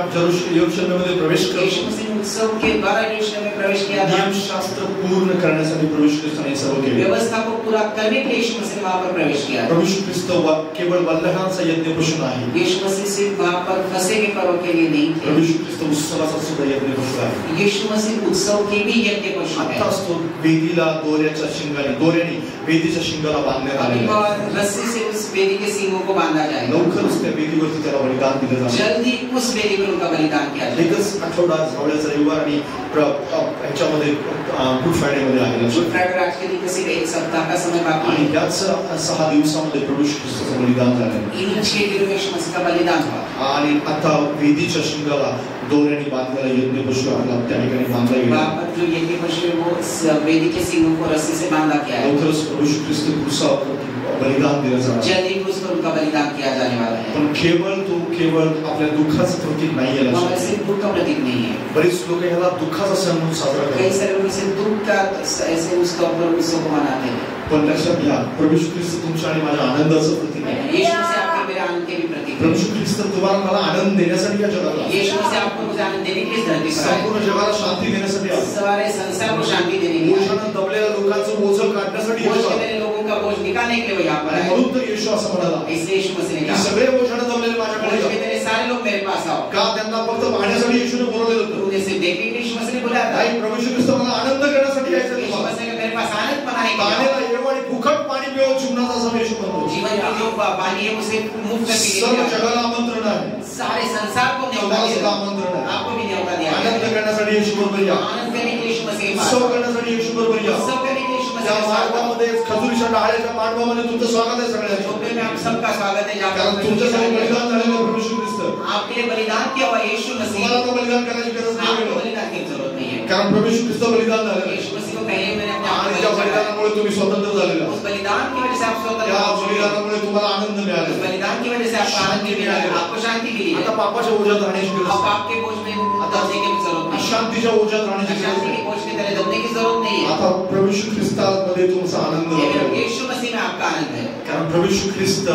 [SPEAKER 1] यरूशलेममध्ये प्रवेश करतो।
[SPEAKER 2] यीशु मसीह ने उत्सव के द्वारा यरूशलेम में प्रवेश किया था।
[SPEAKER 1] नियमशास्त्र पूर्ण करण्यासाठी प्रभू येशू ख्रिस्ताने सर्व केले।
[SPEAKER 2] व्यवस्था को पूरा करने के लिए यीशु मसीह ने वहां पर प्रवेश किया।
[SPEAKER 1] प्रभू येशू ख्रिस्त केवळ बलिदानाचा यज्ञ पशु नाही।
[SPEAKER 2] यीशु मसीह सिर्फ वहां पर फसह के पर्व के लिए नहीं थे।
[SPEAKER 1] प्रभू येशू ख्रिस्त उत्सवाचा सुद्धा यज्ञ पशु आहे।
[SPEAKER 2] यीशु मसीह उत्सव के भी यज्ञ पशु है।
[SPEAKER 1] आता तो वेदीला दोऱ्याने वेदीच्या शिंगाला बांधण्यात आलेला आहे।
[SPEAKER 2] रस्सी से उस वेदी के सींगों को बांधा जाएगा।
[SPEAKER 1] लवकरच त्या वेदीवरती त्याला बलिदान दिलं जाईल।
[SPEAKER 2] जल्दी उस वेदी पर उनका बलिदान किया जाएगा।
[SPEAKER 1] एकच आठवडा झावळ्याचा रविवार आणि ह्याच्यामध्ये गुड फ्रायडे मध्ये आहे।
[SPEAKER 2] गुड फ्रायडे आज के दिन सिर्फ एक सप्ताह का समय बाकी है।
[SPEAKER 1] आणि त्याच 6 दिवसामध्ये प्रभू येशू ख्रिस्ताचं बलिदान झालं।
[SPEAKER 2] इन 6 दिनों में यीशु मसीह का बलिदान हुआ।
[SPEAKER 1] आणि आता वेदीच्या शिंगाला दोऱ्याने बांधलेला यज्ञ पशु आपला त्या ठिकाणी बांधला गेला।
[SPEAKER 2] वहां पर जो यज्ञ पशु है वो वेदी के सींगों को रस्सी से बांधा गया है।
[SPEAKER 1] लवकरच प्रभू येशू ख्रिस्त क्रूसावर बलिदान दिलं जाणार।
[SPEAKER 2] जल्दी क्रूस पर उनका बलिदान किया जाने वाला है।
[SPEAKER 1] पण केवळ आपल्या दुःखाचं प्रतीक नाही आहे।
[SPEAKER 2] वो सिर्फ दुख का प्रतीक नहीं है।
[SPEAKER 1] बरेच लोक ह्याला दुःखाचा सण म्हणून साजरा करतात।
[SPEAKER 2] कई सारे लोग इसे दुख का ऐसे उस तौर पर उत्सव को मनाते हैं।
[SPEAKER 1] पण लक्षात घ्या, प्रभू येशू ख्रिस्त तुमच्या आणि माझ्या आनंदाचं प्रतीक आहे।
[SPEAKER 2] यीशु मसीह आपके मेरे आनंद के भी प्रतीक है।
[SPEAKER 1] प्रभू येशू ख्रिस्त तुम्हाला मला आनंद देण्यासाठी या जगाला आला।
[SPEAKER 2] यीशु मसीह आपको मुझे आनंद देने के लिए धरती पर आया।
[SPEAKER 1] संपूर्ण जगाला शांती देण्यासाठी आला।
[SPEAKER 2] सारे संसार को शांति देने के लिए।
[SPEAKER 1] ओझानं दबलेल्या लोकांचं ओझं काढण्यासाठी येशू आला।
[SPEAKER 2] लोगों का बोझ निकालने के लिए वो यहाँ पर आया।
[SPEAKER 1] म्हणून तर येशू असं म्हणाला,
[SPEAKER 2] इसलिए यीशु मसीह ने
[SPEAKER 1] की
[SPEAKER 2] कहा
[SPEAKER 1] सगळे ओझानं दबलेले माझ्याकडे या।
[SPEAKER 2] मेरे सारे लोग मेरे पास आओ।
[SPEAKER 1] का त्यांना फक्त पाहण्यासाठी येशूने बोलवलेलं होतं?
[SPEAKER 2] उन्हें सिर्फ देखने के लिए यीशु मसीह ने बुलाया था।
[SPEAKER 1] नाही, प्रभू येशू ख्रिस्त मला आनंद करण्यासाठी यायचं
[SPEAKER 2] यीशु
[SPEAKER 1] तुम्हाला।
[SPEAKER 2] मसीह ने मेरे पास आनंद बनाने के लिए
[SPEAKER 1] पाण्याला येऊ आणि फुकट पाणी पिऊ जीवनाचा समय येशू म्हणतो।
[SPEAKER 2] जीवन की जो पानी है उसे मुफ्त में पीने
[SPEAKER 1] सर्व
[SPEAKER 2] के लिए
[SPEAKER 1] जगाला आमंत्रण आहे।
[SPEAKER 2] सारे संसार को न्योता
[SPEAKER 1] तुम्हाला
[SPEAKER 2] दिया
[SPEAKER 1] सुद्धा आमंत्रण आहे।
[SPEAKER 2] आपको भी न्योता दिया
[SPEAKER 1] आनंद करण्यासाठी येशू बरोबर या।
[SPEAKER 2] आनंद करने के लिए यीशु मसीह के पास
[SPEAKER 1] उत्सव करण्यासाठी येशू बरोबर या।
[SPEAKER 2] उत्सव करने के लिए यीशु मसीह
[SPEAKER 1] त्या
[SPEAKER 2] के पास
[SPEAKER 1] मार्गामध्ये खजुरीच्या डाळ्याच्या मार्गामध्ये तुमचं स्वागत आहे सगळ्यांचं।
[SPEAKER 2] झोपड़े में आप सबका स्वागत है।
[SPEAKER 1] कारण तुमच्यासाठी बलिदान झालेलं प्रभू येशू ख्रिस्त।
[SPEAKER 2] आपके लिए बलिदान किया हुआ यीशु मसीह।
[SPEAKER 1] तुम्हाला तो बलिदान करायची गरज
[SPEAKER 2] आपको
[SPEAKER 1] नाही।
[SPEAKER 2] बलिदान की जरूरत नहीं है।
[SPEAKER 1] कारण प्रभू येशू ख्रिस्त बलिदान झालेलं आहे।
[SPEAKER 2] यीशु मसीह को पहले मैंने अपने आप
[SPEAKER 1] आणि
[SPEAKER 2] को
[SPEAKER 1] त्या
[SPEAKER 2] बलि चढ़ाया।
[SPEAKER 1] बलिदानामुळे तुम्ही स्वतंत्र झालेला।
[SPEAKER 2] उस बलिदान की वजह से आप स्वतंत्र
[SPEAKER 1] त्या
[SPEAKER 2] हो चुके हैं।
[SPEAKER 1] बलिदानामुळे तुम्हाला आनंद
[SPEAKER 2] उस
[SPEAKER 1] मिळाला।
[SPEAKER 2] बलिदान की वजह से आपको आनंद मिला है, आपको शांति मिली है।
[SPEAKER 1] आता पापाच्या ओझ्यात राहण्याची गरज
[SPEAKER 2] अब
[SPEAKER 1] नाही।
[SPEAKER 2] आपके बोझ में दबने की जरूरत नहीं है।
[SPEAKER 1] अशांतीच्या ओझ्यात राहण्याची गरज
[SPEAKER 2] शांति
[SPEAKER 1] नाही।
[SPEAKER 2] के बोझ के तले दबने की जरूरत नहीं है।
[SPEAKER 1] आता प्रभू येशू ख्रिस्तामध्ये तुमचा आनंद आहे।
[SPEAKER 2] यीशु मसीह में आपका आनंद है।
[SPEAKER 1] कारण प्रभू येशू ख्रिस्त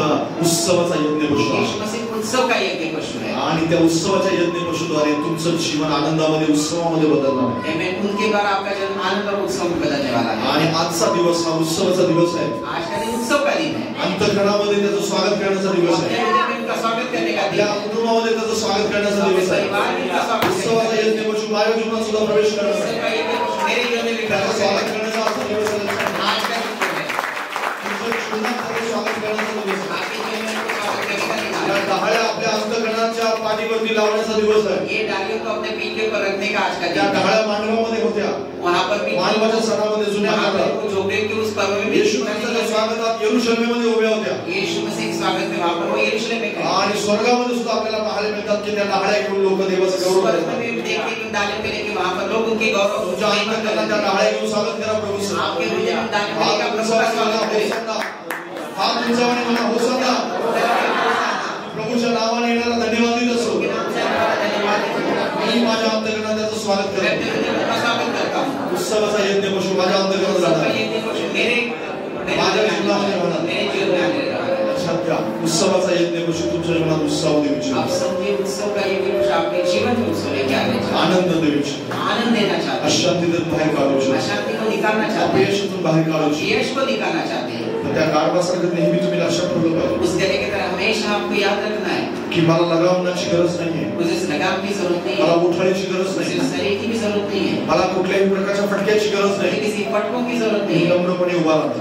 [SPEAKER 1] उत्सवाचा यज्ञ पशु आहे।
[SPEAKER 2] यीशु मसीह उत्सव का यज्ञ पशु है।
[SPEAKER 1] आणि त्या उत्सवाच्या यज्ञ पशुद्वारे तुमचं जीवन आनंदामध्ये उत्सवामध्ये बदलणार आहे।
[SPEAKER 2] आमेन। उनके द्वारा आपका जीवन आनंद और उत्सव में बदलने वाला है।
[SPEAKER 1] आणि आजचा दिवस हा उत्सवाचा दिवस आहे।
[SPEAKER 2] आज का दिन उत्सव का दिन है।
[SPEAKER 1] अंतःकरणामध्ये त्याचं स्वागत करण्याचा दिवस आहे।
[SPEAKER 2] अपने हृदय में उनका स्वागत करने का दिन
[SPEAKER 1] आपल्या
[SPEAKER 2] है।
[SPEAKER 1] कुटुंबामध्ये त्याचं स्वागत करण्याचा दिवस आहे।
[SPEAKER 2] परिवार में उनका स्वागत करने
[SPEAKER 1] उत्सवाचा
[SPEAKER 2] का दिन
[SPEAKER 1] यज्ञ पशु माझ्या जीवनात सुद्धा प्रवेश करणार आहे।
[SPEAKER 2] है। यज्ञ पशु मेरे जीवन में भी
[SPEAKER 1] त्याचं
[SPEAKER 2] प्रवेश
[SPEAKER 1] स्वागत
[SPEAKER 2] करेगा।
[SPEAKER 1] करण्याचा आजचा दिवस आहे।
[SPEAKER 2] आज का दिन है।
[SPEAKER 1] तुमच्या जीवनात त्याचं पाठीवरती लावण्याचा दिवस आहे.
[SPEAKER 2] ये डालियों को अपने पीठ के ऊपर रखने का आज का
[SPEAKER 1] त्या
[SPEAKER 2] दिन है।
[SPEAKER 1] डाळ्या मांडवामध्ये होत्या.
[SPEAKER 2] वहाँ पर भी
[SPEAKER 1] मानवाच्या सणामध्ये जुन्या
[SPEAKER 2] वहाँ पर
[SPEAKER 1] काळात
[SPEAKER 2] वो झोपड़े के उस पर्व में भी
[SPEAKER 1] येशू ख्रिस्ताच्या स्वागतात यरूशलेममध्ये उभ्या होत्या.
[SPEAKER 2] यीशु मसीह के स्वागत में वहाँ पर वो यरूशलेम में खड़े
[SPEAKER 1] आणि स्वर्गामध्ये सुद्धा आपल्याला पाहायला मिळतात की त्या डाळ्या घेऊन लोक देवाचं गौरव
[SPEAKER 2] स्वर्ग
[SPEAKER 1] करतात.
[SPEAKER 2] में भी देखते हैं कि डालियों पे लेके वहाँ पर लोग उनके गौरव
[SPEAKER 1] तुमच्या अंतकरणात त्या डाळ्या घेऊन स्वागत करा प्रभूचं.
[SPEAKER 2] आपके हृदय में डालियों पे
[SPEAKER 1] हा
[SPEAKER 2] लेके
[SPEAKER 1] तुमचा
[SPEAKER 2] प्रभु का
[SPEAKER 1] आणि म्हणा
[SPEAKER 2] स्वागत करें।
[SPEAKER 1] होसाना. हा तुमचा आणि म्हणा होसाना. प्रभूच्या नावाने येणारा धन्यवाद देत असो.
[SPEAKER 2] के नाम से हमारा धन्यवाद है।
[SPEAKER 1] मी माझ्या अंतकरणात त्याचं स्वागत
[SPEAKER 2] मैं
[SPEAKER 1] करेन.
[SPEAKER 2] अपने हृदय में स्वागत करता हूँ।
[SPEAKER 1] उत्सवाचा यज्ञ पशु माझ्या अंतकरणात
[SPEAKER 2] सबका
[SPEAKER 1] जाणार.
[SPEAKER 2] ये देखो मेरे
[SPEAKER 1] माझ्या जीवनामध्ये होणार.
[SPEAKER 2] मेरे जीवन में आने लगा है।
[SPEAKER 1] लक्षात घ्या, उत्सवाचा यज्ञ पशु तुमच्या जीवनात उत्साह देऊ
[SPEAKER 2] आप
[SPEAKER 1] इच्छितो.
[SPEAKER 2] समझिए उत्सव का ये भी कुछ आपके जीवन में उत्सव लेके आने चाहते
[SPEAKER 1] आनंद देऊ इच्छितो.
[SPEAKER 2] हैं। आनंद देना चाहते हैं।
[SPEAKER 1] अशांतीतून बाहेर काढू इच्छितो.
[SPEAKER 2] अशांति को निकालना चाहते हैं।
[SPEAKER 1] अपयशातून बाहेर काढू इच्छितो.
[SPEAKER 2] यश को निकालना चाहते हैं।
[SPEAKER 1] तर त्या गाढवासारखं नेहमी तुम्ही लक्षात ठेवलं पाहिजे
[SPEAKER 2] उस गले की तरह हमेशा आपको याद रखना है।
[SPEAKER 1] की मला लगावण्याची गरज नाहीये.
[SPEAKER 2] उसे लगाम की जरूरत नहीं
[SPEAKER 1] मला
[SPEAKER 2] है।
[SPEAKER 1] उठायची गरज
[SPEAKER 2] उसे
[SPEAKER 1] नाही.
[SPEAKER 2] शरीर की भी जरूरत नहीं है।
[SPEAKER 1] मला कुठल्याही प्रकारच्या फटक्याची गरज
[SPEAKER 2] उसे
[SPEAKER 1] नाही.
[SPEAKER 2] किसी फटकों की जरूरत
[SPEAKER 1] मी
[SPEAKER 2] नहीं है।
[SPEAKER 1] नम्रपणे उभा राहतो.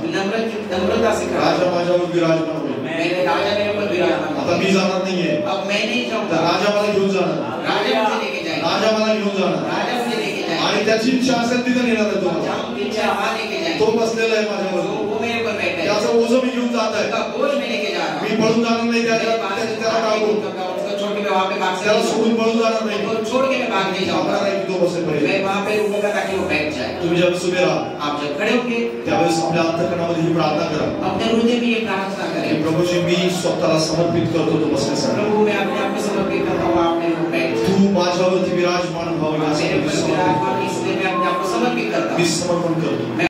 [SPEAKER 2] नम्रता से खड़ा
[SPEAKER 1] राजा माझ्यावर विराजमान होईल.
[SPEAKER 2] मेरे राजा मेरे ऊपर विराजमान
[SPEAKER 1] आता मी जाणार नाहीये.
[SPEAKER 2] अब मैं नहीं
[SPEAKER 1] तर
[SPEAKER 2] जाऊंगा।
[SPEAKER 1] राजा मला घेऊन जाणार.
[SPEAKER 2] राजा मुझे लेके जाएगा।
[SPEAKER 1] राजा मला घेऊन जाणार.
[SPEAKER 2] राजा मुझे लेके जाएगा।
[SPEAKER 1] आणि त्याची इच्छा असेल तिथं नेणार आहे तुम्हाला.
[SPEAKER 2] जहाँ उनकी इच्छा वहाँ लेके जाएगा।
[SPEAKER 1] तो बसलेला आहे माझ्यावर.
[SPEAKER 2] वो मेरे ऊपर बैठा है।
[SPEAKER 1] त्याचं ओझं मी घेऊन जात आहे.
[SPEAKER 2] उसका बोझ मैं लेके जा रहा
[SPEAKER 1] मी
[SPEAKER 2] हूँ।
[SPEAKER 1] पळून जाणार नाही.
[SPEAKER 2] मेरे पास से
[SPEAKER 1] त्याला टाकून
[SPEAKER 2] उसको छोड़ के मैं वहाँ पे भाग
[SPEAKER 1] त्याला
[SPEAKER 2] सकता
[SPEAKER 1] सोडून पळून जाणार नाही.
[SPEAKER 2] हूँ। छोड़ के मैं भाग नहीं जाऊंगा।
[SPEAKER 1] जाणार आहे की तो बसेपर्यंत.
[SPEAKER 2] मैं वहाँ पे रुकूंगा ताकि वो बैठ जाए।
[SPEAKER 1] तुम्ही ज्यावेळेस उभे राहा
[SPEAKER 2] आप जब खड़े होंगे
[SPEAKER 1] त्यावेळेस आपल्या अंतःकरणामध्ये ही प्रार्थना करा
[SPEAKER 2] अपने हृदय में ये प्रार्थना
[SPEAKER 1] की
[SPEAKER 2] करें।
[SPEAKER 1] प्रभूजी मी स्वतःला समर्पित करतो तो बसण्यासाठी.
[SPEAKER 2] प्रभु मैं अपने आप को समर्पित करता हूँ। आप मेरे ऊपर बैठ जाए।
[SPEAKER 1] तू माझ्यावरती विराजमान व्हावं
[SPEAKER 2] मेरे
[SPEAKER 1] यासाठी मी
[SPEAKER 2] ऊपर
[SPEAKER 1] समर्पित
[SPEAKER 2] विराजमान
[SPEAKER 1] करतो.
[SPEAKER 2] इसलिए मैं अपने आप को समर्पित करता
[SPEAKER 1] मी
[SPEAKER 2] हूँ।
[SPEAKER 1] समर्पण करतो.